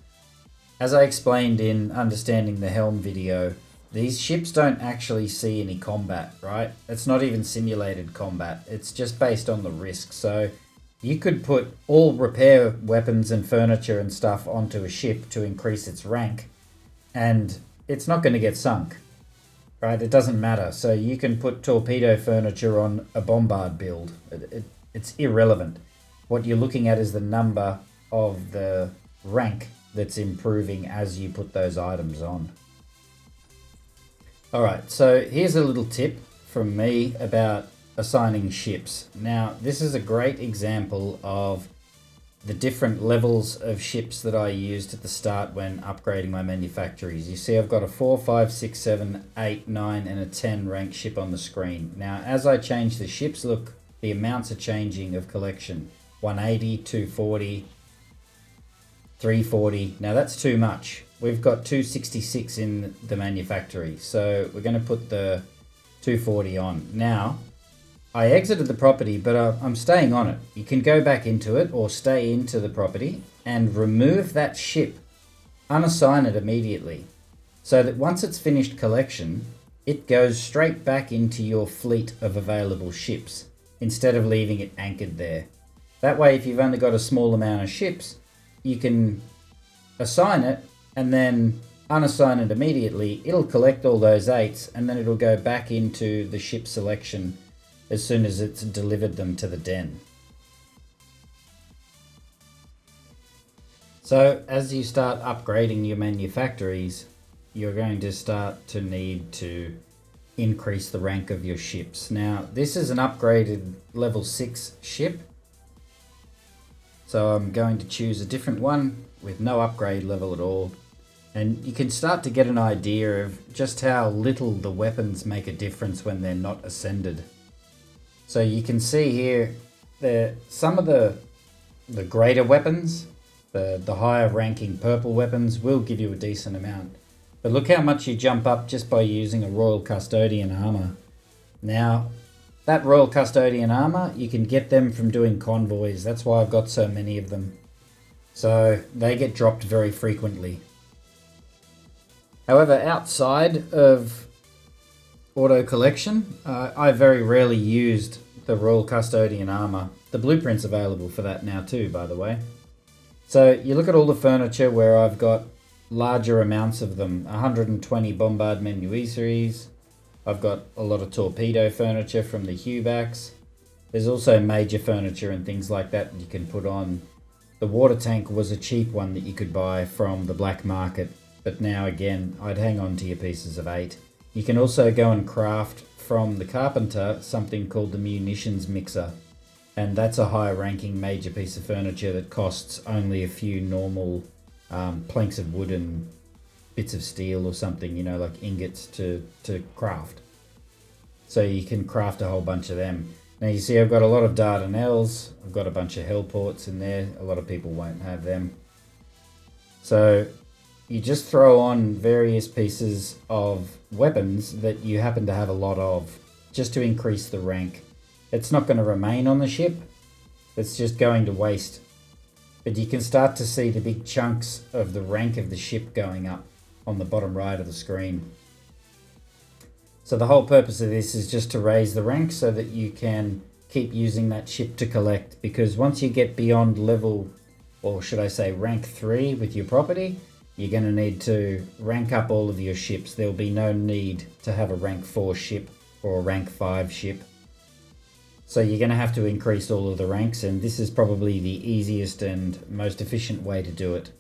As I explained in Understanding the Helm video, these ships don't actually see any combat, right? It's not even simulated combat. It's just based on the risk. So you could put all repair weapons and furniture and stuff onto a ship to increase its rank and it's not going to get sunk. Right, it doesn't matter. So you can put torpedo furniture on a bombard build. It's irrelevant. What you're looking at is the number of the rank that's improving as you put those items on. Alright, so here's a little tip from me about assigning ships. Now, this is a great example of the different levels of ships that I used at the start when upgrading my manufactories. You see I've got a 4, 5, 6, 7, 8, 9 and a 10 rank ship on the screen. Now as I change the ships, look, the amounts are changing of collection. 180, 240, 340. Now that's too much. We've got 266 in the manufactory, so we're going to put the 240 on. Now, I exited the property, but I'm staying on it. You can go back into it or stay into the property and remove that ship, unassign it immediately, so that once it's finished collection, it goes straight back into your fleet of available ships instead of leaving it anchored there. That way, if you've only got a small amount of ships, you can assign it and then unassign it immediately. It'll collect all those 8s and then it'll go back into the ship selection as soon as it's delivered them to the den. So as you start upgrading your manufactories, you're going to start to need to increase the rank of your ships. Now, this is an upgraded level 6 ship, So I'm going to choose a different one with no upgrade level at all. And you can start to get an idea of just how little the weapons make a difference when they're not ascended. So you can see here, some of the greater weapons, the higher ranking purple weapons will give you a decent amount. But look how much you jump up just by using a Royal Custodian armor. Now, that Royal Custodian armor, you can get them from doing convoys. That's why I've got so many of them. So they get dropped very frequently. However, outside of auto collection, I very rarely used the Royal Custodian armor. The blueprint's available for that now too, by the way. So you look at all the furniture where I've got larger amounts of them. 120 Bombard Menuiseries. I've got a lot of torpedo furniture from the Hubaks. There's also major furniture and things like that you can put on. The water tank was a cheap one that you could buy from the black market, but now again, I'd hang on to your pieces of 8. You can also go and craft from the carpenter something called the munitions mixer, and that's a high ranking major piece of furniture that costs only a few normal planks of wood and bits of steel or something, you know, like ingots to craft. So you can craft a whole bunch of them. Now you see I've got a lot of Dardanelles, I've got a bunch of Hellports in there, a lot of people won't have them. So you just throw on various pieces of weapons that you happen to have a lot of, just to increase the rank. It's not going to remain on the ship, it's just going to waste. But you can start to see the big chunks of the rank of the ship going up on the bottom right of the screen. So the whole purpose of this is just to raise the rank so that you can keep using that ship to collect, because once you get beyond level, or should I say rank 3 with your property, you're going to need to rank up all of your ships. There'll be no need to have a rank 4 ship or a rank 5 ship. So you're going to have to increase all of the ranks, and this is probably the easiest and most efficient way to do it,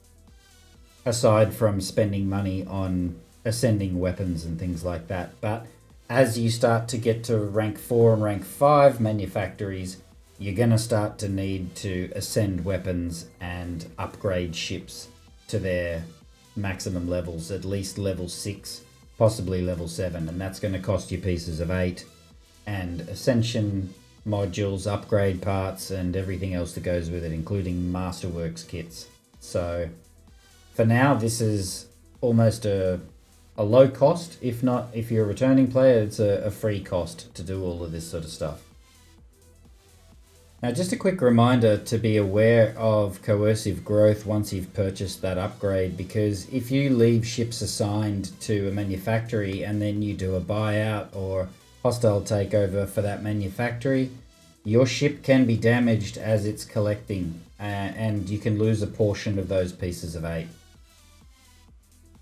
aside from spending money on ascending weapons and things like that. But as you start to get to rank 4 and rank 5 manufactories, you're going to start to need to ascend weapons and upgrade ships to their maximum levels, at least level 6, possibly level 7, and that's going to cost you pieces of 8 and Ascension Modules Upgrade Parts and everything else that goes with it, including Masterworks kits. So for now, this is almost a low cost. If not, if you're a returning player, it's a free cost to do all of this sort of stuff. Now, just a quick reminder to be aware of coercive growth once you've purchased that upgrade, because if you leave ships assigned to a manufactory and then you do a buyout or hostile takeover for that manufactory, your ship can be damaged as it's collecting, and you can lose a portion of those pieces of 8.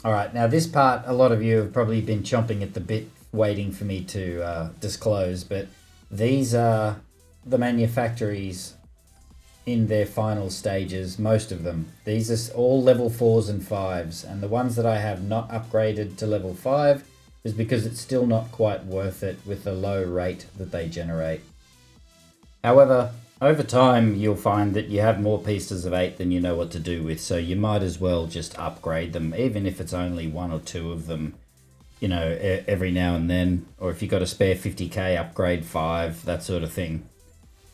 Alright, now this part, a lot of you have probably been chomping at the bit waiting for me to disclose, but these are the manufactories in their final stages, most of them. These are all level 4s and 5s, and the ones that I have not upgraded to level 5 is because it's still not quite worth it with the low rate that they generate. However, over time you'll find that you have more pieces of 8 than you know what to do with, so you might as well just upgrade them, even if it's only 1 or 2 of them, you know, every now and then, or if you've got a spare 50k, upgrade 5, that sort of thing.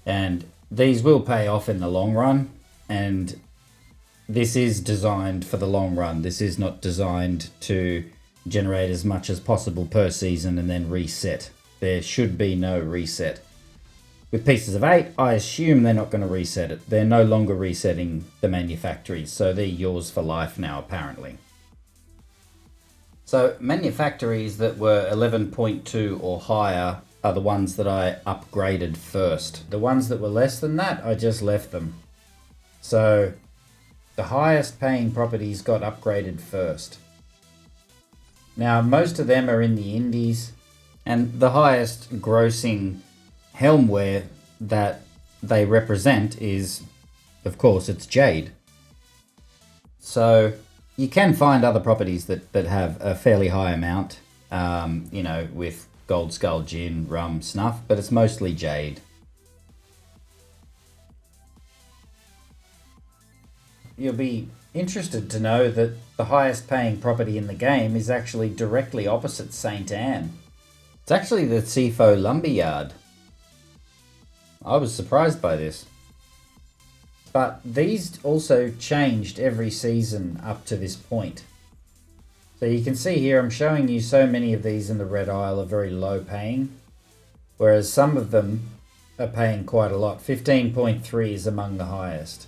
And these will pay off in the long run, and this is designed for the long run. This is not designed to generate as much as possible per season and then reset. There should be no reset. With pieces of 8, I assume they're not going to reset it. They're no longer resetting the manufactories, so they're yours for life now, apparently. So manufactories that were 11.2 or higher are the ones that I upgraded first. The ones that were less than that, I just left them. So the highest paying properties got upgraded first. Now, most of them are in the indies, and the highest grossing Helmware that they represent is, of course, it's Jade. So you can find other properties that have a fairly high amount, you know, with Gold Skull, Gin, Rum, Snuff, but it's mostly Jade. you'll be interested to know that the highest paying property in the game is actually directly opposite St. Anne. It's actually the CFO Lumberyard. I was surprised by this. But these also changed every season up to this point. So you can see here I'm showing you so many of these in the Red Isle are very low paying, whereas some of them are paying quite a lot. 15.3 is among the highest.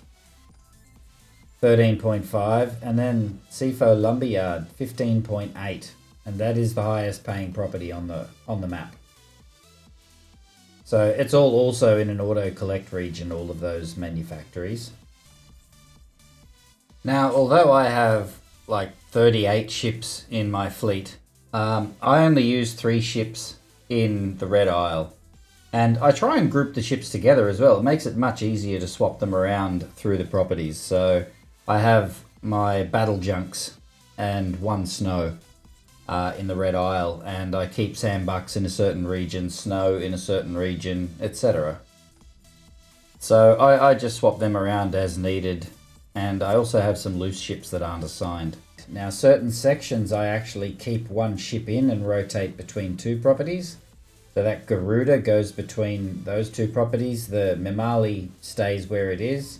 13.5, and then CFO Lumberyard 15.8, and that is the highest paying property on the map. So it's all also in an auto collect region, all of those manufactories. Now, although I have like 38 ships in my fleet, I only use 3 ships in the Red Isle. And I try and group the ships together as well. It makes it much easier to swap them around through the properties. So I have my battle junks and 1 snow in the Red Isle, and I keep sandbucks in a certain region, snow in a certain region, etc. So I just swap them around as needed, and I also have some loose ships that aren't assigned. Now, certain sections I actually keep 1 ship in and rotate between 2 properties. So that Garuda goes between those 2 properties. The Memali stays where it is.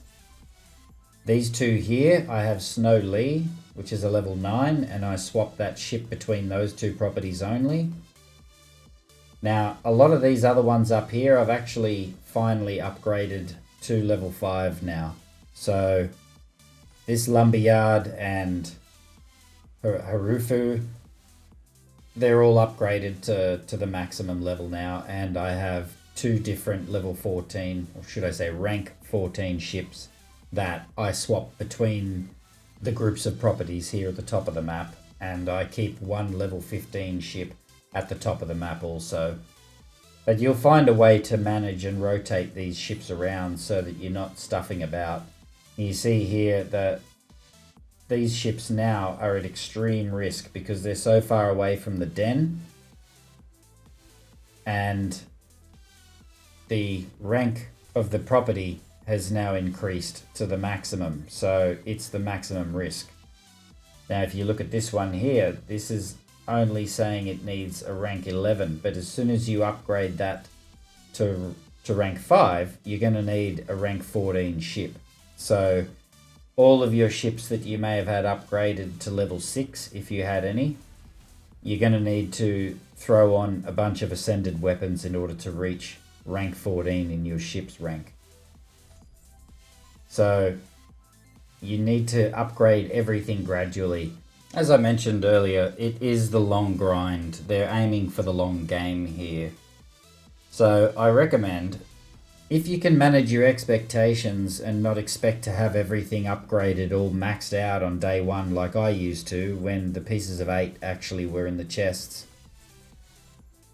These 2 here, I have Snow Lee, which is a level 9, and I swap that ship between those 2 properties only. Now, a lot of these other ones up here, I've actually finally upgraded to level 5 now. So this Lumberyard and Harufu, they're all upgraded to the maximum level now, and I have 2 different level 14, or should I say rank 14 ships that I swap between the groups of properties here at the top of the map, and I keep 1 level 15 ship at the top of the map also. But you'll find a way to manage and rotate these ships around so that you're not stuffing about. You see here that these ships now are at extreme risk because they're so far away from the den, and the rank of the property has now increased to the maximum, so it's the maximum risk. Now if you look at this one here, this is only saying it needs a rank 11, but as soon as you upgrade that to rank 5, you're going to need a rank 14 ship. So all of your ships that you may have had upgraded to level 6, if you had any, you're going to need to throw on a bunch of ascended weapons in order to reach rank 14 in your ship's rank. So you need to upgrade everything gradually. As I mentioned earlier, it is the long grind. They're aiming for the long game here. So I recommend, if you can manage your expectations and not expect to have everything upgraded or maxed out on day 1 like I used to when the pieces of 8 actually were in the chests,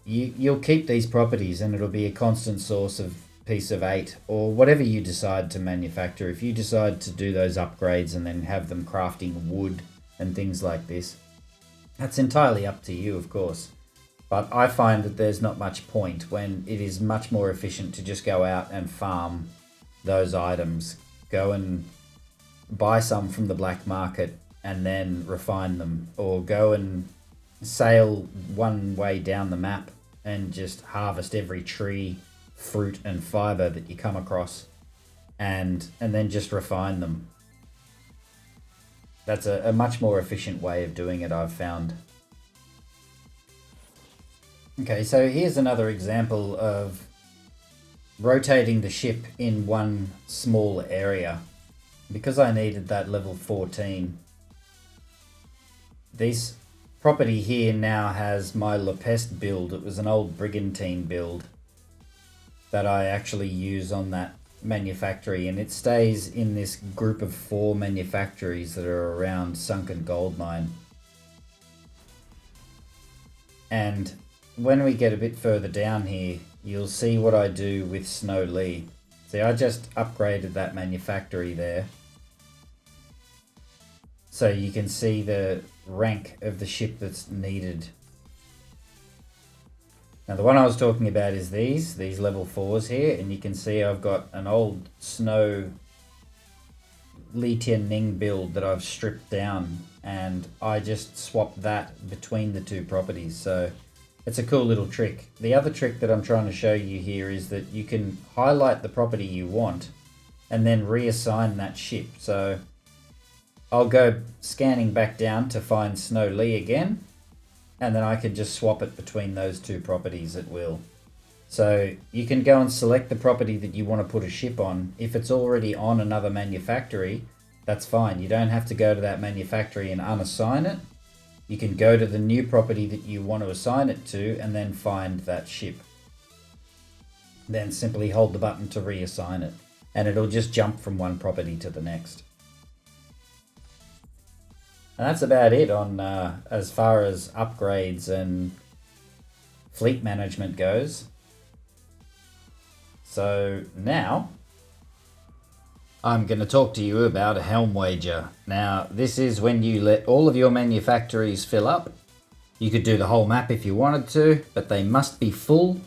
you'll keep these properties and it'll be a constant source of piece of 8 or whatever you decide to manufacture. If you decide to do those upgrades and then have them crafting wood and things like this, that's entirely up to you, of course. But I find that there's not much point when it is much more efficient to just go out and farm those items. Go and buy some from the black market and then refine them, or go and sail one way down the map and just harvest every tree, fruit and fiber that you come across, and then just refine them. That's a much more efficient way of doing it, I've found. Okay, so here's another example of rotating the ship in one small area. Because I needed that level 14, this property here now has my La Peste build. It was an old Brigantine build that I actually use on that manufactory, and it stays in this group of 4 manufactories that are around Sunken Gold Mine. And when we get a bit further down here, you'll see what I do with Snow Lee. See, I just upgraded that manufactory there, so you can see the rank of the ship that's needed. Now the one I was talking about is these level 4s here, and you can see I've got an old snow Li Tianning build that I've stripped down, and I just swapped that between the two properties. So it's a cool little trick. The other trick that I'm trying to show you here is that you can highlight the property you want and then reassign that ship. So I'll go scanning back down to find Snow Lee again, and then I can just swap it between those two properties at will. So you can go and select the property that you want to put a ship on. If it's already on another manufactory, that's fine. You don't have to go to that manufactory and unassign it. You can go to the new property that you want to assign it to and then find that ship. Then simply hold the button to reassign it, and it'll just jump from one property to the next. And that's about it on as far as upgrades and fleet management goes. So now I'm going to talk to you about a Helm wager. Now this is when you let all of your manufactories fill up. You could do the whole map if you wanted to, but they must be full,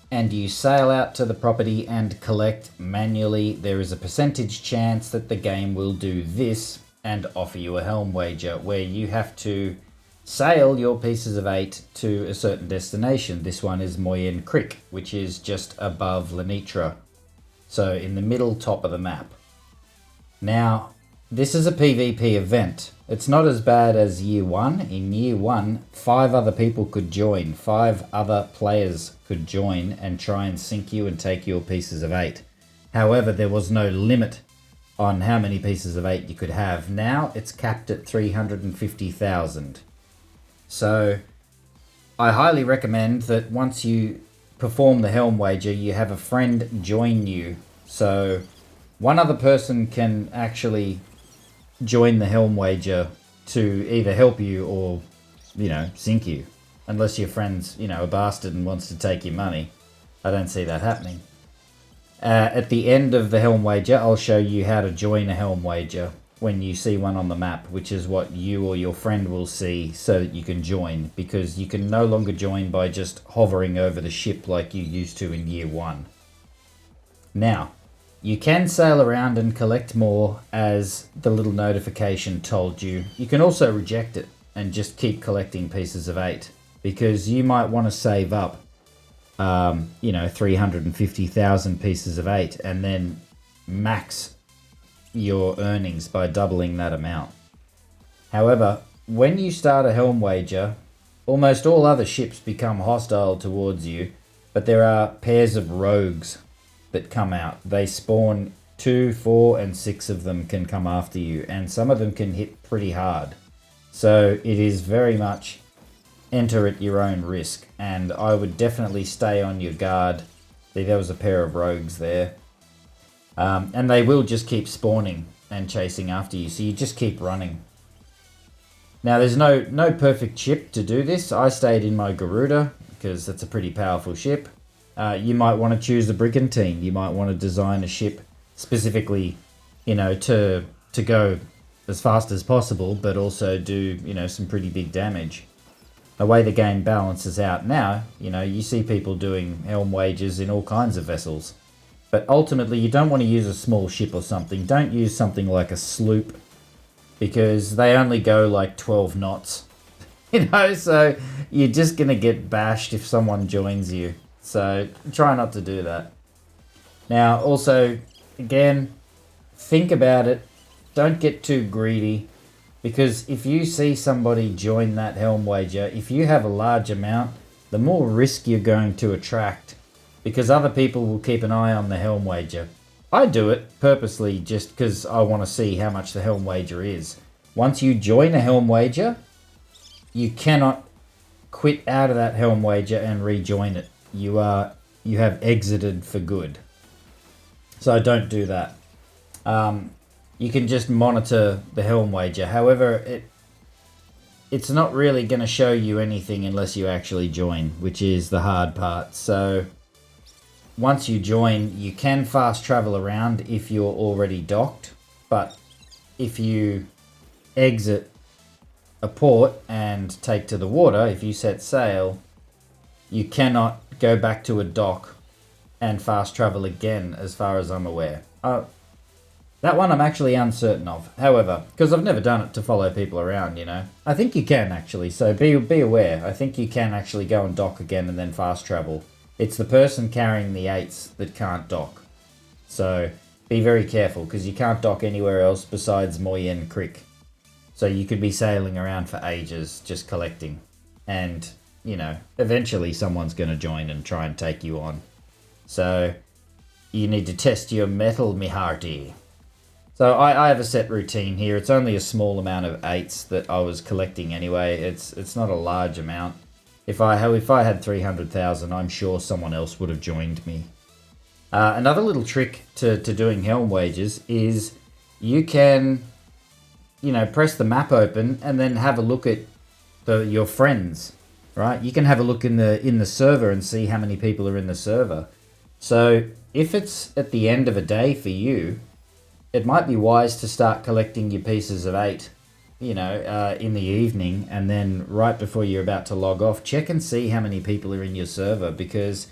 and you sail out to the property and collect manually. There is a percentage chance that the game will do this and offer you a Helm wager where you have to sail your pieces of 8 to a certain destination. This one is Moyen Creek, which is just above Lenitra, so in the middle top of the map. Now, this is a PvP event. It's not as bad as year 1. In year 1, 5 other people could join. 5 other players could join and try and sink you and take your pieces of 8. However, there was no limit on how many pieces of 8 you could have. Now it's capped at 350,000. So I highly recommend that once you perform the Helm wager, you have a friend join you. So one other person can actually join the Helm wager to either help you or, sink you. Unless your friend's, a bastard and wants to take your money. I don't see that happening. At the end of the Helm wager, I'll show you how to join a Helm wager when you see one on the map, which is what you or your friend will see so that you can join, because you can no longer join by just hovering over the ship like you used to in year 1. Now, you can sail around and collect more as the little notification told you. You can also reject it and just keep collecting pieces of 8, because you might want to save up 350,000 pieces of 8 and then max your earnings by doubling that amount. However, when you start a Helm wager, almost all other ships become hostile towards you, but there are pairs of rogues that come out. They spawn 2, 4, and 6 of them can come after you, and some of them can hit pretty hard. So it is very much enter at your own risk, and I would definitely stay on your guard. There was a pair of rogues there. And they will just keep spawning and chasing after you, so you just keep running. Now there's no perfect ship to do this. I stayed in my Garuda because that's a pretty powerful ship. You might want to choose the Brigantine. You might want to design a ship specifically, to go as fast as possible, but also do, some pretty big damage. The way the game balances out now, you see people doing Helm wagers in all kinds of vessels. But ultimately, you don't want to use a small ship or something. Don't use something like a sloop, because they only go like 12 knots. So you're just going to get bashed if someone joins you. So try not to do that. Now, also, again, think about it. Don't get too greedy, because if you see somebody join that Helm wager, if you have a large amount, the more risk you're going to attract, because other people will keep an eye on the Helm wager. I do it purposely just because I want to see how much the Helm wager is. Once you join a Helm wager, you cannot quit out of that Helm wager and rejoin it. You have exited for good. So don't do that. You can just monitor the Helm wager. However, it's not really going to show you anything unless you actually join, which is the hard part. So once you join, you can fast travel around if you're already docked, but if you exit a port and take to the water, if you set sail, you cannot go back to a dock and fast travel again, as far as I'm aware. That one I'm actually uncertain of. However, because I've never done it to follow people around, you know. I think you can actually, so be aware. I think you can actually go and dock again and then fast travel. It's the person carrying the 8s that can't dock. So be very careful, because you can't dock anywhere else besides Moyen Creek. So you could be sailing around for ages just collecting. And, you know, eventually someone's going to join and try and take you on. So you need to test your mettle, me hearty. So I have a set routine here. It's only a small amount of 8s that I was collecting anyway. It's not a large amount. If I had 300,000, I'm sure someone else would have joined me. Another little trick to doing Helm wages is you can, you know, press the map open and then have a look at your friends, right? You can have a look in the server and see how many people are in the server. So if it's at the end of a day for you, it might be wise to start collecting your pieces of 8, you know, in the evening, and then right before you're about to log off, check and see how many people are in your server, because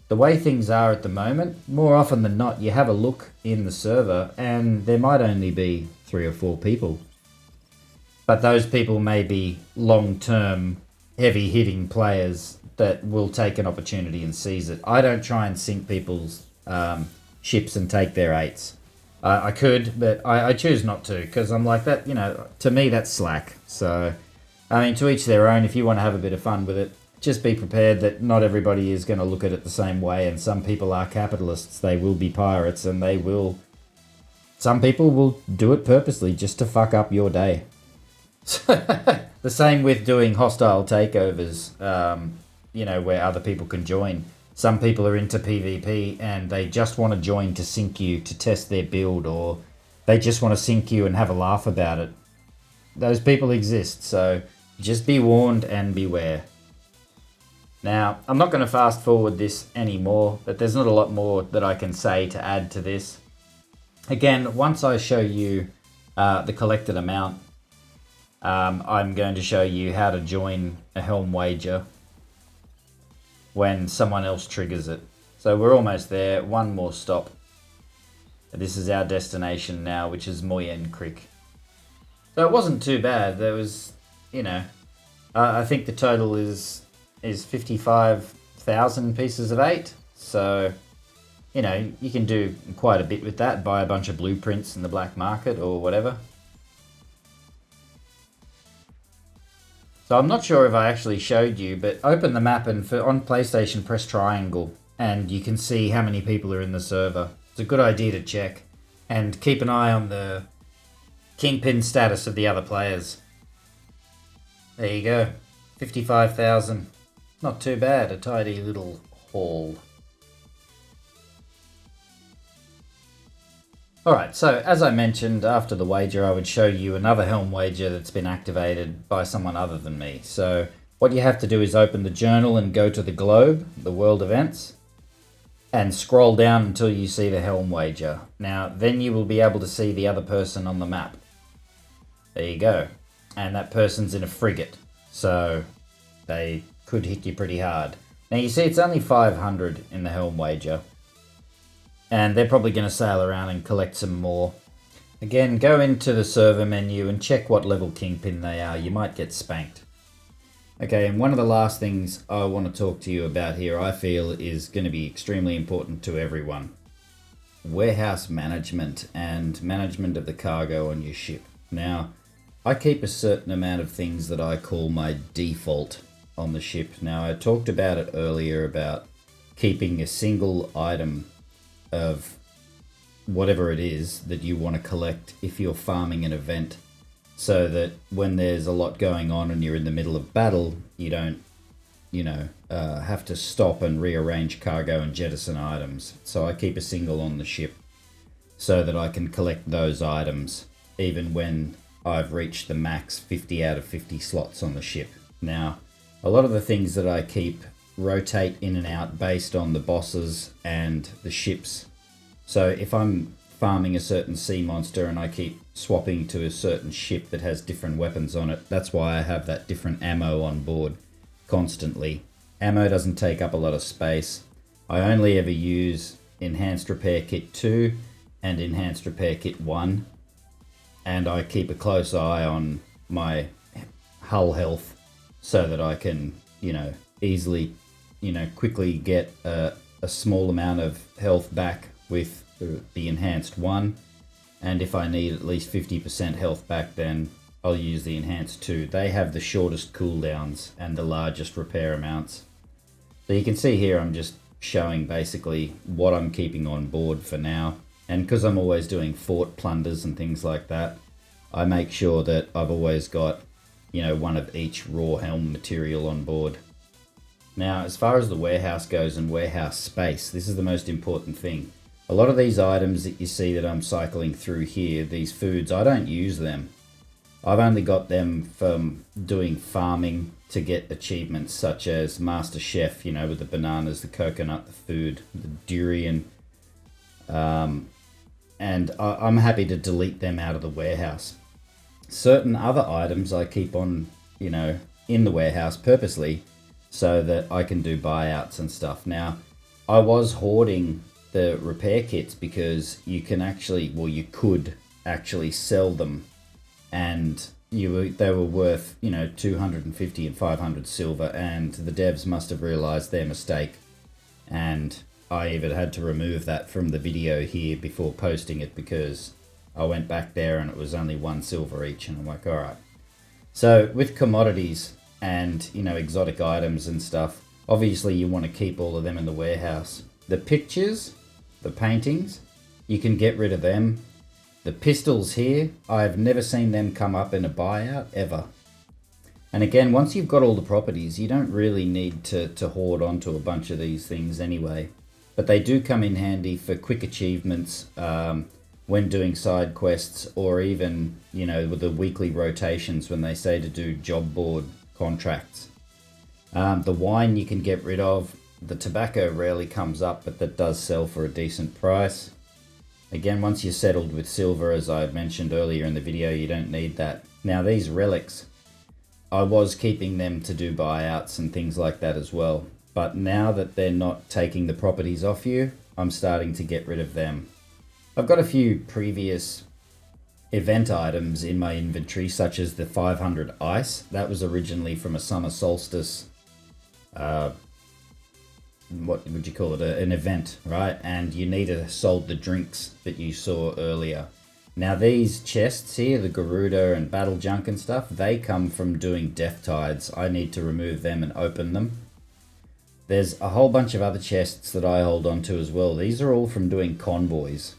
the way things are at the moment, more often than not, you have a look in the server and there might only be 3 or 4 people. But those people may be long-term, heavy-hitting players that will take an opportunity and seize it. I don't try and sink people's ships and take their 8s. I could, but I choose not to, because I'm like that, you know, to me that's slack. So, I mean, to each their own. If you want to have a bit of fun with it, just be prepared that not everybody is going to look at it the same way, and some people are capitalists. They will be pirates, and some people will do it purposely just to fuck up your day. The same with doing hostile takeovers, you know, where other people can join. Some people are into PvP and they just want to join to sink you to test their build, or they just want to sink you and have a laugh about it. Those people exist, so just be warned and beware. Now, I'm not going to fast forward this anymore, but there's not a lot more that I can say to add to this. Again, once I show you the collected amount, I'm going to show you how to join a Helm wager when someone else triggers it. So we're almost there, one more stop. This is our destination now, which is Moyen Creek. So it wasn't too bad. There was, you know, I think the total is 55,000 pieces of 8. So, you know, you can do quite a bit with that, buy a bunch of blueprints in the black market or whatever. So I'm not sure if I actually showed you, but open the map and on PlayStation press triangle and you can see how many people are in the server. It's a good idea to check and keep an eye on the kingpin status of the other players. There you go, 55,000. Not too bad, a tidy little haul. Alright, so as I mentioned, after the wager I would show you another Helm wager that's been activated by someone other than me. So what you have to do is open the journal and go to the globe, the world events, and scroll down until you see the Helm wager. Now then you will be able to see the other person on the map. There you go. And that person's in a frigate, so they could hit you pretty hard. Now you see it's only 500 in the Helm wager. And they're probably going to sail around and collect some more. Again, go into the server menu and check what level kingpin they are. You might get spanked. Okay, and one of the last things I want to talk to you about here, I feel, is going to be extremely important to everyone. Warehouse management and management of the cargo on your ship. Now, I keep a certain amount of things that I call my default on the ship. Now, I talked about it earlier about keeping a single item of whatever it is that you want to collect if you're farming an event, so that when there's a lot going on and you're in the middle of battle, you don't, you know, have to stop and rearrange cargo and jettison items. So I keep a single on the ship so that I can collect those items even when I've reached the max 50 out of 50 slots on the ship. Now, a lot of the things that I keep rotate in and out based on the bosses and the ships. So if I'm farming a certain sea monster and I keep swapping to a certain ship that has different weapons on it, that's why I have that different ammo on board constantly. Ammo doesn't take up a lot of space. I only ever use Enhanced Repair Kit 2 and Enhanced Repair Kit 1, and I keep a close eye on my hull health so that I can, easily, quickly get a small amount of health back with the Enhanced 1, and if I need at least 50% health back, then I'll use the Enhanced 2. They have the shortest cooldowns and the largest repair amounts. So you can see here I'm just showing basically what I'm keeping on board for now. And because I'm always doing fort plunders and things like that, I make sure that I've always got, one of each raw helm material on board. Now, as far as the warehouse goes and warehouse space, this is the most important thing. A lot of these items that you see that I'm cycling through here, these foods, I don't use them. I've only got them from doing farming to get achievements such as Master Chef, with the bananas, the coconut, the food, the durian. And I'm happy to delete them out of the warehouse. Certain other items I keep on, in the warehouse purposely so that I can do buyouts and stuff. Now, I was hoarding the repair kits because you could actually sell them, and they were worth 250 and 500 silver, and the devs must have realized their mistake, and I even had to remove that from the video here before posting it because I went back there and it was only 1 silver each, and I'm like, all right. So with commodities and exotic items and stuff, obviously you want to keep all of them in the warehouse. The pictures, the paintings, you can get rid of them. The pistols here, I've never seen them come up in a buyout ever. And again, once you've got all the properties, you don't really need to hoard onto a bunch of these things anyway. But they do come in handy for quick achievements when doing side quests, or even, with the weekly rotations when they say to do job board contracts. The wine you can get rid of. The tobacco rarely comes up, but that does sell for a decent price. Again, once you're settled with silver, as I mentioned earlier in the video, you don't need that. Now these relics, I was keeping them to do buyouts and things like that as well. But now that they're not taking the properties off you, I'm starting to get rid of them. I've got a few previous event items in my inventory, such as the 500 ice. That was originally from a summer solstice, what would you call it, an event, right? And you need to sold the drinks that you saw earlier. Now these chests here, the Garuda and Battle Junk and stuff, they come from doing death tides. I need to remove them and open them. There's a whole bunch of other chests that I hold on to as well. These are all from doing convoys.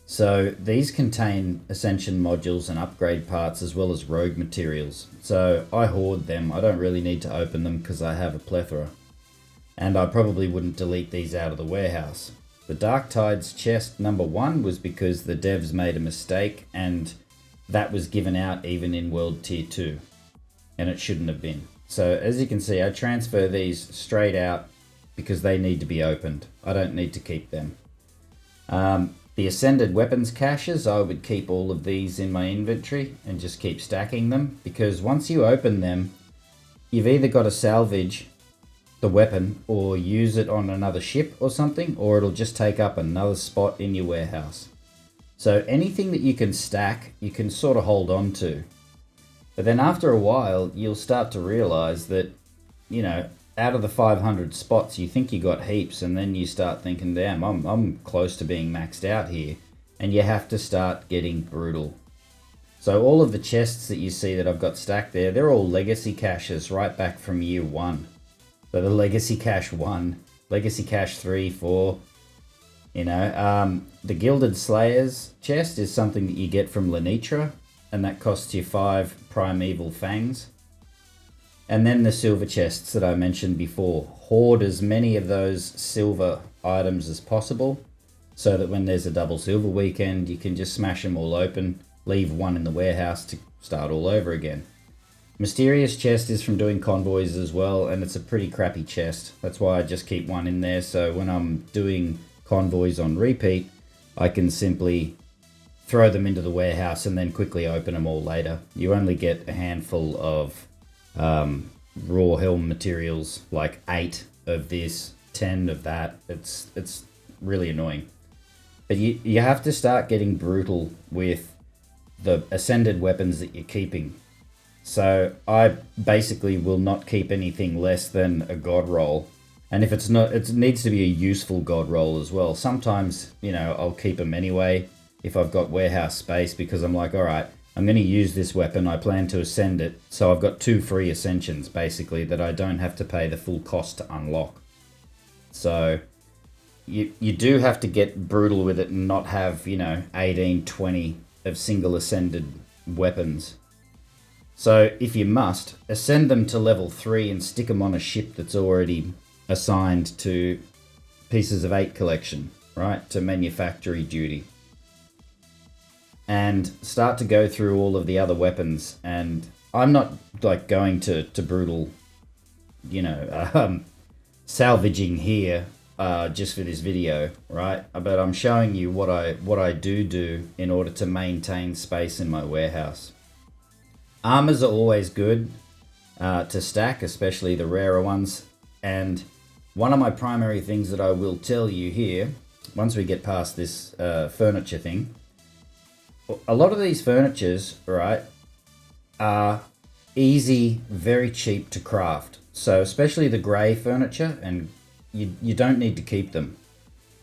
So these contain Ascension modules and upgrade parts as well as rogue materials. So I hoard them. I don't really need to open them because I have a plethora. And I probably wouldn't delete these out of the warehouse. The Dark Tides chest number 1 was because the devs made a mistake, and that was given out even in World Tier 2. And it shouldn't have been. So as you can see, I transfer these straight out because they need to be opened. I don't need to keep them. The Ascended Weapons caches, I would keep all of these in my inventory and just keep stacking them, because once you open them, you've either got to salvage the weapon or use it on another ship or something, or it'll just take up another spot in your warehouse. So anything that you can stack, you can sort of hold on to. But then after a while, you'll start to realize that, out of the 500 spots, you think you got heaps, and then you start thinking, damn, I'm close to being maxed out here. And you have to start getting brutal. So all of the chests that you see that I've got stacked there, they're all legacy caches right back from year 1. So the legacy cache 1, legacy cache 3, 4, the Gilded Slayers chest is something that you get from Lenitra, and that costs you 5 primeval fangs. And then the silver chests that I mentioned before. Hoard as many of those silver items as possible, so that when there's a double silver weekend, you can just smash them all open, leave one in the warehouse to start all over again. Mysterious chest is from doing convoys as well, and it's a pretty crappy chest. That's why I just keep one in there, so when I'm doing convoys on repeat, I can simply throw them into the warehouse and then quickly open them all later. You only get a handful of raw helm materials, like 8 of this, 10 of that. It's really annoying. But you have to start getting brutal with the ascended weapons that you're keeping. So I basically will not keep anything less than a god roll. And if it's not, it needs to be a useful god roll as well. Sometimes, you know, I'll keep them anyway if I've got warehouse space, because I'm like, all right, I'm going to use this weapon. I plan to ascend it. So I've got 2 free ascensions basically that I don't have to pay the full cost to unlock. So you do have to get brutal with it and not have, you know, 18, 20 of single ascended weapons. So if you must, ascend them to level 3 and stick them on a ship that's already assigned to pieces of 8 collection, right, to manufactory duty. And start to go through all of the other weapons. And I'm not like going to brutal, you know, salvaging here just for this video, right? But I'm showing you what I do in order to maintain space in my warehouse. Armors are always good to stack, especially the rarer ones. And one of my primary things that I will tell you here, once we get past this furniture thing, a lot of these furnitures, right, are easy, very cheap to craft. So especially the grey furniture, and you don't need to keep them,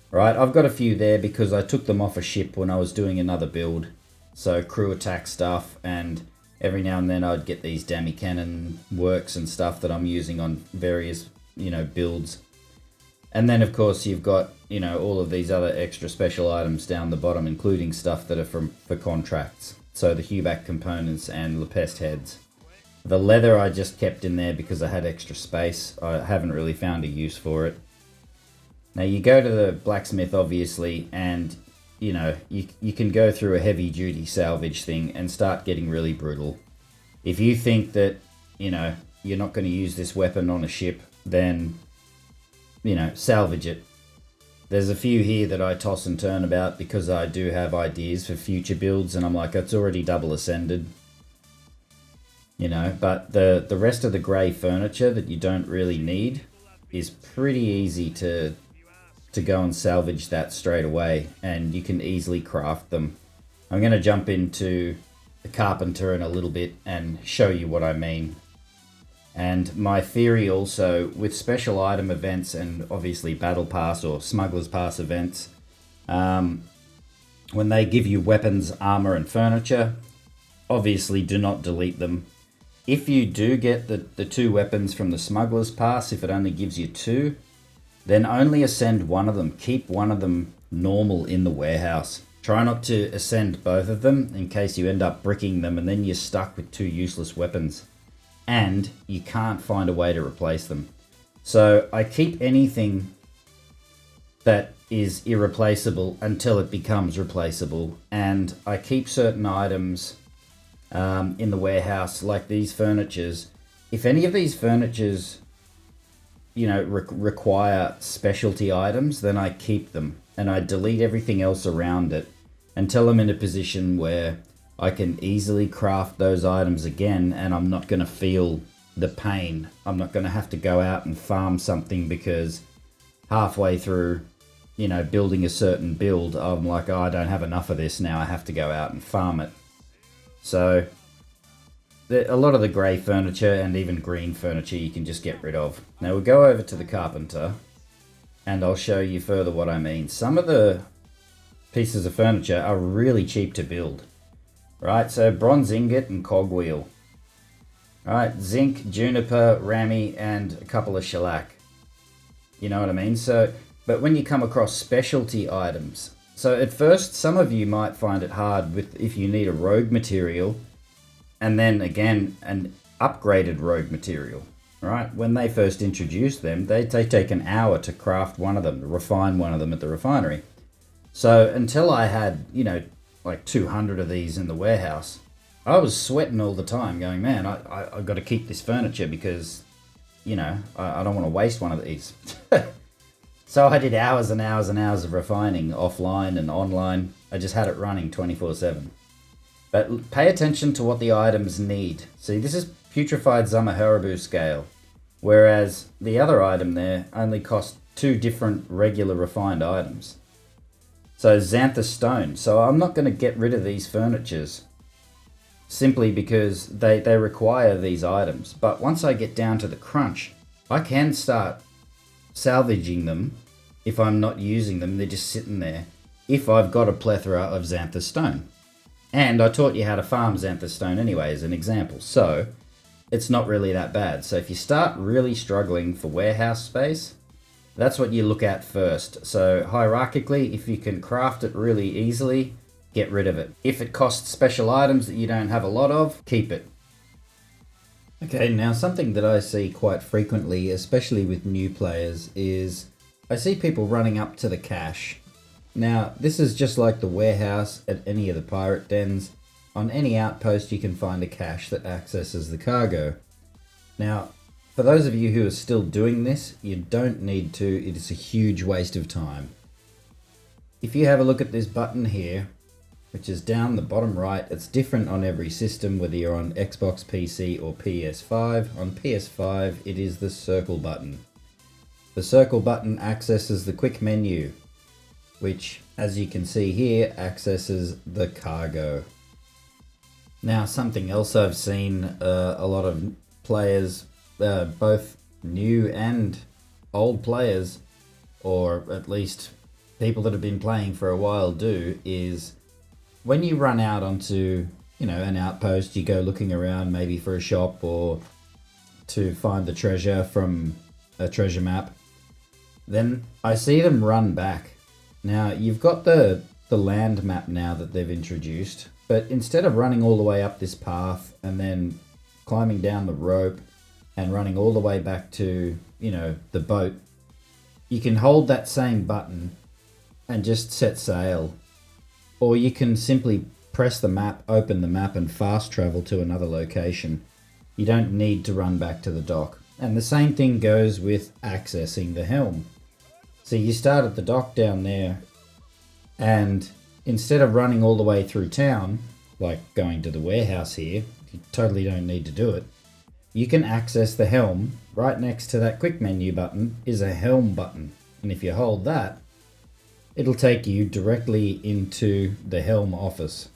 right? I've got a few there because I took them off a ship when I was doing another build. So crew attack stuff, and every now and then I'd get these dummy cannon works and stuff that I'm using on various, you know, builds. And then of course you've got, you know, all of these other extra special items down the bottom, including stuff that are for contracts. So the Huback components and Lepest heads. The leather I just kept in there because I had extra space. I haven't really found a use for it. Now you go to the blacksmith obviously, and you know, you can go through a heavy duty salvage thing and start getting really brutal. If you think that, you know, you're not going to use this weapon on a ship, then, you know, salvage it. There's a few here that I toss and turn about because I do have ideas for future builds, and I'm like, it's already double ascended. You know, but the rest of the grey furniture that you don't really need is pretty easy to go and salvage that straight away, and you can easily craft them. I'm going to jump into the carpenter in a little bit and show you what I mean. And my theory also with special item events and obviously battle pass or smuggler's pass events, when they give you weapons, armor and furniture, obviously do not delete them. If you do get the 2 weapons from the smuggler's pass, if it only gives you 2, then only ascend one of them. Keep one of them normal in the warehouse. Try not to ascend both of them in case you end up bricking them and then you're stuck with 2 useless weapons and you can't find a way to replace them. So I keep anything that is irreplaceable until it becomes replaceable, and I keep certain items in the warehouse like these furnitures. If any of these furnitures, you know, require specialty items, then I keep them and I delete everything else around it until I'm in a position where I can easily craft those items again, and I'm not going to feel the pain. I'm not going to have to go out and farm something because halfway through, you know, building a certain build, I'm like, oh, I don't have enough of this now. I have to go out and farm it. So a lot of the grey furniture and even green furniture you can just get rid of. Now we'll go over to the carpenter and I'll show you further what I mean. Some of the pieces of furniture are really cheap to build. Right, so bronze ingot and cogwheel. Right, zinc, juniper, rammy, and a couple of shellac. You know what I mean? So, but when you come across specialty items, so at first some of you might find it hard with if you need a rogue material, and then again an upgraded rogue material. Right, when they first introduced them, they take an hour to craft one of them, to refine one of them at the refinery. So until I had, you know, like 200 of these in the warehouse, I was sweating all the time going, man, I've got to keep this furniture because, you know, I don't want to waste one of these. So I did hours and hours and hours of refining offline and online. I just had it running 24/7. But pay attention to what the items need. See, this is putrefied Zamaharabu scale, whereas the other item there only cost 2 different regular refined items. So xantha stone. So I'm not going to get rid of these furnitures simply because they require these items. But once I get down to the crunch, I can start salvaging them if I'm not using them. They're just sitting there if I've got a plethora of xantha stone. And I taught you how to farm xantha stone anyway as an example. So it's not really that bad. So if you start really struggling for warehouse space, that's what you look at first. So hierarchically, if you can craft it really easily, get rid of it. If it costs special items that you don't have a lot of, keep it. Okay, now something that I see quite frequently, especially with new players, is I see people running up to the cache. Now, this is just like the warehouse at any of the pirate dens. On any outpost, you can find a cache that accesses the cargo. Now, for those of you who are still doing this, you don't need to. It is a huge waste of time. If you have a look at this button here, which is down the bottom right, it's different on every system, whether you're on Xbox, PC or PS5. On PS5, it is the circle button. The circle button accesses the quick menu, which, as you can see here, accesses the cargo. Now, something else I've seen a lot of players, both new and old players, or at least people that have been playing for a while do, is when you run out onto, an outpost, you go looking around maybe for a shop or to find the treasure from a treasure map, then I see them run back. Now, you've got the land map now that they've introduced, but instead of running all the way up this path and then climbing down the rope and running all the way back to, the boat, you can hold that same button and just set sail. Or you can simply press the map, open the map, and fast travel to another location. You don't need to run back to the dock. And the same thing goes with accessing the Helm. So you start at the dock down there, and instead of running all the way through town, like going to the warehouse here, you totally don't need to do it. You can access the Helm. Right next to that quick menu button is a Helm button. And if you hold that, it'll take you directly into the Helm office.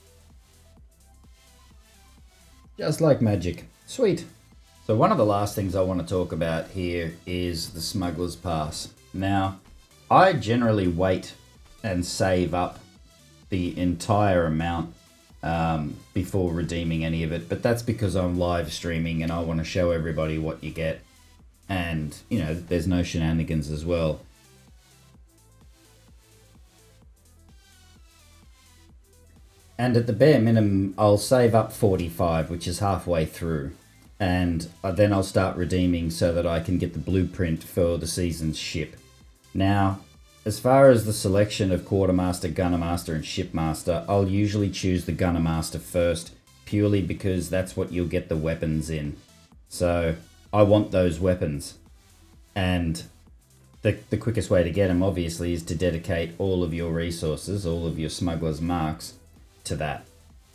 Just like magic. Sweet. So one of the last things I want to talk about here is the Smuggler's Pass. Now, I generally wait and save up the entire amount before redeeming any of it, but that's because I'm live streaming and I want to show everybody what you get, and there's no shenanigans as well. And at the bare minimum, I'll save up 45, which is halfway through, and then I'll start redeeming so that I can get the blueprint for the season's ship. Now, as far as the selection of Quartermaster, Gunnermaster and Shipmaster, I'll usually choose the Gunnermaster first, purely because that's what you'll get the weapons in. So I want those weapons. And the quickest way to get them, obviously, is to dedicate all of your resources, all of your Smuggler's Marks, to that.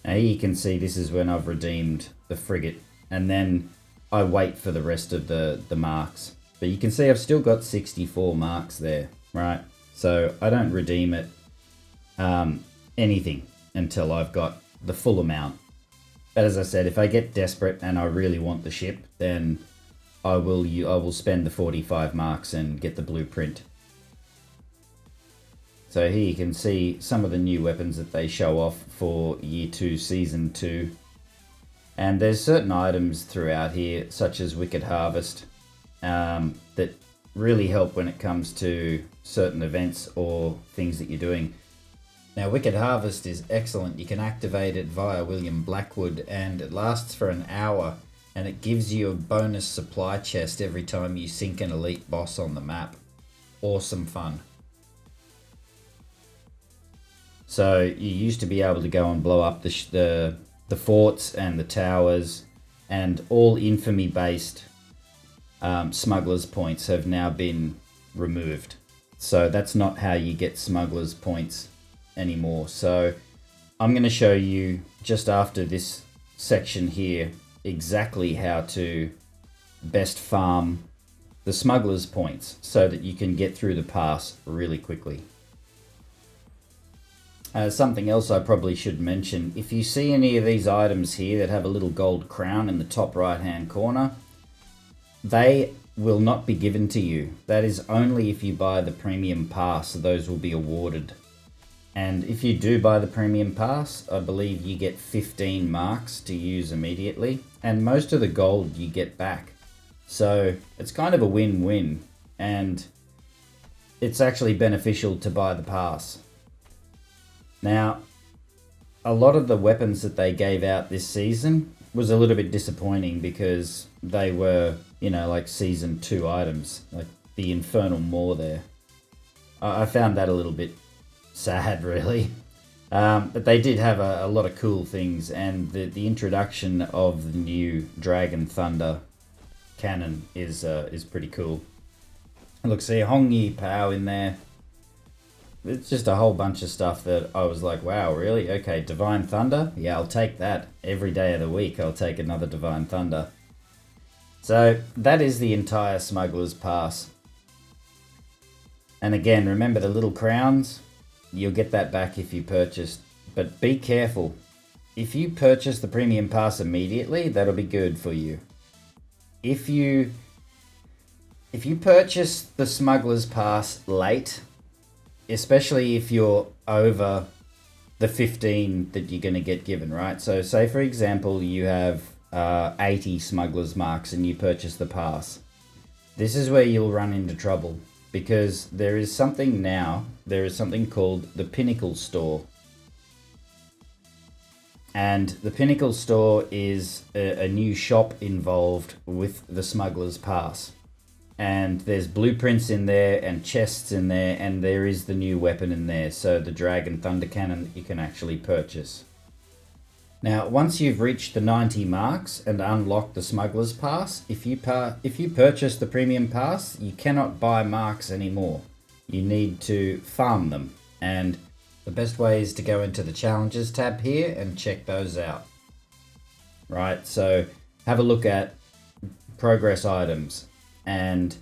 Now you can see this is when I've redeemed the frigate, and then I wait for the rest of the marks. But you can see I've still got 64 marks there, right? So I don't redeem it anything until I've got the full amount. But as I said, if I get desperate and I really want the ship, then I will spend the 45 marks and get the blueprint. So here you can see some of the new weapons that they show off for Year 2, Season 2. And there's certain items throughout here, such as Wicked Harvest, that really help when it comes to certain events or things that you're doing. Now, Wicked Harvest is excellent. You can activate it via William Blackwood, and it lasts for an hour, and it gives you a bonus supply chest every time you sink an elite boss on the map. Awesome fun. So you used to be able to go and blow up the forts and the towers, and all infamy based smugglers points have now been removed. So that's not how you get smugglers points anymore. So I'm going to show you just after this section here exactly how to best farm the smugglers points so that you can get through the pass really quickly. Something else I probably should mention, if you see any of these items here that have a little gold crown in the top right hand corner, they will not be given to you. That is only if you buy the premium pass, those will be awarded. And if you do buy the premium pass, I believe you get 15 marks to use immediately, and most of the gold you get back. So it's kind of a win-win, and it's actually beneficial to buy the pass. Now, a lot of the weapons that they gave out this season was a little bit disappointing because they were, you know, like season 2 items, like the Infernal Maw there. I found that a little bit sad, really. But they did have a lot of cool things, and the introduction of the new Dragon Thunder cannon is pretty cool. Look, see Hong Yi Pao in there. It's just a whole bunch of stuff that I was like, wow, really? Okay, Divine Thunder? Yeah, I'll take that. Every day of the week, I'll take another Divine Thunder. So, that is the entire Smuggler's Pass. And again, remember the little crowns? You'll get that back if you purchase. But be careful. If you purchase the Premium Pass immediately, that'll be good for you. If you purchase the Smuggler's Pass late, especially if you're over the 15 that you're going to get given, right? So say, for example, you have 80 Smuggler's Marks and you purchase the pass. This is where you'll run into trouble, because there is something called the Pinnacle Store. And the Pinnacle Store is a new shop involved with the Smuggler's Pass. And there's blueprints in there and chests in there, and there is the new weapon in there, so the Dragon Thunder Cannon that you can actually purchase. Now, once you've reached the 90 marks and unlocked the Smuggler's Pass, if you purchase the Premium Pass, you cannot buy marks anymore. You need to farm them, and the best way is to go into the Challenges tab here and check those out. Right, so have a look at progress items. And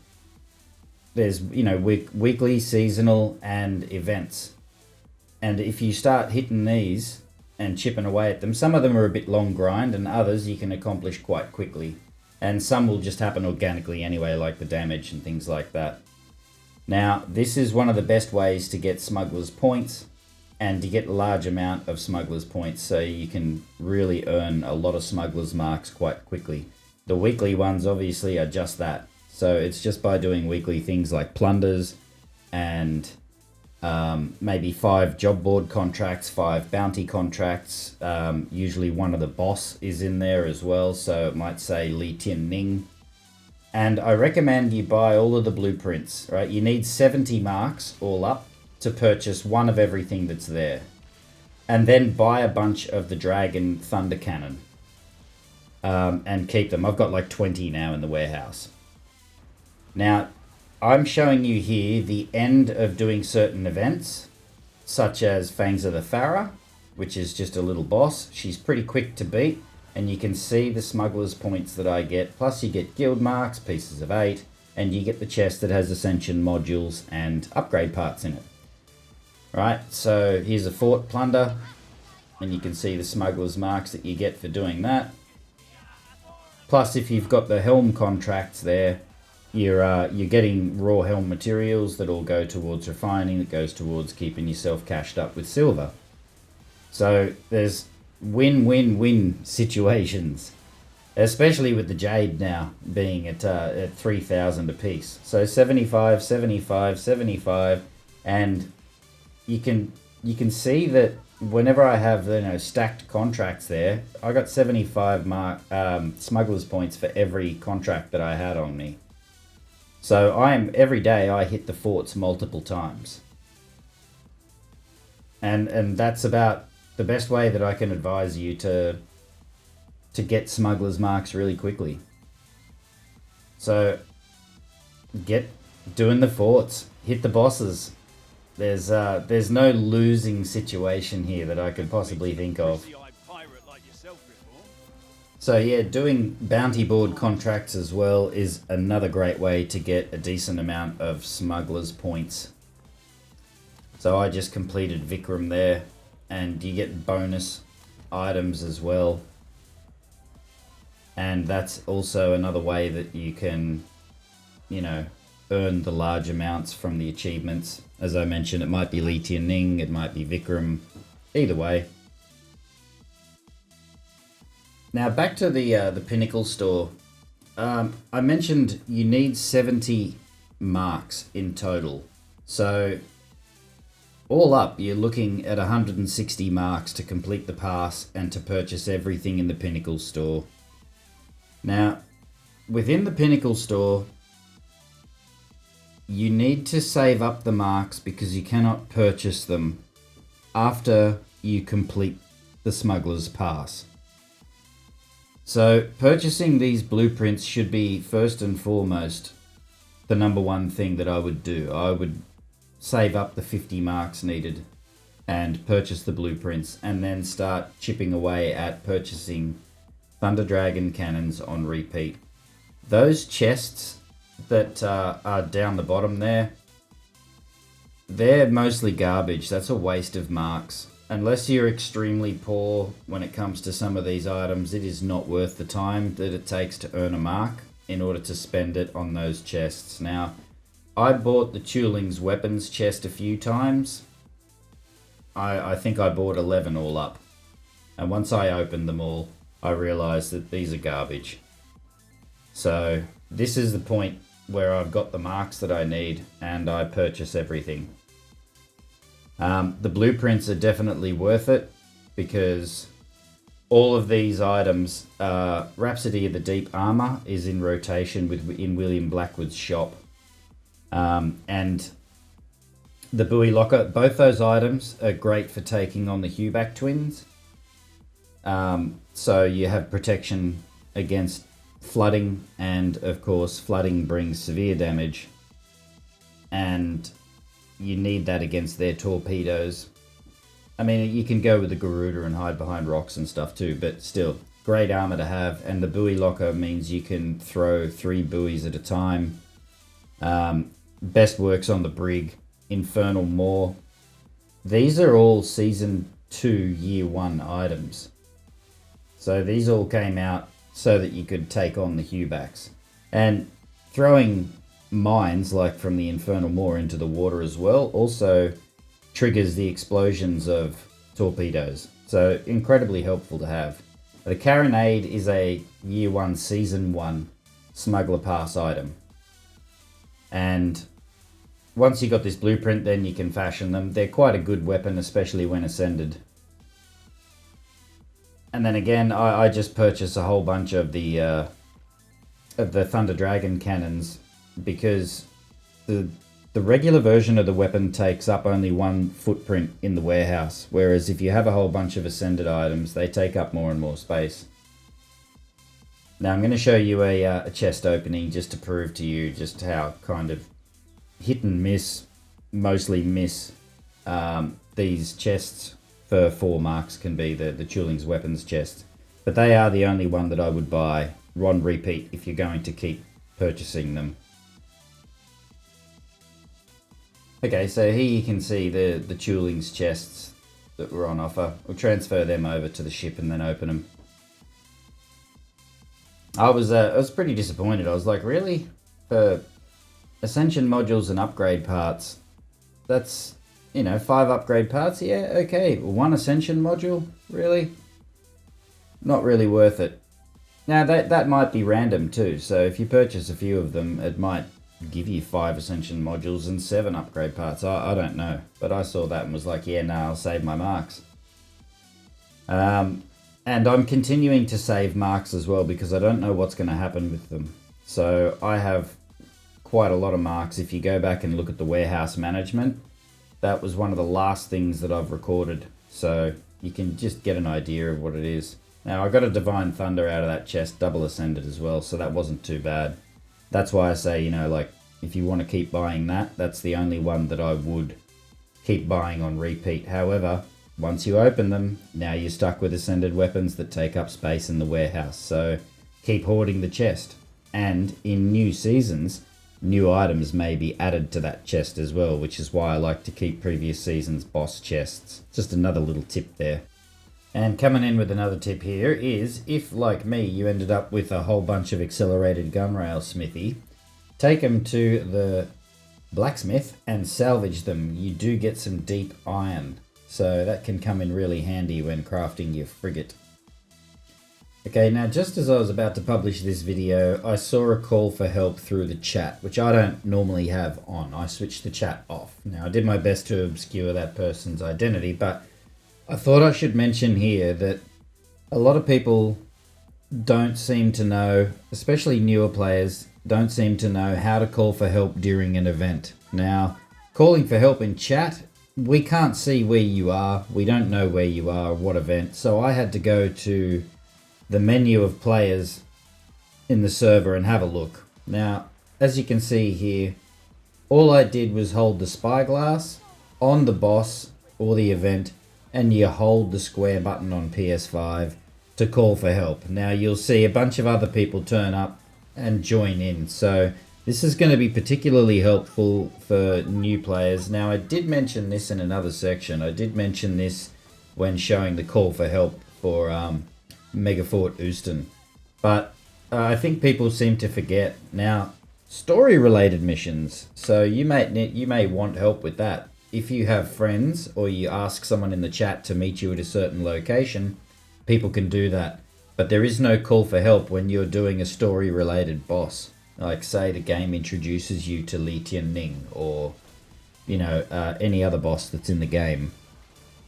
there's, you know, weekly, seasonal, and events. And if you start hitting these and chipping away at them, some of them are a bit long grind, and others you can accomplish quite quickly. And some will just happen organically anyway, like the damage and things like that. Now, this is one of the best ways to get Smuggler's Points, and to get a large amount of Smuggler's Points, so you can really earn a lot of Smuggler's Marks quite quickly. The weekly ones obviously are just that. So it's just by doing weekly things like plunders and maybe 5 job board contracts, 5 bounty contracts. Usually one of the boss is in there as well, so it might say Li Tin Ning. And I recommend you buy all of the blueprints, right? You need 70 marks all up to purchase one of everything that's there. And then buy a bunch of the Dragon Thunder Cannon and keep them. I've got like 20 now in the warehouse. Now, I'm showing you here the end of doing certain events, such as Fangs of the Farah, which is just a little boss. She's pretty quick to beat, and you can see the Smuggler's Points that I get. Plus you get Gildmarks, pieces of 8, and you get the chest that has Ascension Modules and Upgrade Parts in it. Right, so here's a Fort Plunder, and you can see the Smuggler's Marks that you get for doing that. Plus, if you've got the Helm contracts there, you're getting raw Helm materials that all go towards refining, that goes towards keeping yourself cashed up with silver. So there's win-win-win situations, especially with the Jade now being at 3,000 a piece. So 75, 75, 75, and you can see that whenever I have, you know, stacked contracts there, I got 75 Smuggler's Points for every contract that I had on me. So every day I hit the forts multiple times. And that's about the best way that I can advise you to get Smuggler's Marks really quickly. So get doing the forts, hit the bosses. There's no losing situation here that I could possibly think of. So yeah, doing bounty board contracts as well is another great way to get a decent amount of Smuggler's Points. So I just completed Vikram there, and you get bonus items as well. And that's also another way that you can, you know, earn the large amounts from the achievements. As I mentioned, it might be Li Tianning, it might be Vikram, either way. Now back to the Pinnacle store. I mentioned you need 70 marks in total. So all up, you're looking at 160 marks to complete the pass and to purchase everything in the Pinnacle store. Now, within the Pinnacle store, you need to save up the marks because you cannot purchase them after you complete the Smuggler's Pass. So purchasing these blueprints should be first and foremost the number one thing that I would do. I would save up the 50 marks needed and purchase the blueprints, and then start chipping away at purchasing Thunder Dragon cannons on repeat. Those chests that are down the bottom there, they're mostly garbage. That's a waste of marks. Unless you're extremely poor when it comes to some of these items, it is not worth the time that it takes to earn a mark in order to spend it on those chests. Now, I bought the Tuling's weapons chest a few times. I think I bought 11 all up. And once I opened them all, I realized that these are garbage. So this is the point where I've got the marks that I need and I purchase everything. The blueprints are definitely worth it because all of these items, Rhapsody of the Deep armor is in rotation in William Blackwood's shop. And the buoy locker, both those items are great for taking on the Huback twins. So you have protection against flooding, and of course flooding brings severe damage, and you need that against their torpedoes. I mean, you can go with the Garuda and hide behind rocks and stuff too, but still, great armor to have. And the buoy locker means you can throw 3 buoys at a time. Best works on the brig, Infernal Maw. These are all Season 2, Year 1 items. So these all came out so that you could take on the Hubacks. And throwing mines, like from the Infernal Maw, into the water as well, also triggers the explosions of torpedoes. So incredibly helpful to have. The Carronade is a Year 1, Season 1 Smuggler Pass item. And once you got this blueprint, then you can fashion them. They're quite a good weapon, especially when ascended. And then again, I just purchased a whole bunch of the Thunder Dragon cannons because the regular version of the weapon takes up only 1 footprint in the warehouse, whereas if you have a whole bunch of ascended items, they take up more and more space. Now I'm going to show you a chest opening just to prove to you just how kind of hit and miss, mostly miss, these chests for 4 marks can be, the Tuling's weapons chest. But they are the only one that I would buy on repeat if you're going to keep purchasing them. Okay, so here you can see the Tuling's chests that were on offer. We'll transfer them over to the ship and then open them. I was pretty disappointed. I was like, really? For Ascension Modules and Upgrade Parts, that's, you know, 5 upgrade parts? Yeah, okay. 1 Ascension module? Really? Not really worth it. Now, that might be random too, so if you purchase a few of them, it might give you 5 Ascension modules and 7 upgrade parts. I don't know, but I saw that and was like, yeah, nah, I'll save my marks. And I'm continuing to save marks as well because I don't know what's going to happen with them. So I have quite a lot of marks. If you go back and look at the warehouse management, that was one of the last things that I've recorded. So you can just get an idea of what it is. Now I got a Divine Thunder out of that chest, double ascended as well, so that wasn't too bad. That's why I say, you know, like, if you want to keep buying that, that's the only one that I would keep buying on repeat. However, once you open them, now you're stuck with ascended weapons that take up space in the warehouse. So keep hoarding the chest. And in new seasons, new items may be added to that chest as well, which is why I like to keep previous season's boss chests. Just another little tip there. And coming in with another tip here is, if like me you ended up with a whole bunch of accelerated gunrail smithy, take them to the blacksmith and salvage them. You do get some deep iron, so that can come in really handy when crafting your frigate. Okay, now just as I was about to publish this video, I saw a call for help through the chat, which I don't normally have on. I switched the chat off. Now I did my best to obscure that person's identity, but I thought I should mention here that a lot of people don't seem to know, especially newer players, don't seem to know how to call for help during an event. Now, calling for help in chat, we can't see where you are. We don't know where you are, what event. So I had to go to the menu of players in the server and have a look. Now, as you can see here, all I did was hold the spyglass on the boss or the event, and you hold the square button on PS5 to call for help. Now you'll see a bunch of other people turn up and join in. So this is going to be particularly helpful for new players. Now I did mention this in another section. I did mention this when showing the call for help for Megafort Oosten. But I think people seem to forget. Now, story related missions. So you may want help with that. If you have friends or you ask someone in the chat to meet you at a certain location, people can do that. But there is no call for help when you're doing a story related boss. Like say the game introduces you to Li Tianning or, you know, any other boss that's in the game.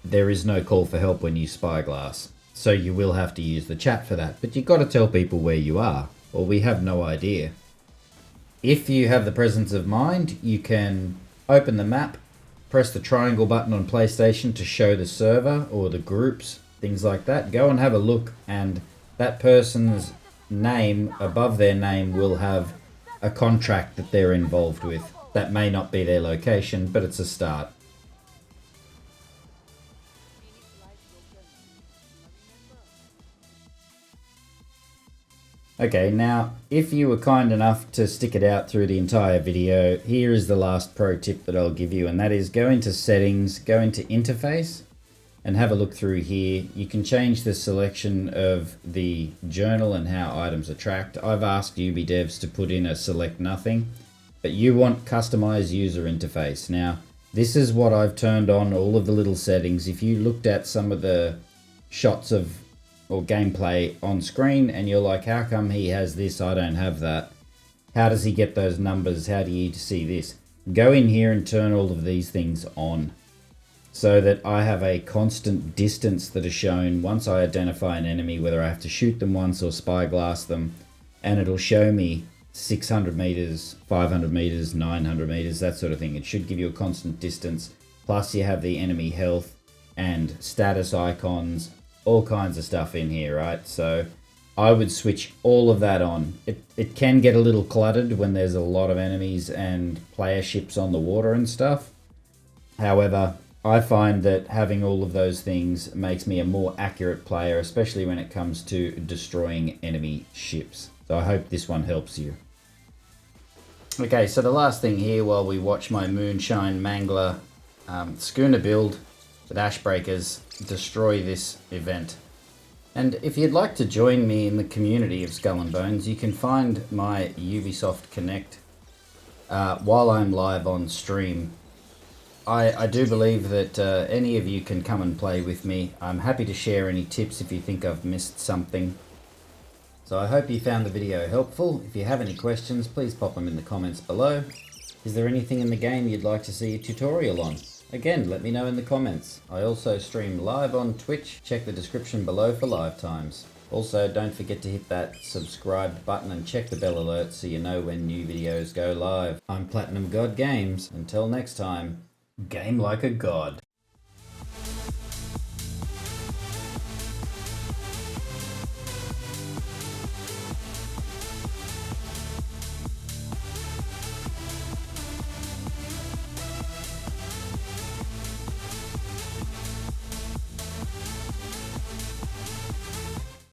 There is no call for help when you spyglass. So you will have to use the chat for that. But you've got to tell people where you are, or we have no idea. If you have the presence of mind, you can open the map, press the triangle button on PlayStation to show the server or the groups, things like that. Go and have a look, and that person's name above their name will have a contract that they're involved with. That may not be their location, but it's a start. Okay, now if you were kind enough to stick it out through the entire video, here is the last pro tip that I'll give you, and that is go into settings, go into interface, and have a look through here. You can change the selection of the journal and how items are tracked. I've asked Ubi devs to put in a select nothing, but you want customize user interface. Now, this is what I've turned on, all of the little settings. If you looked at some of the shots of or gameplay on screen and you're like, how come he has this, I don't have that? How does he get those numbers? How do you see this? Go in here and turn all of these things on so that I have a constant distance that is shown once I identify an enemy, whether I have to shoot them once or spyglass them, and it'll show me 600 meters, 500 meters, 900 meters, that sort of thing. It should give you a constant distance. Plus you have the enemy health and status icons, all kinds of stuff in here, right? So I would switch all of that on. It can get a little cluttered when there's a lot of enemies and player ships on the water and stuff. However, I find that having all of those things makes me a more accurate player, especially when it comes to destroying enemy ships. So I hope this one helps you. Okay, so the last thing here while we watch my Moonshine Mangler schooner build with Ashbreakers destroy this event. And if you'd like to join me in the community of Skull and Bones, you can find my Ubisoft Connect while I'm live on stream. I do believe that any of you can come and play with me. I'm happy to share any tips if you think I've missed something. So I hope you found the video helpful. If you have any questions, please pop them in the comments below. Is there anything in the game you'd like to see a tutorial on? Again, let me know in the comments. I also stream live on Twitch. Check the description below for live times. Also, don't forget to hit that subscribe button and check the bell alert so you know when new videos go live. I'm Platinum God Games. Until next time, game like a god.